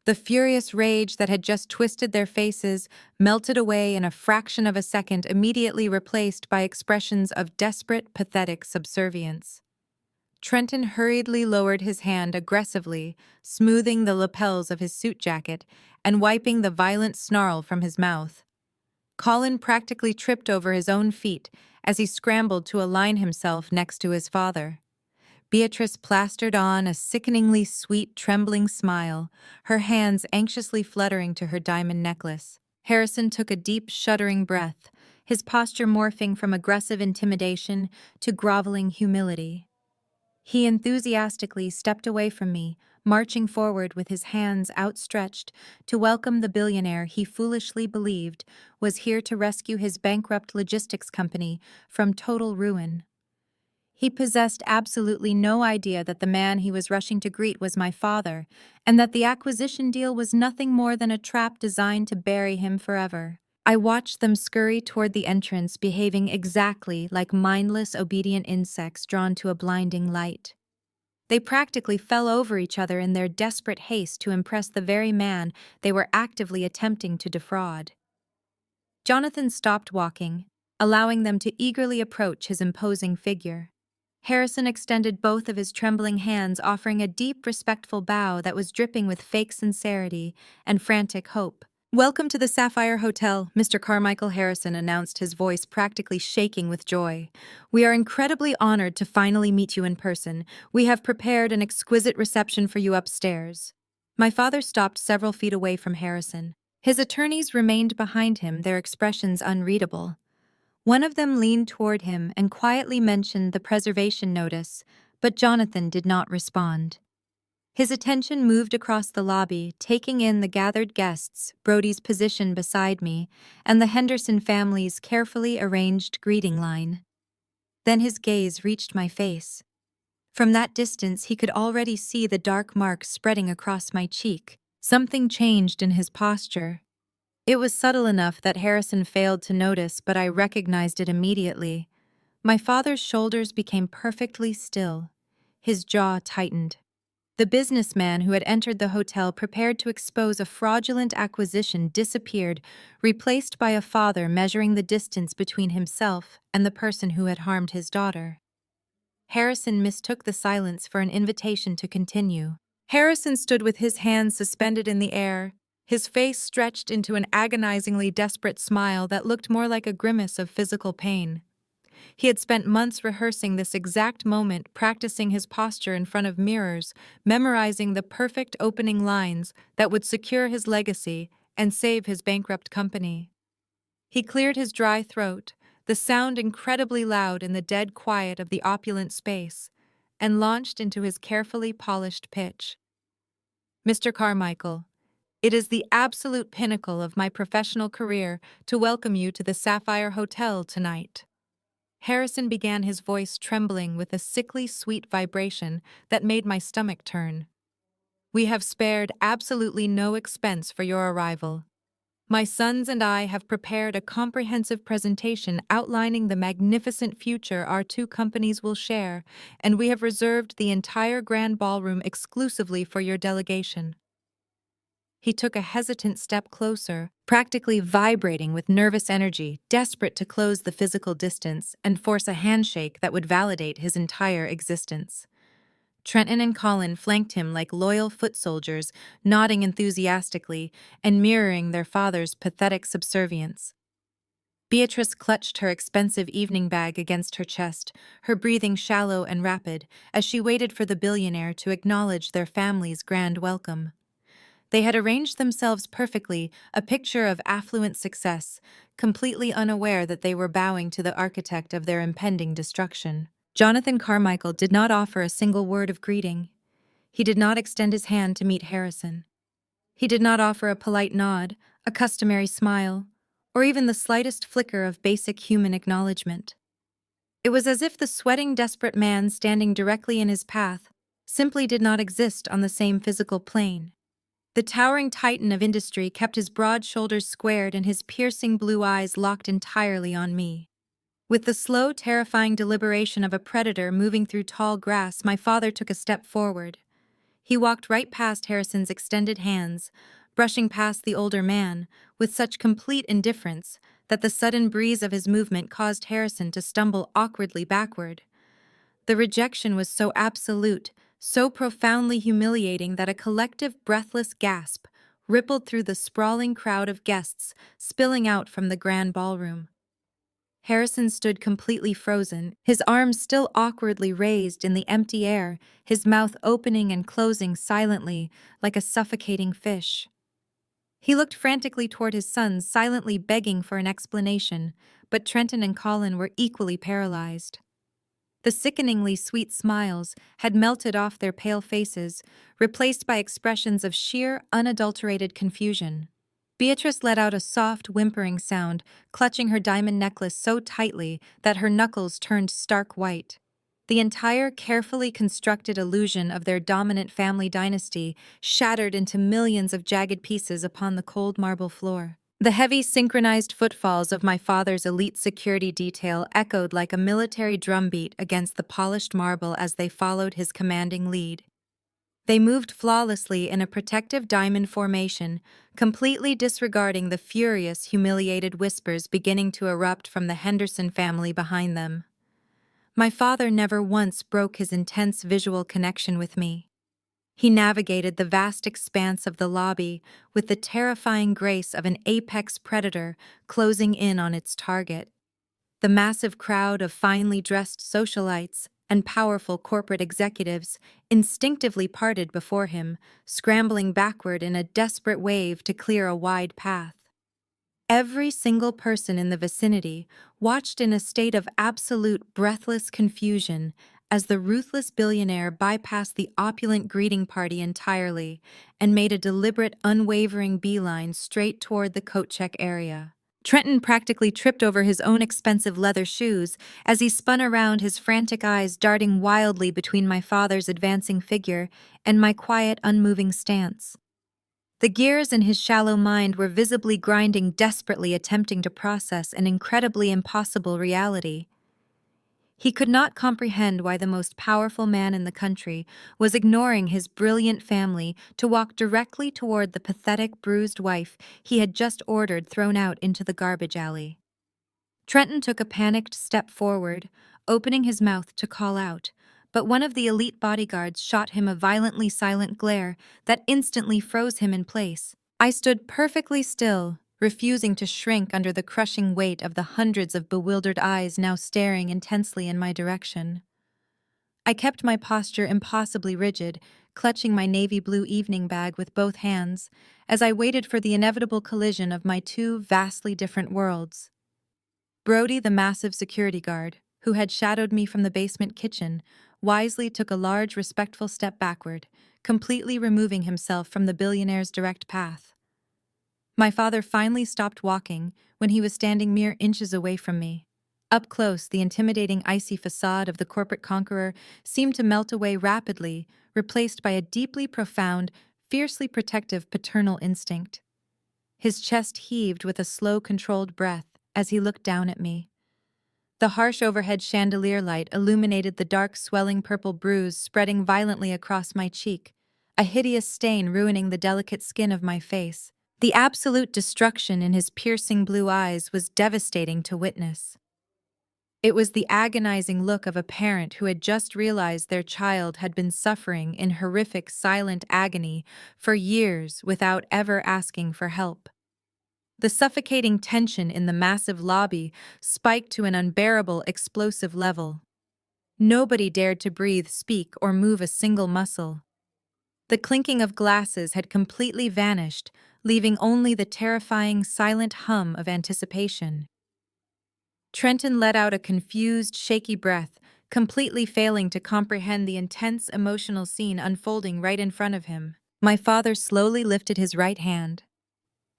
The furious rage that had just twisted their faces melted away in a fraction of a second, immediately replaced by expressions of desperate, pathetic subservience. Trenton hurriedly lowered his hand aggressively, smoothing the lapels of his suit jacket and wiping the violent snarl from his mouth. Colin practically tripped over his own feet as he scrambled to align himself next to his father. Beatrice plastered on a sickeningly sweet, trembling smile, her hands anxiously fluttering to her diamond necklace. Harrison took a deep, shuddering breath, his posture morphing from aggressive intimidation to groveling humility. He enthusiastically stepped away from me, marching forward with his hands outstretched to welcome the billionaire he foolishly believed was here to rescue his bankrupt logistics company from total ruin. He possessed absolutely no idea that the man he was rushing to greet was my father, and that the acquisition deal was nothing more than a trap designed to bury him forever. I watched them scurry toward the entrance, behaving exactly like mindless, obedient insects drawn to a blinding light. They practically fell over each other in their desperate haste to impress the very man they were actively attempting to defraud. Jonathan stopped walking, allowing them to eagerly approach his imposing figure. Harrison extended both of his trembling hands, offering a deep, respectful bow that was dripping with fake sincerity and frantic hope. Welcome to the Sapphire Hotel, Mr. Carmichael Harrison announced, his voice practically shaking with joy. We are incredibly honored to finally meet you in person. We have prepared an exquisite reception for you upstairs. My father stopped several feet away from Harrison. His attorneys remained behind him, their expressions unreadable. One of them leaned toward him and quietly mentioned the preservation notice, but Jonathan did not respond. His attention moved across the lobby, taking in the gathered guests, Brody's position beside me, and the Henderson family's carefully arranged greeting line. Then his gaze reached my face. From that distance, he could already see the dark mark spreading across my cheek. Something changed in his posture. It was subtle enough that Harrison failed to notice, but I recognized it immediately. My father's shoulders became perfectly still. His jaw tightened. The businessman who had entered the hotel prepared to expose a fraudulent acquisition disappeared, replaced by a father measuring the distance between himself and the person who had harmed his daughter. Harrison mistook the silence for an invitation to continue. Harrison stood with his hands suspended in the air, his face stretched into an agonizingly desperate smile that looked more like a grimace of physical pain. He had spent months rehearsing this exact moment, practicing his posture in front of mirrors, memorizing the perfect opening lines that would secure his legacy and save his bankrupt company. He cleared his dry throat, the sound incredibly loud in the dead quiet of the opulent space, and launched into his carefully polished pitch. Mr. Carmichael, it is the absolute pinnacle of my professional career to welcome you to the Sapphire Hotel tonight. Harrison began, his voice trembling with a sickly sweet vibration that made my stomach turn. We have spared absolutely no expense for your arrival. My sons and I have prepared a comprehensive presentation outlining the magnificent future our two companies will share, and we have reserved the entire grand ballroom exclusively for your delegation. He took a hesitant step closer, practically vibrating with nervous energy, desperate to close the physical distance and force a handshake that would validate his entire existence. Trenton and Colin flanked him like loyal foot soldiers, nodding enthusiastically and mirroring their father's pathetic subservience. Beatrice clutched her expensive evening bag against her chest, her breathing shallow and rapid, as she waited for the billionaire to acknowledge their family's grand welcome. They had arranged themselves perfectly, a picture of affluent success, completely unaware that they were bowing to the architect of their impending destruction. Jonathan Carmichael did not offer a single word of greeting. He did not extend his hand to meet Harrison. He did not offer a polite nod, a customary smile, or even the slightest flicker of basic human acknowledgement. It was as if the sweating, desperate man standing directly in his path simply did not exist on the same physical plane. The towering titan of industry kept his broad shoulders squared and his piercing blue eyes locked entirely on me. With the slow, terrifying deliberation of a predator moving through tall grass, my father took a step forward. He walked right past Harrison's extended hands, brushing past the older man, with such complete indifference that the sudden breeze of his movement caused Harrison to stumble awkwardly backward. The rejection was so absolute, so profoundly humiliating that a collective breathless gasp rippled through the sprawling crowd of guests spilling out from the grand ballroom. Harrison stood completely frozen, his arms still awkwardly raised in the empty air, his mouth opening and closing silently like a suffocating fish. He looked frantically toward his sons, silently begging for an explanation, but Trenton and Colin were equally paralyzed. The sickeningly sweet smiles had melted off their pale faces, replaced by expressions of sheer, unadulterated confusion. Beatrice let out a soft, whimpering sound, clutching her diamond necklace so tightly that her knuckles turned stark white. The entire carefully constructed illusion of their dominant family dynasty shattered into millions of jagged pieces upon the cold marble floor. The heavy, synchronized footfalls of my father's elite security detail echoed like a military drumbeat against the polished marble as they followed his commanding lead. They moved flawlessly in a protective diamond formation, completely disregarding the furious, humiliated whispers beginning to erupt from the Henderson family behind them. My father never once broke his intense visual connection with me. He navigated the vast expanse of the lobby with the terrifying grace of an apex predator closing in on its target. The massive crowd of finely dressed socialites and powerful corporate executives instinctively parted before him, scrambling backward in a desperate wave to clear a wide path. Every single person in the vicinity watched in a state of absolute breathless confusion as the ruthless billionaire bypassed the opulent greeting party entirely and made a deliberate, unwavering beeline straight toward the coat check area. Trenton practically tripped over his own expensive leather shoes as he spun around, his frantic eyes darting wildly between my father's advancing figure and my quiet, unmoving stance. The gears in his shallow mind were visibly grinding desperately, attempting to process an incredibly impossible reality. He could not comprehend why the most powerful man in the country was ignoring his brilliant family to walk directly toward the pathetic, bruised wife he had just ordered thrown out into the garbage alley. Trenton took a panicked step forward, opening his mouth to call out, but one of the elite bodyguards shot him a violently silent glare that instantly froze him in place. I stood perfectly still, refusing to shrink under the crushing weight of the hundreds of bewildered eyes now staring intensely in my direction. I kept my posture impossibly rigid, clutching my navy blue evening bag with both hands, as I waited for the inevitable collision of my two vastly different worlds. Brody, the massive security guard, who had shadowed me from the basement kitchen, wisely took a large, respectful step backward, completely removing himself from the billionaire's direct path. My father finally stopped walking when he was standing mere inches away from me. Up close, the intimidating icy facade of the corporate conqueror seemed to melt away rapidly, replaced by a deeply profound, fiercely protective paternal instinct. His chest heaved with a slow, controlled breath as he looked down at me. The harsh overhead chandelier light illuminated the dark, swelling purple bruise spreading violently across my cheek, a hideous stain ruining the delicate skin of my face. The absolute destruction in his piercing blue eyes was devastating to witness. It was the agonizing look of a parent who had just realized their child had been suffering in horrific, silent agony for years without ever asking for help. The suffocating tension in the massive lobby spiked to an unbearable, explosive level. Nobody dared to breathe, speak, or move a single muscle. The clinking of glasses had completely vanished, leaving only the terrifying, silent hum of anticipation. Trenton let out a confused, shaky breath, completely failing to comprehend the intense, emotional scene unfolding right in front of him. My father slowly lifted his right hand.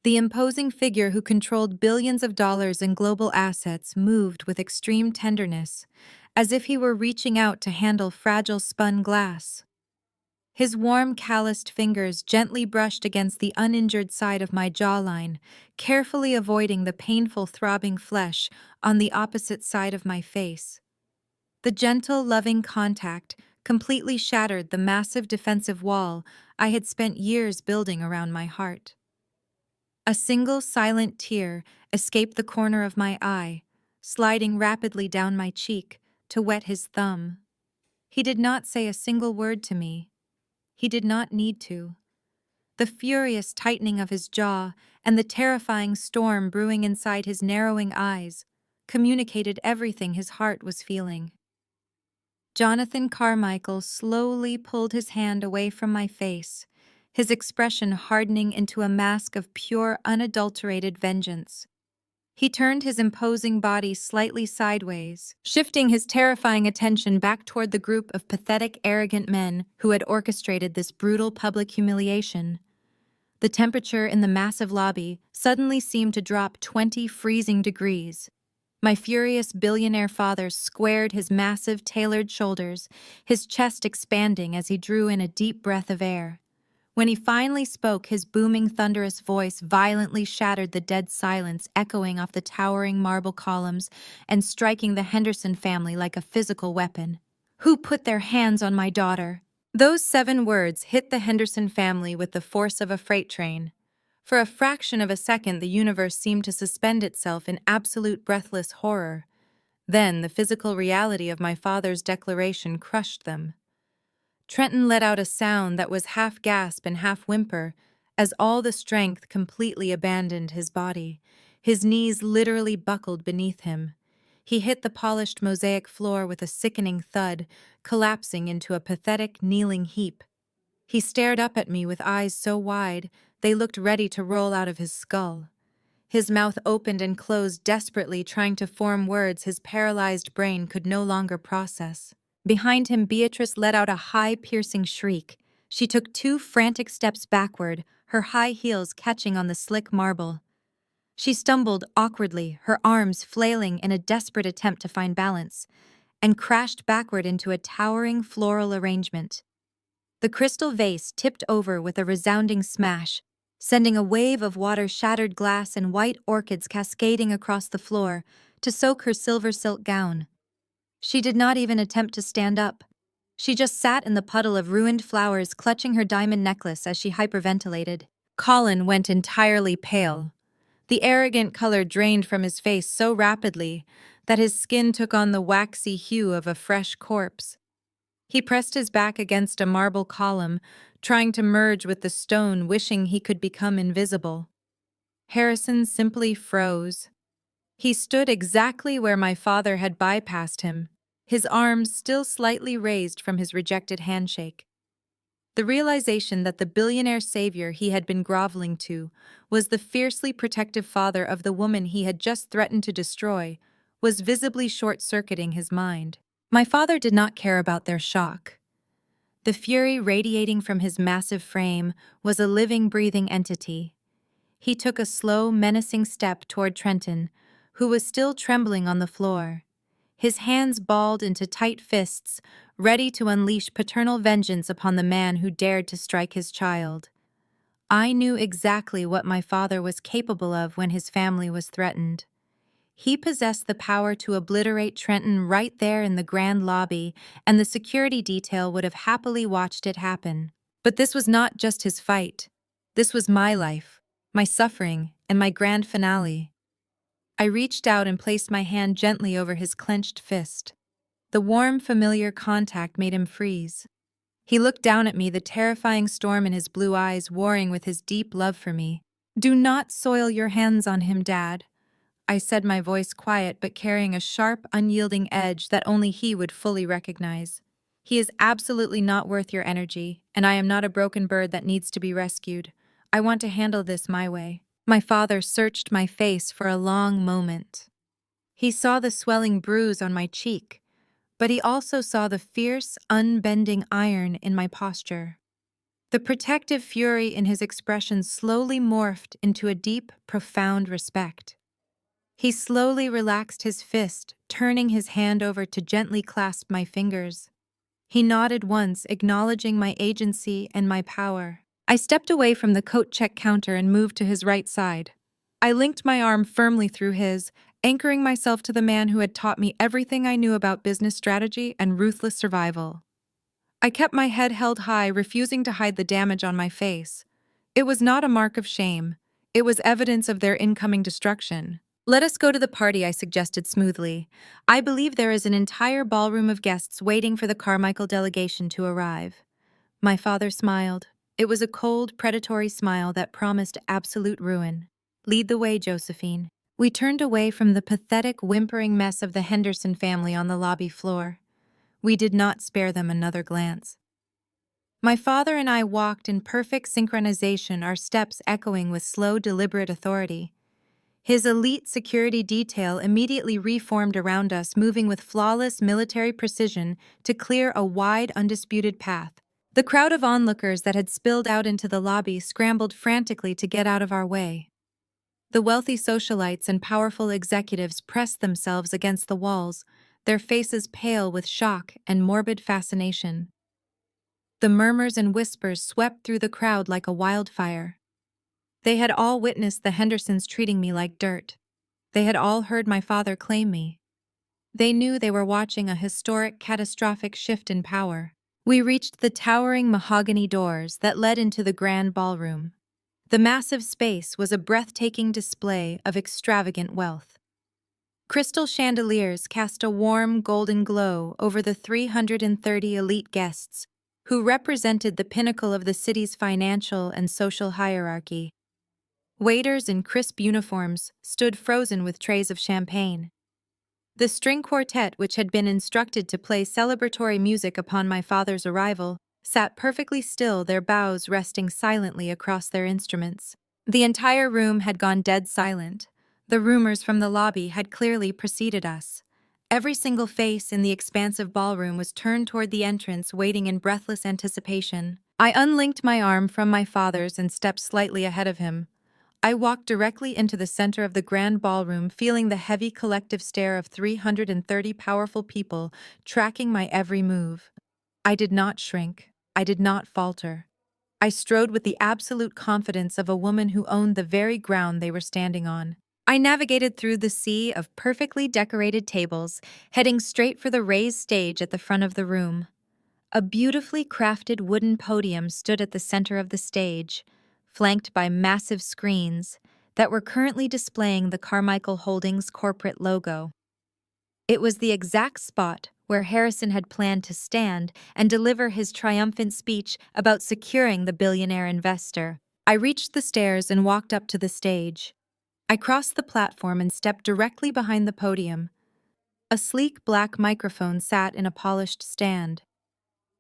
The imposing figure who controlled billions of dollars in global assets moved with extreme tenderness, as if he were reaching out to handle fragile spun glass. His warm, calloused fingers gently brushed against the uninjured side of my jawline, carefully avoiding the painful, throbbing flesh on the opposite side of my face. The gentle, loving contact completely shattered the massive defensive wall I had spent years building around my heart. A single silent tear escaped the corner of my eye, sliding rapidly down my cheek to wet his thumb. He did not say a single word to me. He did not need to. The furious tightening of his jaw and the terrifying storm brewing inside his narrowing eyes communicated everything his heart was feeling. Jonathan Carmichael slowly pulled his hand away from my face, his expression hardening into a mask of pure, unadulterated vengeance. He turned his imposing body slightly sideways, shifting his terrifying attention back toward the group of pathetic, arrogant men who had orchestrated this brutal public humiliation. The temperature in the massive lobby suddenly seemed to drop 20 freezing degrees. My furious billionaire father squared his massive, tailored shoulders, his chest expanding as he drew in a deep breath of air. When he finally spoke, his booming, thunderous voice violently shattered the dead silence echoing off the towering marble columns and striking the Henderson family like a physical weapon. "Who put their hands on my daughter?" Those 7 words hit the Henderson family with the force of a freight train. For a fraction of a second, the universe seemed to suspend itself in absolute breathless horror. Then, the physical reality of my father's declaration crushed them. Trenton let out a sound that was half gasp and half whimper as all the strength completely abandoned his body. His knees literally buckled beneath him. He hit the polished mosaic floor with a sickening thud, collapsing into a pathetic, kneeling heap. He stared up at me with eyes so wide they looked ready to roll out of his skull. His mouth opened and closed desperately, trying to form words his paralyzed brain could no longer process. Behind him, Beatrice let out a high, piercing shriek. She took 2 frantic steps backward, her high heels catching on the slick marble. She stumbled awkwardly, her arms flailing in a desperate attempt to find balance, and crashed backward into a towering floral arrangement. The crystal vase tipped over with a resounding smash, sending a wave of water-shattered glass and white orchids cascading across the floor to soak her silver silk gown. She did not even attempt to stand up. She just sat in the puddle of ruined flowers, clutching her diamond necklace as she hyperventilated. Colin went entirely pale. The arrogant color drained from his face so rapidly that his skin took on the waxy hue of a fresh corpse. He pressed his back against a marble column, trying to merge with the stone, wishing he could become invisible. Harrison simply froze. He stood exactly where my father had bypassed him, his arms still slightly raised from his rejected handshake. The realization that the billionaire savior he had been groveling to was the fiercely protective father of the woman he had just threatened to destroy was visibly short-circuiting his mind. My father did not care about their shock. The fury radiating from his massive frame was a living, breathing entity. He took a slow, menacing step toward Trenton, who was still trembling on the floor. His hands balled into tight fists, ready to unleash paternal vengeance upon the man who dared to strike his child. I knew exactly what my father was capable of when his family was threatened. He possessed the power to obliterate Trenton right there in the grand lobby, and the security detail would have happily watched it happen. But this was not just his fight. This was my life, my suffering, and my grand finale. I reached out and placed my hand gently over his clenched fist. The warm, familiar contact made him freeze. He looked down at me, the terrifying storm in his blue eyes warring with his deep love for me. "Do not soil your hands on him, Dad," I said, my voice quiet but carrying a sharp, unyielding edge that only he would fully recognize. "He is absolutely not worth your energy, and I am not a broken bird that needs to be rescued. I want to handle this my way." My father searched my face for a long moment. He saw the swelling bruise on my cheek, but he also saw the fierce, unbending iron in my posture. The protective fury in his expression slowly morphed into a deep, profound respect. He slowly relaxed his fist, turning his hand over to gently clasp my fingers. He nodded once, acknowledging my agency and my power. I stepped away from the coat check counter and moved to his right side. I linked my arm firmly through his, anchoring myself to the man who had taught me everything I knew about business strategy and ruthless survival. I kept my head held high, refusing to hide the damage on my face. It was not a mark of shame. It was evidence of their incoming destruction. "Let us go to the party," I suggested smoothly. "I believe there is an entire ballroom of guests waiting for the Carmichael delegation to arrive." My father smiled. It was a cold, predatory smile that promised absolute ruin. "Lead the way, Josephine." We turned away from the pathetic, whimpering mess of the Henderson family on the lobby floor. We did not spare them another glance. My father and I walked in perfect synchronization, our steps echoing with slow, deliberate authority. His elite security detail immediately reformed around us, moving with flawless military precision to clear a wide, undisputed path. The crowd of onlookers that had spilled out into the lobby scrambled frantically to get out of our way. The wealthy socialites and powerful executives pressed themselves against the walls, their faces pale with shock and morbid fascination. The murmurs and whispers swept through the crowd like a wildfire. They had all witnessed the Hendersons treating me like dirt. They had all heard my father claim me. They knew they were watching a historic, catastrophic shift in power. We reached the towering mahogany doors that led into the grand ballroom. The massive space was a breathtaking display of extravagant wealth. Crystal chandeliers cast a warm, golden glow over the 330 elite guests, who represented the pinnacle of the city's financial and social hierarchy. Waiters in crisp uniforms stood frozen with trays of champagne. The string quartet, which had been instructed to play celebratory music upon my father's arrival, sat perfectly still, their bows resting silently across their instruments. The entire room had gone dead silent. The rumors from the lobby had clearly preceded us. Every single face in the expansive ballroom was turned toward the entrance, waiting in breathless anticipation. I unlinked my arm from my father's and stepped slightly ahead of him. I walked directly into the center of the grand ballroom, feeling the heavy collective stare of 330 powerful people tracking my every move. I did not shrink. I did not falter. I strode with the absolute confidence of a woman who owned the very ground they were standing on. I navigated through the sea of perfectly decorated tables, heading straight for the raised stage at the front of the room. A beautifully crafted wooden podium stood at the center of the stage, flanked by massive screens that were currently displaying the Carmichael Holdings corporate logo. It was the exact spot where Harrison had planned to stand and deliver his triumphant speech about securing the billionaire investor. I reached the stairs and walked up to the stage. I crossed the platform and stepped directly behind the podium. A sleek black microphone sat in a polished stand.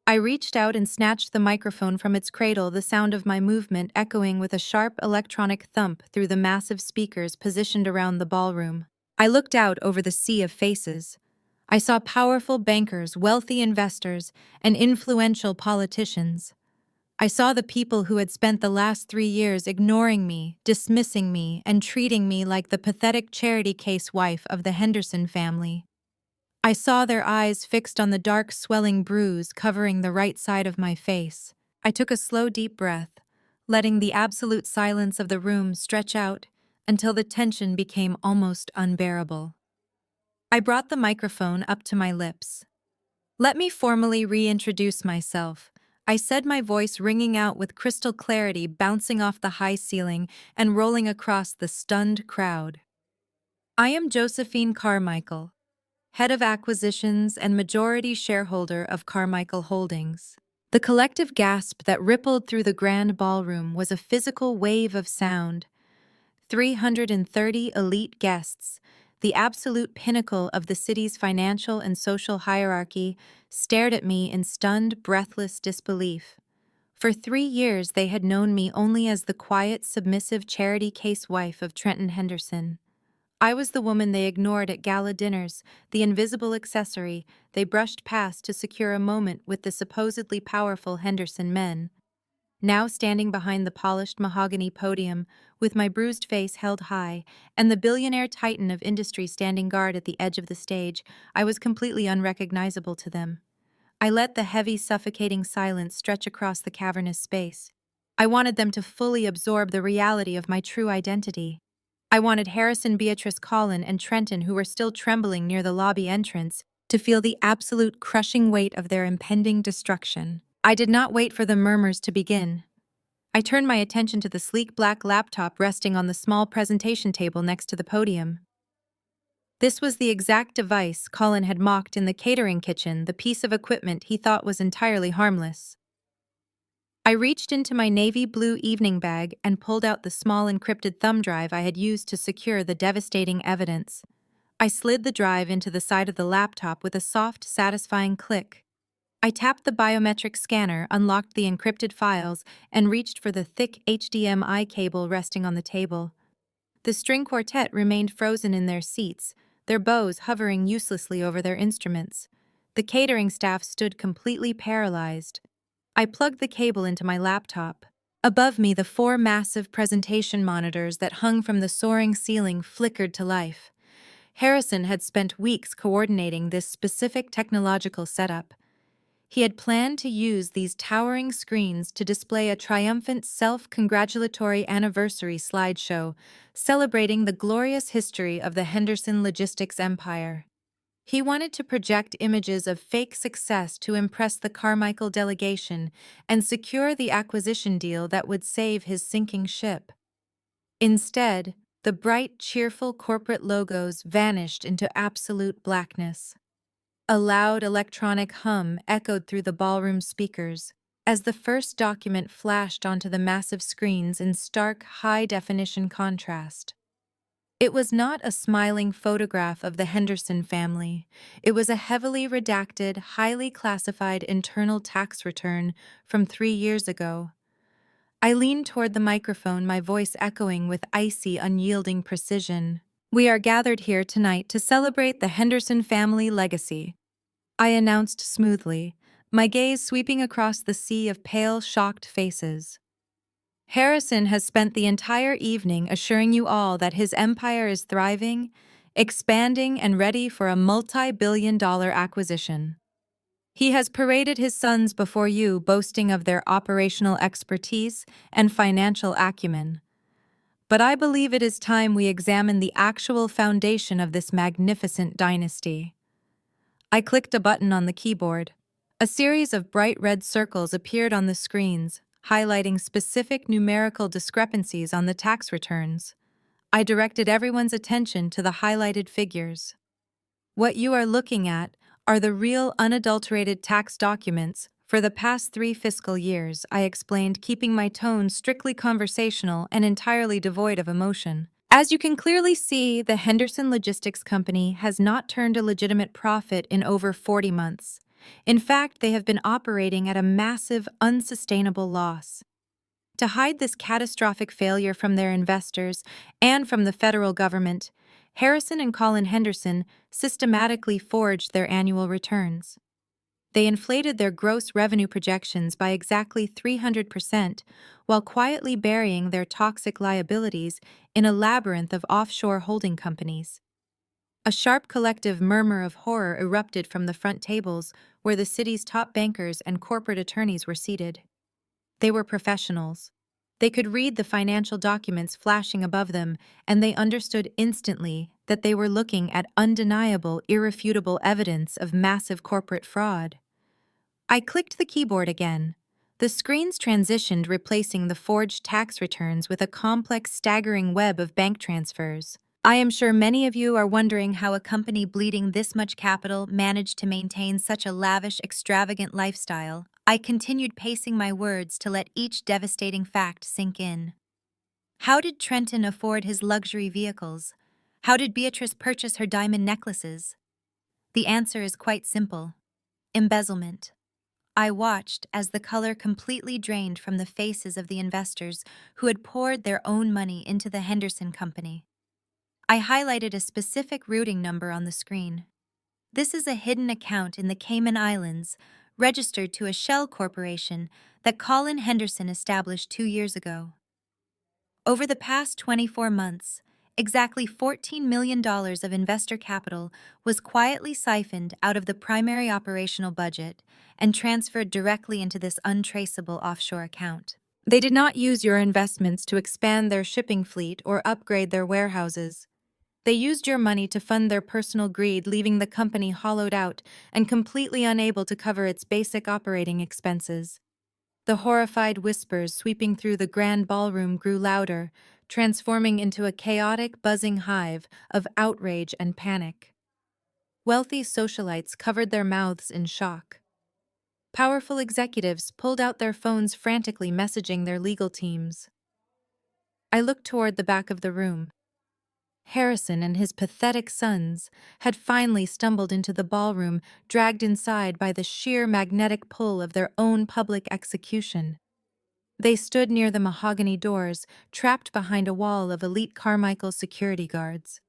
I reached out and snatched the microphone from its cradle, the sound of my movement echoing with a sharp electronic thump through the massive speakers positioned around the ballroom. I looked out over the sea of faces. I saw powerful bankers, wealthy investors, and influential politicians. I saw the people who had spent the last 3 years ignoring me, dismissing me, and treating me like the pathetic charity case wife of the Henderson family. I saw their eyes fixed on the dark, swelling bruise covering the right side of my face. I took a slow, deep breath, letting the absolute silence of the room stretch out until the tension became almost unbearable. I brought the microphone up to my lips. "Let me formally reintroduce myself," I said, my voice ringing out with crystal clarity, bouncing off the high ceiling and rolling across the stunned crowd. "I am Josephine Carmichael, head of acquisitions and majority shareholder of Carmichael Holdings." The collective gasp that rippled through the grand ballroom was a physical wave of sound. 330 elite guests, the absolute pinnacle of the city's financial and social hierarchy, stared at me in stunned, breathless disbelief. For 3 years, they had known me only as the quiet, submissive charity case wife of Trenton Henderson. I was the woman they ignored at gala dinners, the invisible accessory they brushed past to secure a moment with the supposedly powerful Henderson men. Now standing behind the polished mahogany podium, with my bruised face held high, and the billionaire titan of industry standing guard at the edge of the stage, I was completely unrecognizable to them. I let the heavy, suffocating silence stretch across the cavernous space. I wanted them to fully absorb the reality of my true identity. I wanted Harrison, Beatrice, Colin, and Trenton, who were still trembling near the lobby entrance, to feel the absolute crushing weight of their impending destruction. I did not wait for the murmurs to begin. I turned my attention to the sleek black laptop resting on the small presentation table next to the podium. This was the exact device Colin had mocked in the catering kitchen, the piece of equipment he thought was entirely harmless. I reached into my navy blue evening bag and pulled out the small encrypted thumb drive I had used to secure the devastating evidence. I slid the drive into the side of the laptop with a soft, satisfying click. I tapped the biometric scanner, unlocked the encrypted files, and reached for the thick HDMI cable resting on the table. The string quartet remained frozen in their seats, their bows hovering uselessly over their instruments. The catering staff stood completely paralyzed. I plugged the cable into my laptop. Above me, the 4 massive presentation monitors that hung from the soaring ceiling flickered to life. Harrison had spent weeks coordinating this specific technological setup. He had planned to use these towering screens to display a triumphant self-congratulatory anniversary slideshow celebrating the glorious history of the Henderson logistics empire. He wanted to project images of fake success to impress the Carmichael delegation and secure the acquisition deal that would save his sinking ship. Instead, the bright, cheerful corporate logos vanished into absolute blackness. A loud electronic hum echoed through the ballroom speakers as the first document flashed onto the massive screens in stark, high-definition contrast. It was not a smiling photograph of the Henderson family. It was a heavily redacted, highly classified internal tax return from 3 years ago. I leaned toward the microphone, my voice echoing with icy, unyielding precision. "We are gathered here tonight to celebrate the Henderson family legacy," I announced smoothly, my gaze sweeping across the sea of pale, shocked faces. "Harrison has spent the entire evening assuring you all that his empire is thriving, expanding, and ready for a multi-billion-dollar acquisition. He has paraded his sons before you, boasting of their operational expertise and financial acumen. But I believe it is time we examine the actual foundation of this magnificent dynasty." I clicked a button on the keyboard. A series of bright red circles appeared on the screens, highlighting specific numerical discrepancies on the tax returns. I directed everyone's attention to the highlighted figures. "What you are looking at are the real unadulterated tax documents for the past 3 fiscal years," I explained, keeping my tone strictly conversational and entirely devoid of emotion. "As you can clearly see, the Henderson Logistics Company has not turned a legitimate profit in over 40 months. In fact, they have been operating at a massive, unsustainable loss. To hide this catastrophic failure from their investors and from the federal government, Harrison and Colin Henderson systematically forged their annual returns. They inflated their gross revenue projections by exactly 300%, while quietly burying their toxic liabilities in a labyrinth of offshore holding companies." A sharp collective murmur of horror erupted from the front tables where the city's top bankers and corporate attorneys were seated. They were professionals. They could read the financial documents flashing above them, and they understood instantly that they were looking at undeniable, irrefutable evidence of massive corporate fraud. I clicked the keyboard again. The screens transitioned, replacing the forged tax returns with a complex, staggering web of bank transfers. "I am sure many of you are wondering how a company bleeding this much capital managed to maintain such a lavish, extravagant lifestyle." I continued, pacing my words to let each devastating fact sink in. "How did Trenton afford his luxury vehicles? How did Beatrice purchase her diamond necklaces? The answer is quite simple: embezzlement." I watched as the color completely drained from the faces of the investors who had poured their own money into the Henderson Company. I highlighted a specific routing number on the screen. "This is a hidden account in the Cayman Islands, registered to a shell corporation that Colin Henderson established 2 years ago. Over the past 24 months, exactly $14 million of investor capital was quietly siphoned out of the primary operational budget and transferred directly into this untraceable offshore account. They did not use your investments to expand their shipping fleet or upgrade their warehouses. They used your money to fund their personal greed, leaving the company hollowed out and completely unable to cover its basic operating expenses." The horrified whispers sweeping through the grand ballroom grew louder, transforming into a chaotic, buzzing hive of outrage and panic. Wealthy socialites covered their mouths in shock. Powerful executives pulled out their phones, frantically messaging their legal teams. I looked toward the back of the room. Harrison and his pathetic sons had finally stumbled into the ballroom, dragged inside by the sheer magnetic pull of their own public execution. They stood near the mahogany doors, trapped behind a wall of elite Carmichael security guards.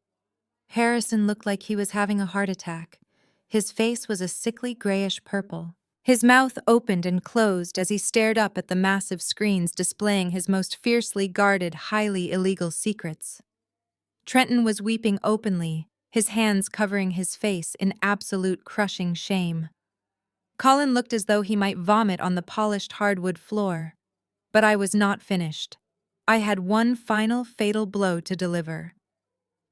Harrison looked like he was having a heart attack. His face was a sickly grayish purple. His mouth opened and closed as he stared up at the massive screens displaying his most fiercely guarded, highly illegal secrets. Trenton was weeping openly, his hands covering his face in absolute crushing shame. Colin looked as though he might vomit on the polished hardwood floor. But I was not finished. I had one final fatal blow to deliver.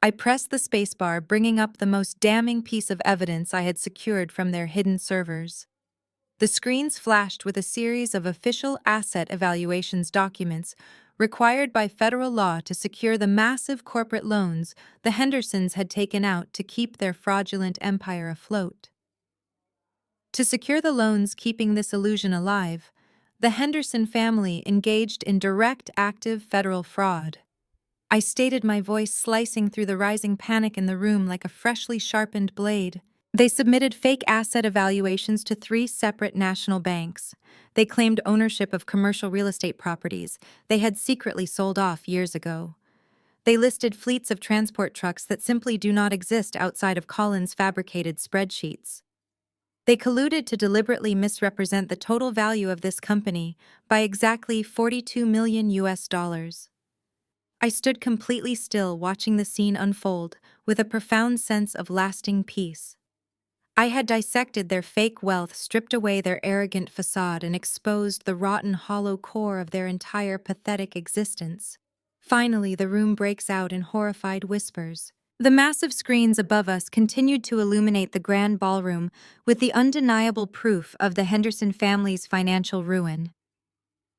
I pressed the spacebar, bringing up the most damning piece of evidence I had secured from their hidden servers. The screens flashed with a series of official asset evaluations documents required by federal law to secure the massive corporate loans the Hendersons had taken out to keep their fraudulent empire afloat. To secure the loans keeping this illusion alive, the Henderson family engaged in direct active federal fraud. I stated, my voice slicing through the rising panic in the room like a freshly sharpened blade. They submitted fake asset evaluations to 3 separate national banks. They claimed ownership of commercial real estate properties they had secretly sold off years ago. They listed fleets of transport trucks that simply do not exist outside of Collins' fabricated spreadsheets. They colluded to deliberately misrepresent the total value of this company by exactly 42 million US dollars. I stood completely still watching the scene unfold with a profound sense of lasting peace. I had dissected their fake wealth, stripped away their arrogant facade, and exposed the rotten, hollow core of their entire pathetic existence. Finally, the room breaks out in horrified whispers. The massive screens above us continued to illuminate the grand ballroom with the undeniable proof of the Henderson family's financial ruin.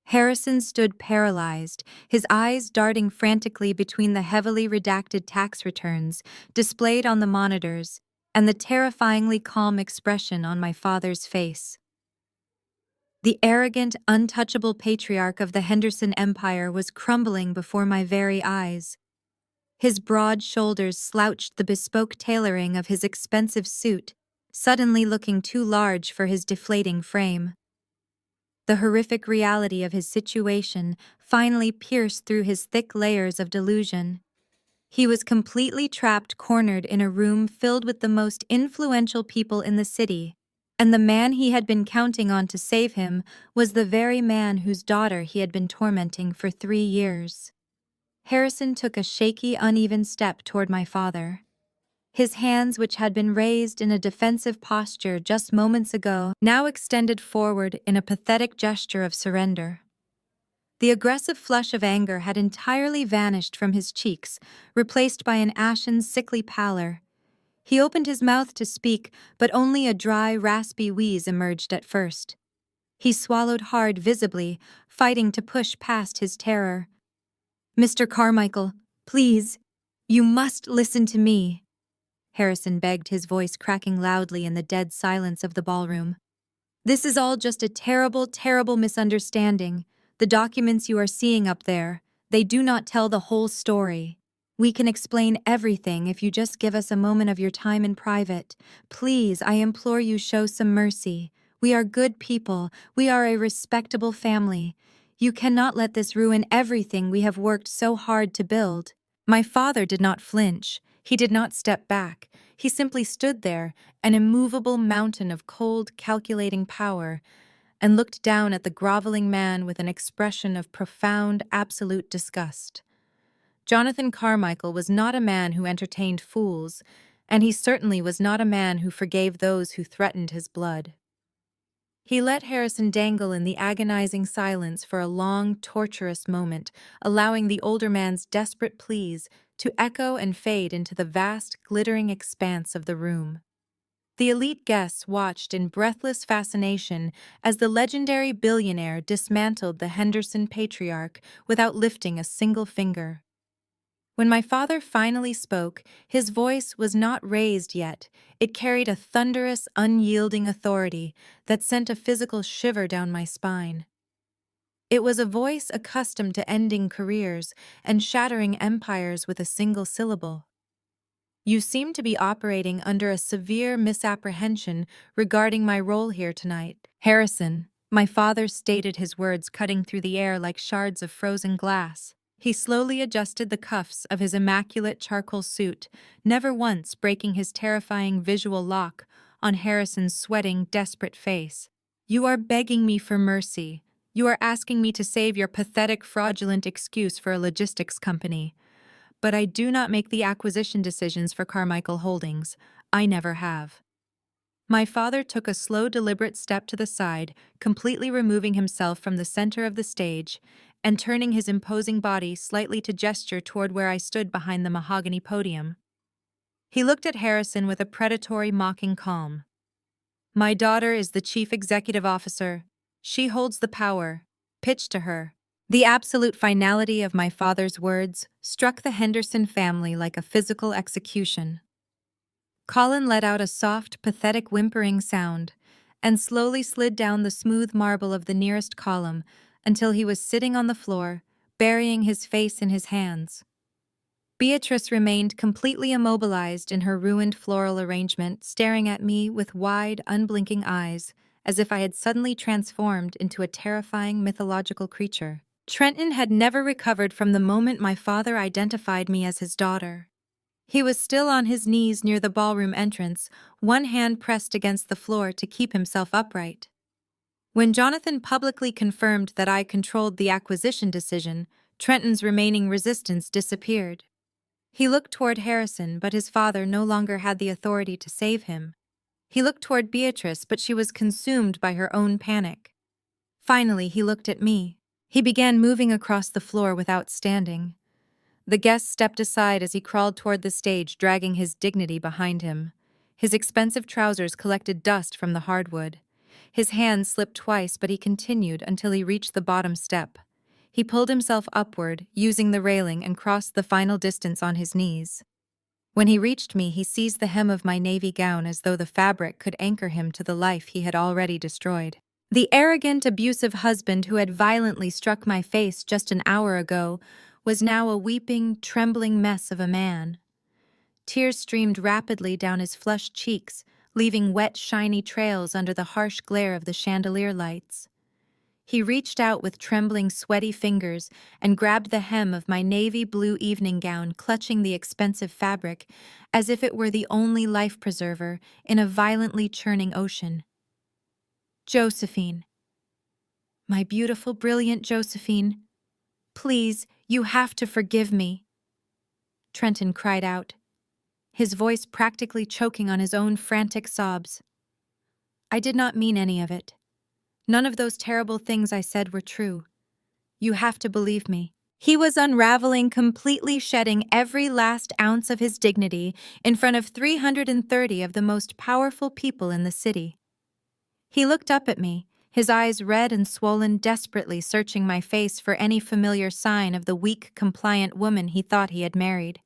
Harrison stood paralyzed, his eyes darting frantically between the heavily redacted tax returns displayed on the monitors and the terrifyingly calm expression on my father's face. The arrogant, untouchable patriarch of the Henderson Empire was crumbling before my very eyes. His broad shoulders slouched the bespoke tailoring of his expensive suit, suddenly looking too large for his deflating frame. The horrific reality of his situation finally pierced through his thick layers of delusion. He was completely trapped, cornered in a room filled with the most influential people in the city, and the man he had been counting on to save him was the very man whose daughter he had been tormenting for 3 years. Harrison took a shaky, uneven step toward my father. His hands, which had been raised in a defensive posture just moments ago, now extended forward in a pathetic gesture of surrender. The aggressive flush of anger had entirely vanished from his cheeks, replaced by an ashen, sickly pallor. He opened his mouth to speak, but only a dry, raspy wheeze emerged at first. He swallowed hard, visibly, fighting to push past his terror. "Mr. Carmichael, please, you must listen to me," Harrison begged, his voice cracking loudly in the dead silence of the ballroom. "This is all just a terrible, terrible misunderstanding. The documents you are seeing up there, they do not tell the whole story. We can explain everything if you just give us a moment of your time in private. Please, I implore you, show some mercy. We are good people. We are a respectable family. You cannot let this ruin everything we have worked so hard to build." My father did not flinch. He did not step back. He simply stood there, an immovable mountain of cold, calculating power, and looked down at the groveling man with an expression of profound, absolute disgust. Jonathan Carmichael was not a man who entertained fools, and he certainly was not a man who forgave those who threatened his blood. He let Harrison dangle in the agonizing silence for a long, torturous moment, allowing the older man's desperate pleas to echo and fade into the vast, glittering expanse of the room. The elite guests watched in breathless fascination as the legendary billionaire dismantled the Henderson patriarch without lifting a single finger. When my father finally spoke, his voice was not raised yet. It carried a thunderous, unyielding authority that sent a physical shiver down my spine. It was a voice accustomed to ending careers and shattering empires with a single syllable. "You seem to be operating under a severe misapprehension regarding my role here tonight, Harrison." My father stated, his words cutting through the air like shards of frozen glass. He slowly adjusted the cuffs of his immaculate charcoal suit, never once breaking his terrifying visual lock on Harrison's sweating, desperate face. "You are begging me for mercy. You are asking me to save your pathetic, fraudulent excuse for a logistics company. But I do not make the acquisition decisions for Carmichael Holdings. I never have." My father took a slow, deliberate step to the side, completely removing himself from the center of the stage and turning his imposing body slightly to gesture toward where I stood behind the mahogany podium. He looked at Harrison with a predatory, mocking calm. "My daughter is the chief executive officer. She holds the power. Pitch to her." The absolute finality of my father's words struck the Henderson family like a physical execution. Colin let out a soft, pathetic whimpering sound, and slowly slid down the smooth marble of the nearest column until he was sitting on the floor, burying his face in his hands. Beatrice remained completely immobilized in her ruined floral arrangement, staring at me with wide, unblinking eyes, as if I had suddenly transformed into a terrifying mythological creature. Trenton had never recovered from the moment my father identified me as his daughter. He was still on his knees near the ballroom entrance, one hand pressed against the floor to keep himself upright. When Jonathan publicly confirmed that I controlled the acquisition decision, Trenton's remaining resistance disappeared. He looked toward Harrison, but his father no longer had the authority to save him. He looked toward Beatrice, but she was consumed by her own panic. Finally, he looked at me. He began moving across the floor without standing. The guest stepped aside as he crawled toward the stage, dragging his dignity behind him. His expensive trousers collected dust from the hardwood. His hand slipped twice, but he continued until he reached the bottom step. He pulled himself upward, using the railing, and crossed the final distance on his knees. When he reached me, he seized the hem of my navy gown as though the fabric could anchor him to the life he had already destroyed. The arrogant, abusive husband who had violently struck my face just an hour ago was now a weeping, trembling mess of a man. Tears streamed rapidly down his flushed cheeks, leaving wet, shiny trails under the harsh glare of the chandelier lights. He reached out with trembling, sweaty fingers and grabbed the hem of my navy blue evening gown, clutching the expensive fabric as if it were the only life preserver in a violently churning ocean. Josephine. My beautiful, brilliant Josephine. Please, you have to forgive me. Trenton cried out, his voice practically choking on his own frantic sobs. I did not mean any of it. None of those terrible things I said were true. You have to believe me. He was unraveling, completely shedding every last ounce of his dignity in front of 330 of the most powerful people in the city. He looked up at me, his eyes red and swollen, desperately searching my face for any familiar sign of the weak, compliant woman he thought he had married.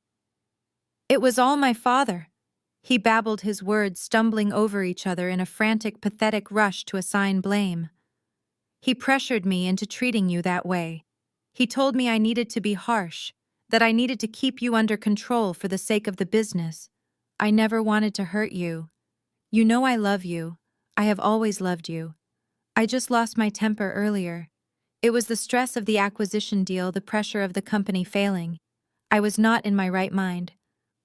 It was all my father. He babbled, his words stumbling over each other in a frantic, pathetic rush to assign blame. He pressured me into treating you that way. He told me I needed to be harsh, that I needed to keep you under control for the sake of the business. I never wanted to hurt you. You know I love you. I have always loved you. I just lost my temper earlier. It was the stress of the acquisition deal, the pressure of the company failing. I was not in my right mind.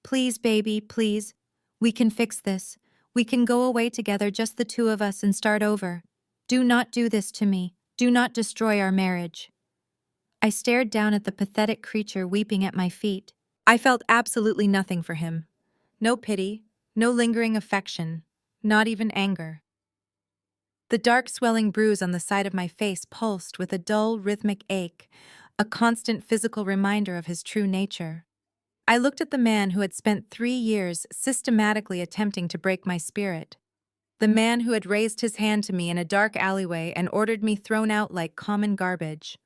Please, baby, please. We can fix this. We can go away together, just the two of us, and start over. Do not do this to me. Do not destroy our marriage. I stared down at the pathetic creature weeping at my feet. I felt absolutely nothing for him. No pity, no lingering affection, not even anger. The dark swelling bruise on the side of my face pulsed with a dull, rhythmic ache, a constant physical reminder of his true nature. I looked at the man who had spent 3 years systematically attempting to break my spirit. The man who had raised his hand to me in a dark alleyway and ordered me thrown out like common garbage.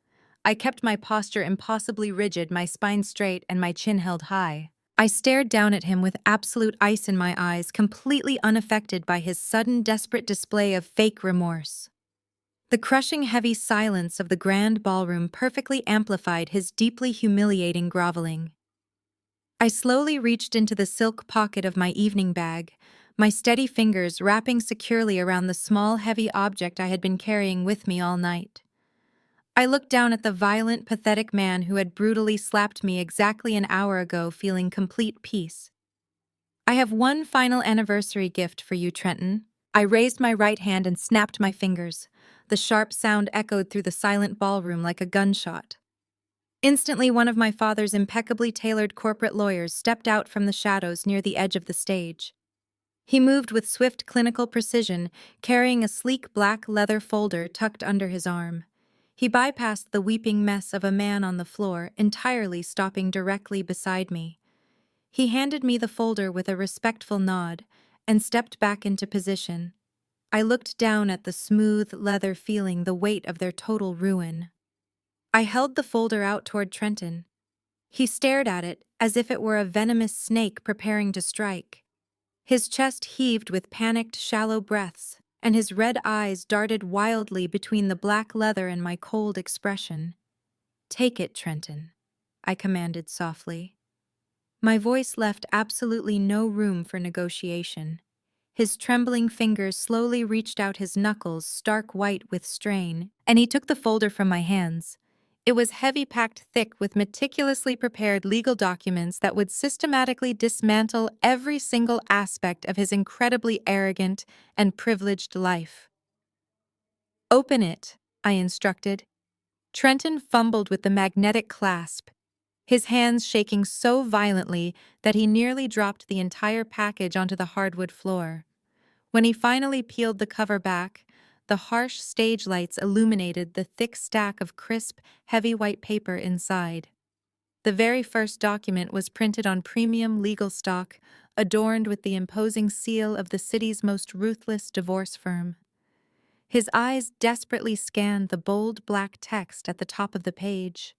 I kept my posture impossibly rigid, my spine straight and my chin held high. I stared down at him with absolute ice in my eyes, completely unaffected by his sudden, desperate display of fake remorse. The crushing, heavy silence of the grand ballroom perfectly amplified his deeply humiliating groveling. I slowly reached into the silk pocket of my evening bag, my steady fingers wrapping securely around the small, heavy object I had been carrying with me all night. I looked down at the violent, pathetic man who had brutally slapped me exactly an hour ago, feeling complete peace. I have one final anniversary gift for you, Trenton. I raised my right hand and snapped my fingers. The sharp sound echoed through the silent ballroom like a gunshot. Instantly, one of my father's impeccably tailored corporate lawyers stepped out from the shadows near the edge of the stage. He moved with swift, clinical precision, carrying a sleek black leather folder tucked under his arm. He bypassed the weeping mess of a man on the floor, entirely stopping directly beside me. He handed me the folder with a respectful nod and stepped back into position. I looked down at the smooth leather, feeling the weight of their total ruin. I held the folder out toward Trenton. He stared at it as if it were a venomous snake preparing to strike. His chest heaved with panicked, shallow breaths. and his red eyes darted wildly between the black leather and my cold expression. "Take it, Trenton," I commanded softly. My voice left absolutely no room for negotiation. His trembling fingers slowly reached out his knuckles, stark white with strain, and he took the folder from my hands. It was heavy, packed thick with meticulously prepared legal documents that would systematically dismantle every single aspect of his incredibly arrogant and privileged life. "Open it," I instructed. Trenton fumbled with the magnetic clasp, his hands shaking so violently that he nearly dropped the entire package onto the hardwood floor. When he finally peeled the cover back, the harsh stage lights illuminated the thick stack of crisp, heavy white paper inside. The very first document was printed on premium legal stock, adorned with the imposing seal of the city's most ruthless divorce firm. His eyes desperately scanned the bold black text at the top of the page.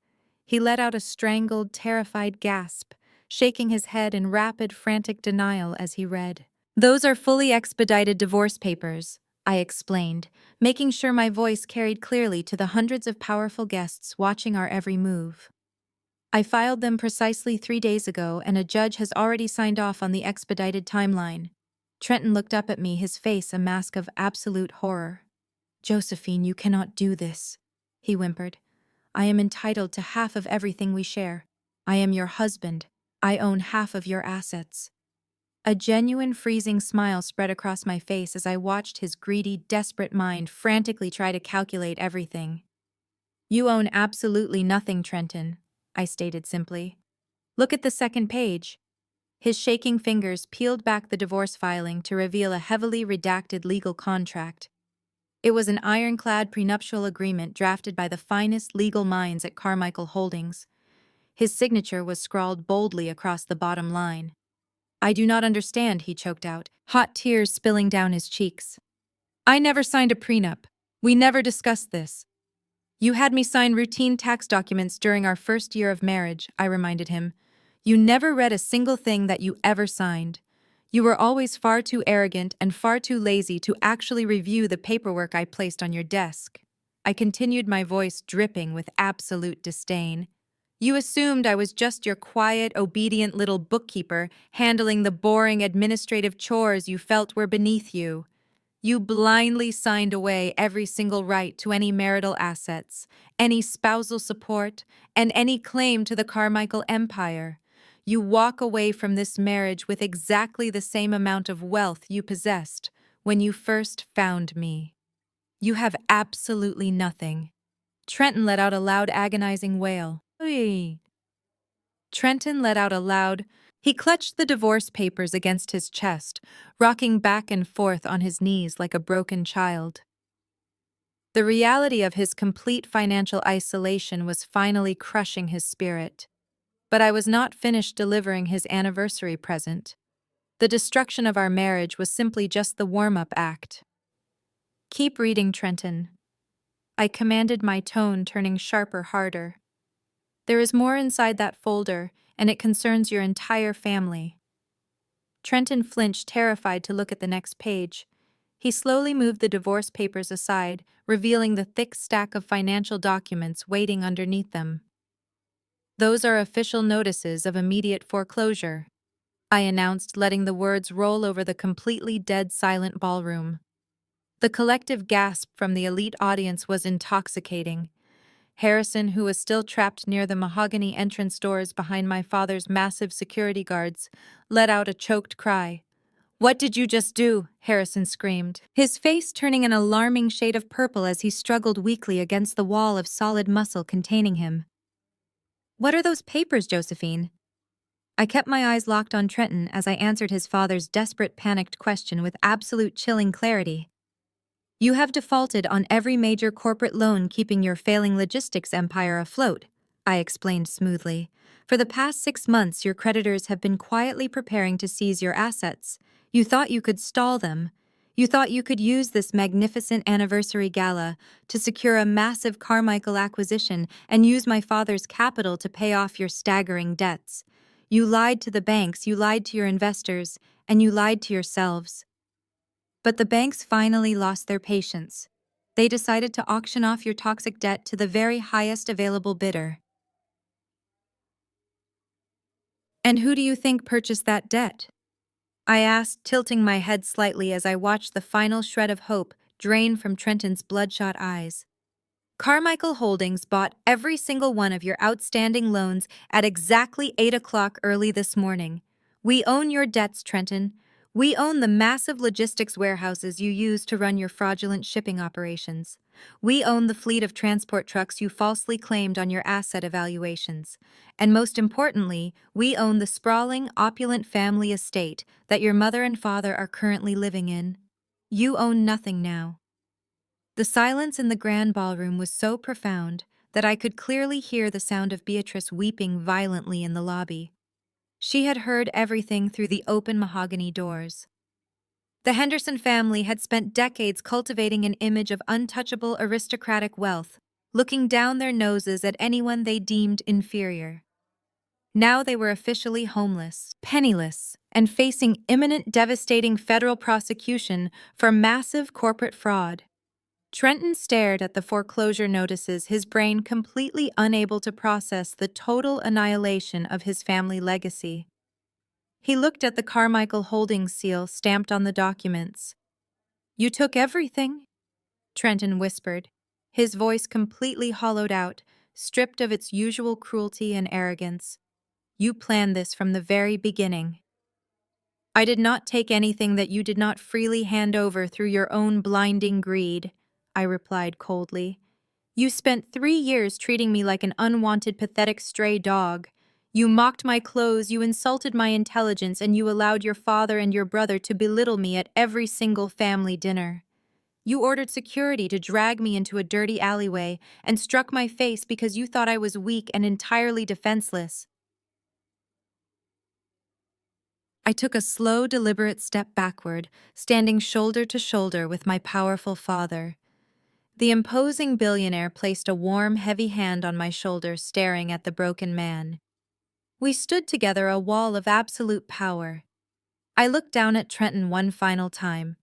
He let out a strangled, terrified gasp, shaking his head in rapid, frantic denial as he read. "Those are fully expedited divorce papers," I explained, making sure my voice carried clearly to the hundreds of powerful guests watching our every move. "I filed them precisely 3 days ago, and a judge has already signed off on the expedited timeline." Trenton looked up at me, his face a mask of absolute horror. "Josephine, you cannot do this," he whimpered. "I am entitled to half of everything we share. I am your husband. I own half of your assets." A genuine freezing smile spread across my face as I watched his greedy, desperate mind frantically try to calculate everything. "You own absolutely nothing, Trenton," I stated simply. "Look at the second page." His shaking fingers peeled back the divorce filing to reveal a heavily redacted legal contract. It was an ironclad prenuptial agreement drafted by the finest legal minds at Carmichael Holdings. His signature was scrawled boldly across the bottom line. "I do not understand," he choked out, hot tears spilling down his cheeks. "I never signed a prenup. We never discussed this." "You had me sign routine tax documents during our first year of marriage," I reminded him. "You never read a single thing that you ever signed. You were always far too arrogant and far too lazy to actually review the paperwork I placed on your desk." I continued, my voice dripping with absolute disdain. "You assumed I was just your quiet, obedient little bookkeeper handling the boring administrative chores you felt were beneath you. You blindly signed away every single right to any marital assets, any spousal support, and any claim to the Carmichael empire. You walk away from this marriage with exactly the same amount of wealth you possessed when you first found me. You have absolutely nothing." Trenton let out a loud, agonizing wail. "Oy." Trenton let out a loud. He clutched the divorce papers against his chest, rocking back and forth on his knees like a broken child. The reality of his complete financial isolation was finally crushing his spirit. But I was not finished delivering his anniversary present. The destruction of our marriage was simply just the warm-up act. "Keep reading, Trenton," I commanded, my tone turning sharper, harder. "There is more inside that folder, and it concerns your entire family." Trenton flinched, terrified to look at the next page. He slowly moved the divorce papers aside, revealing the thick stack of financial documents waiting underneath them. "Those are official notices of immediate foreclosure," I announced, letting the words roll over the completely dead silent ballroom. The collective gasp from the elite audience was intoxicating. Harrison, who was still trapped near the mahogany entrance doors behind my father's massive security guards, let out a choked cry. "What did you just do?" Harrison screamed, his face turning an alarming shade of purple as he struggled weakly against the wall of solid muscle containing him. "What are those papers, Josephine?" I kept my eyes locked on Trenton as I answered his father's desperate, panicked question with absolute chilling clarity. "You have defaulted on every major corporate loan keeping your failing logistics empire afloat," I explained smoothly. "For the past 6 months, your creditors have been quietly preparing to seize your assets. You thought you could stall them. You thought you could use this magnificent anniversary gala to secure a massive Carmichael acquisition and use my father's capital to pay off your staggering debts. You lied to the banks, you lied to your investors, and you lied to yourselves." But the banks finally lost their patience. They decided to auction off your toxic debt to the very highest available bidder. And who do you think purchased that debt? I asked, tilting my head slightly as I watched the final shred of hope drain from Trenton's bloodshot eyes. Carmichael Holdings bought every single one of your outstanding loans at exactly 8 o'clock early this morning. We own your debts, Trenton. We own the massive logistics warehouses you use to run your fraudulent shipping operations. We own the fleet of transport trucks you falsely claimed on your asset evaluations. And most importantly, we own the sprawling, opulent family estate that your mother and father are currently living in. You own nothing now. The silence in the grand ballroom was so profound that I could clearly hear the sound of Beatrice weeping violently in the lobby. She had heard everything through the open mahogany doors. The Henderson family had spent decades cultivating an image of untouchable aristocratic wealth, looking down their noses at anyone they deemed inferior. Now they were officially homeless, penniless, and facing imminent devastating federal prosecution for massive corporate fraud. Trenton stared at the foreclosure notices, his brain completely unable to process the total annihilation of his family legacy. He looked at the Carmichael Holdings seal stamped on the documents. "You took everything," Trenton whispered, his voice completely hollowed out, stripped of its usual cruelty and arrogance. "You planned this from the very beginning." "I did not take anything that you did not freely hand over through your own blinding greed," I replied coldly. "You spent 3 years treating me like an unwanted, pathetic stray dog. You mocked my clothes, you insulted my intelligence, and you allowed your father and your brother to belittle me at every single family dinner. You ordered security to drag me into a dirty alleyway and struck my face because you thought I was weak and entirely defenseless." I took a slow, deliberate step backward, standing shoulder to shoulder with my powerful father. The imposing billionaire placed a warm, heavy hand on my shoulder, staring at the broken man. We stood together, a wall of absolute power. I looked down at Trenton one final time.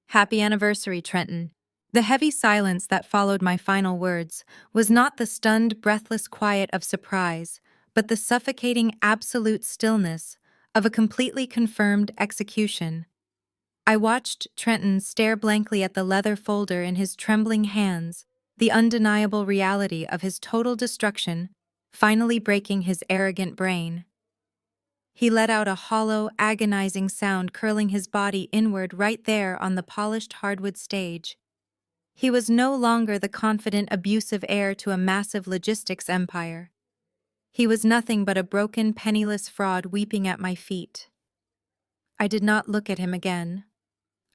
"Happy anniversary, Trenton." The heavy silence that followed my final words was not the stunned, breathless quiet of surprise, but the suffocating, absolute stillness of a completely confirmed execution. I watched Trenton stare blankly at the leather folder in his trembling hands, the undeniable reality of his total destruction finally breaking his arrogant brain. He let out a hollow, agonizing sound, curling his body inward right there on the polished hardwood stage. He was no longer the confident, abusive heir to a massive logistics empire. He was nothing but a broken, penniless fraud weeping at my feet. I did not look at him again.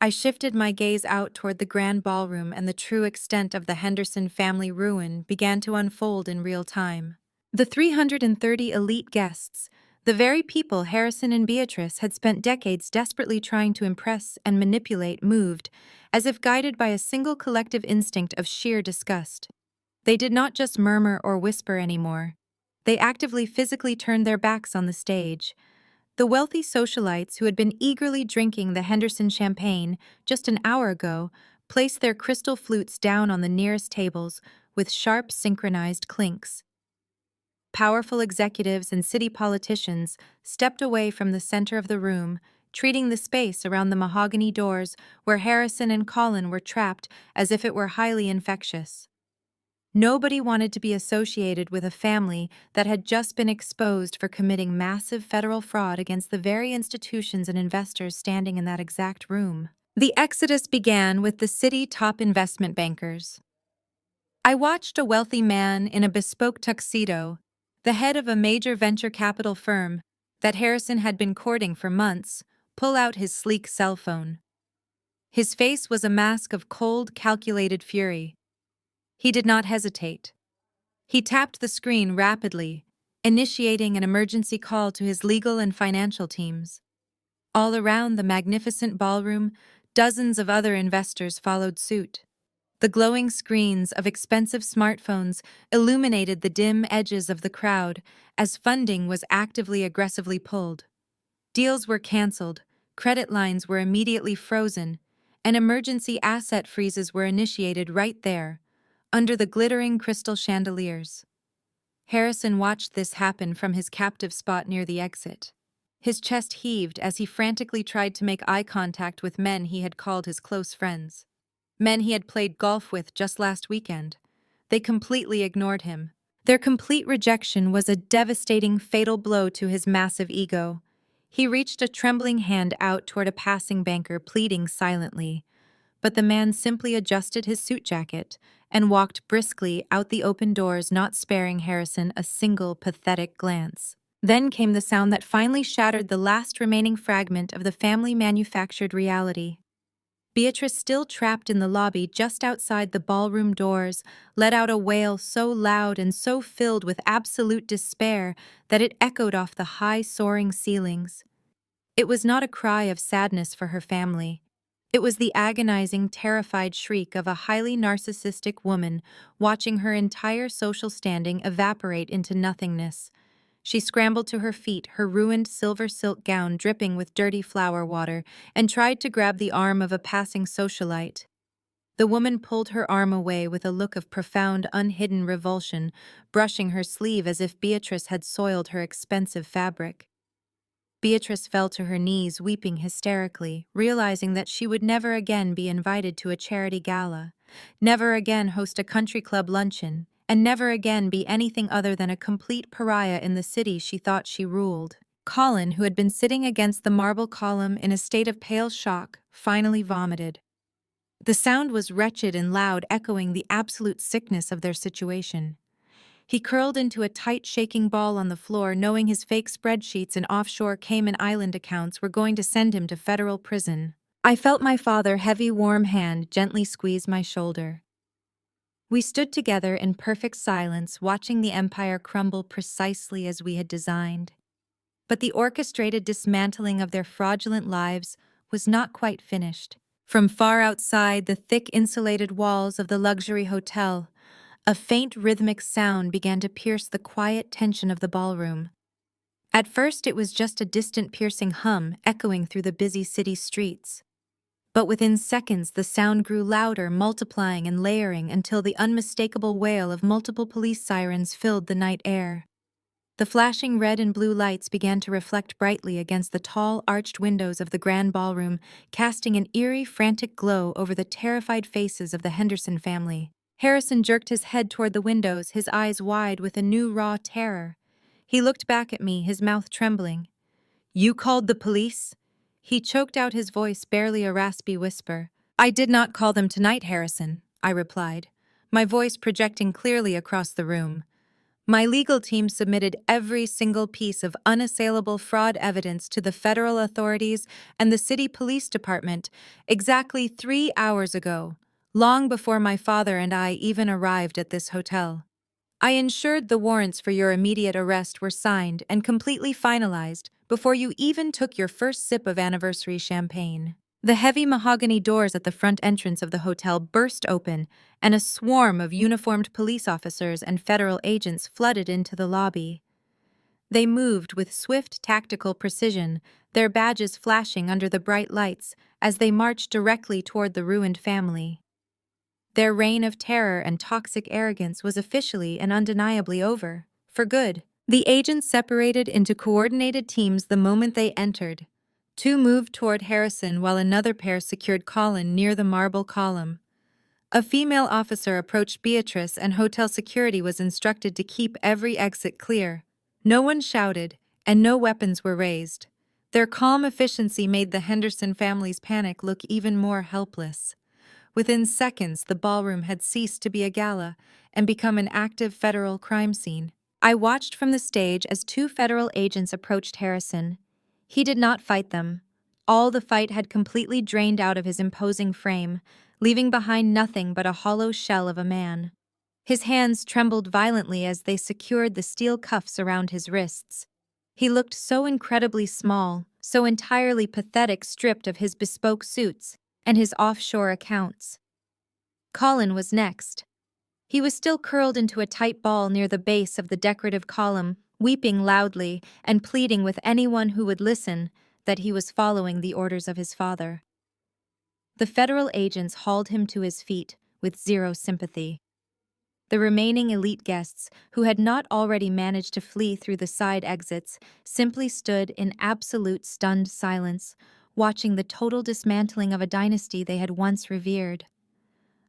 I shifted my gaze out toward the grand ballroom, and the true extent of the Henderson family ruin began to unfold in real time. The 330 elite guests, the very people Harrison and Beatrice had spent decades desperately trying to impress and manipulate, moved, as if guided by a single collective instinct of sheer disgust. They did not just murmur or whisper anymore. They actively, physically turned their backs on the stage. The wealthy socialites who had been eagerly drinking the Henderson champagne just an hour ago placed their crystal flutes down on the nearest tables with sharp, synchronized clinks. Powerful executives and city politicians stepped away from the center of the room, treating the space around the mahogany doors where Harrison and Colin were trapped as if it were highly infectious. Nobody wanted to be associated with a family that had just been exposed for committing massive federal fraud against the very institutions and investors standing in that exact room. The exodus began with the city top investment bankers. I watched a wealthy man in a bespoke tuxedo, the head of a major venture capital firm that Harrison had been courting for months, pull out his sleek cell phone. His face was a mask of cold, calculated fury. He did not hesitate. He tapped the screen rapidly, initiating an emergency call to his legal and financial teams. All around the magnificent ballroom, dozens of other investors followed suit. The glowing screens of expensive smartphones illuminated the dim edges of the crowd as funding was actively, aggressively pulled. Deals were canceled, credit lines were immediately frozen, and emergency asset freezes were initiated right there, under the glittering crystal chandeliers. Harrison watched this happen from his captive spot near the exit. His chest heaved as he frantically tried to make eye contact with men he had called his close friends. Men he had played golf with just last weekend. They completely ignored him. Their complete rejection was a devastating, fatal blow to his massive ego. He reached a trembling hand out toward a passing banker, pleading silently. But the man simply adjusted his suit jacket and walked briskly out the open doors, not sparing Harrison a single pathetic glance. Then came the sound that finally shattered the last remaining fragment of the family-manufactured reality. Beatrice, still trapped in the lobby just outside the ballroom doors, let out a wail so loud and so filled with absolute despair that it echoed off the high, soaring ceilings. It was not a cry of sadness for her family. It was the agonizing, terrified shriek of a highly narcissistic woman watching her entire social standing evaporate into nothingness. She scrambled to her feet, her ruined silver silk gown dripping with dirty flower water, and tried to grab the arm of a passing socialite. The woman pulled her arm away with a look of profound, unhidden revulsion, brushing her sleeve as if Beatrice had soiled her expensive fabric. Beatrice fell to her knees, weeping hysterically, realizing that she would never again be invited to a charity gala, never again host a country club luncheon, and never again be anything other than a complete pariah in the city she thought she ruled. Colin, who had been sitting against the marble column in a state of pale shock, finally vomited. The sound was wretched and loud, echoing the absolute sickness of their situation. He curled into a tight, shaking ball on the floor, knowing his fake spreadsheets and offshore Cayman Island accounts were going to send him to federal prison. I felt my father's heavy, warm hand gently squeeze my shoulder. We stood together in perfect silence, watching the empire crumble precisely as we had designed. But the orchestrated dismantling of their fraudulent lives was not quite finished. From far outside the thick insulated walls of the luxury hotel, a faint rhythmic sound began to pierce the quiet tension of the ballroom. At first it was just a distant piercing hum echoing through the busy city streets. But within seconds the sound grew louder, multiplying and layering until the unmistakable wail of multiple police sirens filled the night air. The flashing red and blue lights began to reflect brightly against the tall, arched windows of the grand ballroom, casting an eerie, frantic glow over the terrified faces of the Henderson family. Harrison jerked his head toward the windows, his eyes wide with a new raw terror. He looked back at me, his mouth trembling. "You called the police?" He choked out, his voice barely a raspy whisper. "I did not call them tonight, Harrison," I replied, my voice projecting clearly across the room. "My legal team submitted every single piece of unassailable fraud evidence to the federal authorities and the city police department exactly 3 hours ago, long before my father and I even arrived at this hotel. I ensured the warrants for your immediate arrest were signed and completely finalized before you even took your first sip of anniversary champagne." The heavy mahogany doors at the front entrance of the hotel burst open, and a swarm of uniformed police officers and federal agents flooded into the lobby. They moved with swift, tactical precision, their badges flashing under the bright lights as they marched directly toward the ruined family. Their reign of terror and toxic arrogance was officially and undeniably over, for good. The agents separated into coordinated teams the moment they entered. 2 moved toward Harrison while another pair secured Colin near the marble column. A female officer approached Beatrice, and hotel security was instructed to keep every exit clear. No one shouted, and no weapons were raised. Their calm efficiency made the Henderson family's panic look even more helpless. Within seconds, the ballroom had ceased to be a gala and become an active federal crime scene. I watched from the stage as 2 federal agents approached Harrison. He did not fight them. All the fight had completely drained out of his imposing frame, leaving behind nothing but a hollow shell of a man. His hands trembled violently as they secured the steel cuffs around his wrists. He looked so incredibly small, so entirely pathetic, stripped of his bespoke suits and his offshore accounts. Colin was next. He was still curled into a tight ball near the base of the decorative column, weeping loudly and pleading with anyone who would listen that he was following the orders of his father. The federal agents hauled him to his feet with zero sympathy. The remaining elite guests, who had not already managed to flee through the side exits, simply stood in absolute stunned silence, watching the total dismantling of a dynasty they had once revered.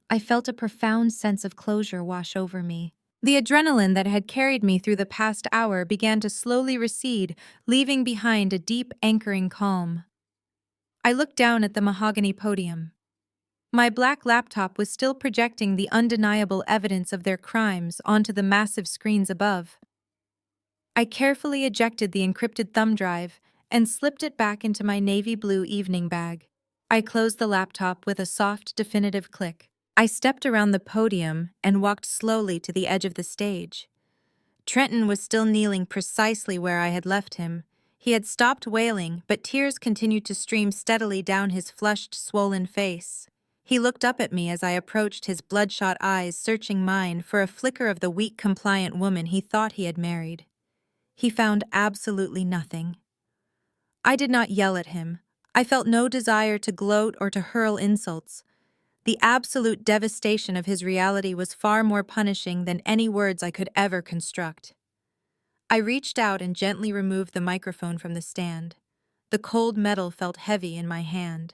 I felt a profound sense of closure wash over me. The adrenaline that had carried me through the past hour began to slowly recede, leaving behind a deep, anchoring calm. I looked down at the mahogany podium. My black laptop was still projecting the undeniable evidence of their crimes onto the massive screens above. I carefully ejected the encrypted thumb drive and slipped it back into my navy blue evening bag. I closed the laptop with a soft, definitive click. I stepped around the podium and walked slowly to the edge of the stage. Trenton was still kneeling precisely where I had left him. He had stopped wailing, but tears continued to stream steadily down his flushed, swollen face. He looked up at me as I approached, his bloodshot eyes searching mine for a flicker of the weak, compliant woman he thought he had married. He found absolutely nothing. I did not yell at him. I felt no desire to gloat or to hurl insults. The absolute devastation of his reality was far more punishing than any words I could ever construct. I reached out and gently removed the microphone from the stand. The cold metal felt heavy in my hand.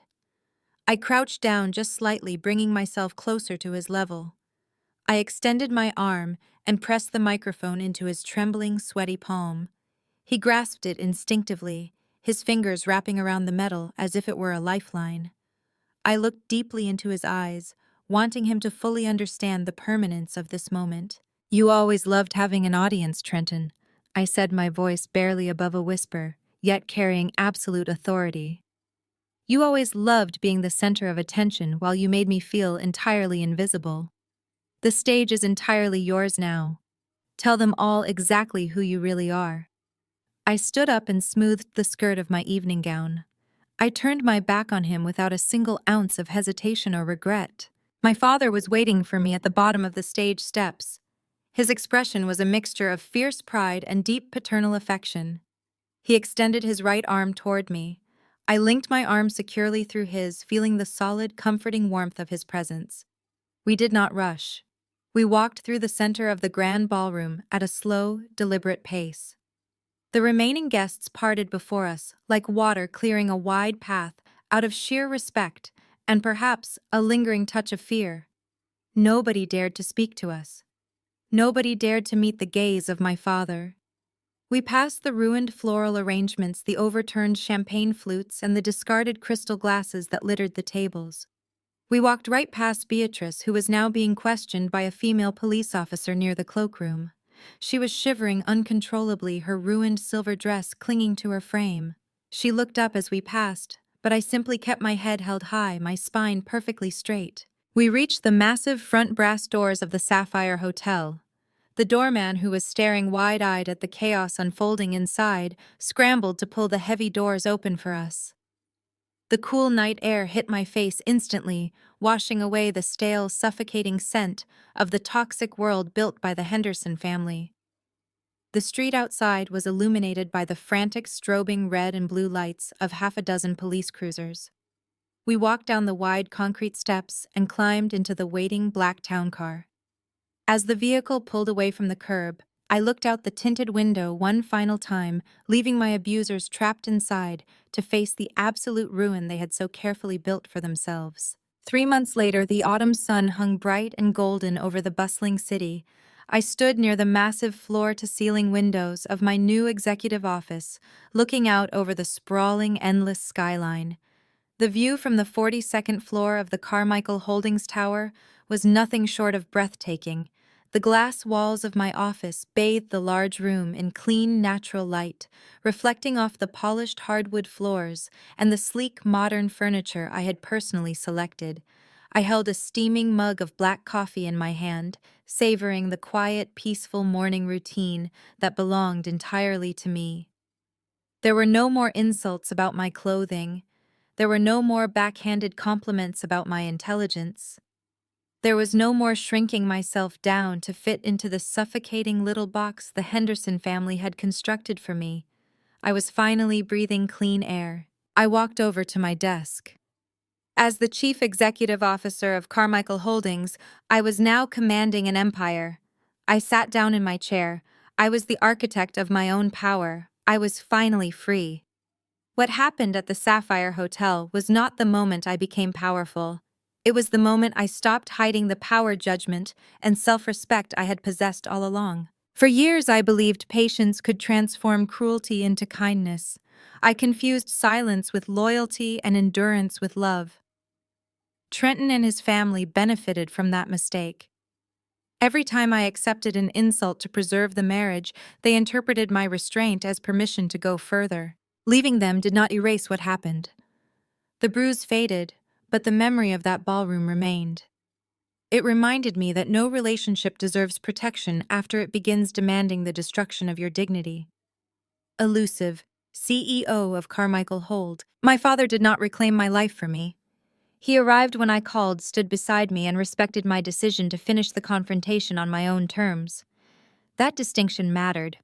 I crouched down just slightly, bringing myself closer to his level. I extended my arm and pressed the microphone into his trembling, sweaty palm. He grasped it instinctively, his fingers wrapping around the metal as if it were a lifeline. I looked deeply into his eyes, wanting him to fully understand the permanence of this moment. "You always loved having an audience, Trenton," I said, my voice barely above a whisper, yet carrying absolute authority. "You always loved being the center of attention while you made me feel entirely invisible. The stage is entirely yours now. Tell them all exactly who you really are." I stood up and smoothed the skirt of my evening gown. I turned my back on him without a single ounce of hesitation or regret. My father was waiting for me at the bottom of the stage steps. His expression was a mixture of fierce pride and deep paternal affection. He extended his right arm toward me. I linked my arm securely through his, feeling the solid, comforting warmth of his presence. We did not rush. We walked through the center of the grand ballroom at a slow, deliberate pace. The remaining guests parted before us, like water clearing a wide path, out of sheer respect and perhaps a lingering touch of fear. Nobody dared to speak to us. Nobody dared to meet the gaze of my father. We passed the ruined floral arrangements, the overturned champagne flutes, and the discarded crystal glasses that littered the tables. We walked right past Beatrice, who was now being questioned by a female police officer near the cloakroom. She was shivering uncontrollably, her ruined silver dress clinging to her frame. She looked up as we passed, but I simply kept my head held high, my spine perfectly straight. We reached the massive front brass doors of the Sapphire Hotel. The doorman, who was staring wide-eyed at the chaos unfolding inside, scrambled to pull the heavy doors open for us. The cool night air hit my face instantly, washing away the stale, suffocating scent of the toxic world built by the Henderson family. The street outside was illuminated by the frantic, strobing red and blue lights of half a dozen police cruisers. We walked down the wide concrete steps and climbed into the waiting black town car. As the vehicle pulled away from the curb, I looked out the tinted window one final time, leaving my abusers trapped inside to face the absolute ruin they had so carefully built for themselves. 3 months later, the autumn sun hung bright and golden over the bustling city. I stood near the massive floor-to-ceiling windows of my new executive office, looking out over the sprawling, endless skyline. The view from the 42nd floor of the Carmichael Holdings Tower was nothing short of breathtaking. The glass walls of my office bathed the large room in clean, natural light, reflecting off the polished hardwood floors and the sleek, modern furniture I had personally selected. I held a steaming mug of black coffee in my hand, savoring the quiet, peaceful morning routine that belonged entirely to me. There were no more insults about my clothing. There were no more backhanded compliments about my intelligence. There was no more shrinking myself down to fit into the suffocating little box the Henderson family had constructed for me. I was finally breathing clean air. I walked over to my desk. As the chief executive officer of Carmichael Holdings, I was now commanding an empire. I sat down in my chair. I was the architect of my own power. I was finally free. What happened at the Sapphire Hotel was not the moment I became powerful. It was the moment I stopped hiding the power, judgment, and self-respect I had possessed all along. For years, I believed patience could transform cruelty into kindness. I confused silence with loyalty and endurance with love. Trenton and his family benefited from that mistake. Every time I accepted an insult to preserve the marriage, they interpreted my restraint as permission to go further. Leaving them did not erase what happened. The bruise faded, but the memory of that ballroom remained. It reminded me that no relationship deserves protection after it begins demanding the destruction of your dignity. Elusive, CEO of Carmichael Hold, my father did not reclaim my life for me. He arrived when I called, stood beside me, and respected my decision to finish the confrontation on my own terms. That distinction mattered.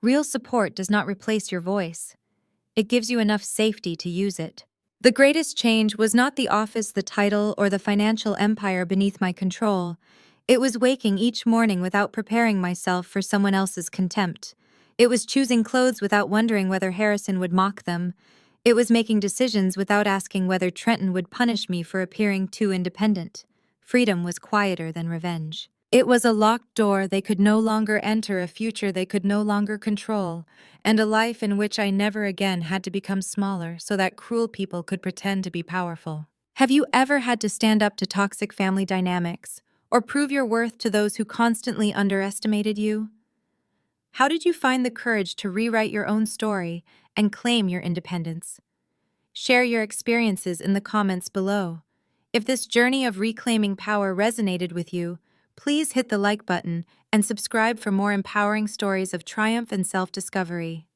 Real support does not replace your voice. It gives you enough safety to use it. The greatest change was not the office, the title, or the financial empire beneath my control. It was waking each morning without preparing myself for someone else's contempt. It was choosing clothes without wondering whether Harrison would mock them. It was making decisions without asking whether Trenton would punish me for appearing too independent. Freedom was quieter than revenge. It was a locked door they could no longer enter, a future they could no longer control, and a life in which I never again had to become smaller so that cruel people could pretend to be powerful. Have you ever had to stand up to toxic family dynamics, or prove your worth to those who constantly underestimated you? How did you find the courage to rewrite your own story and claim your independence? Share your experiences in the comments below. If this journey of reclaiming power resonated with you, please hit the like button and subscribe for more empowering stories of triumph and self-discovery.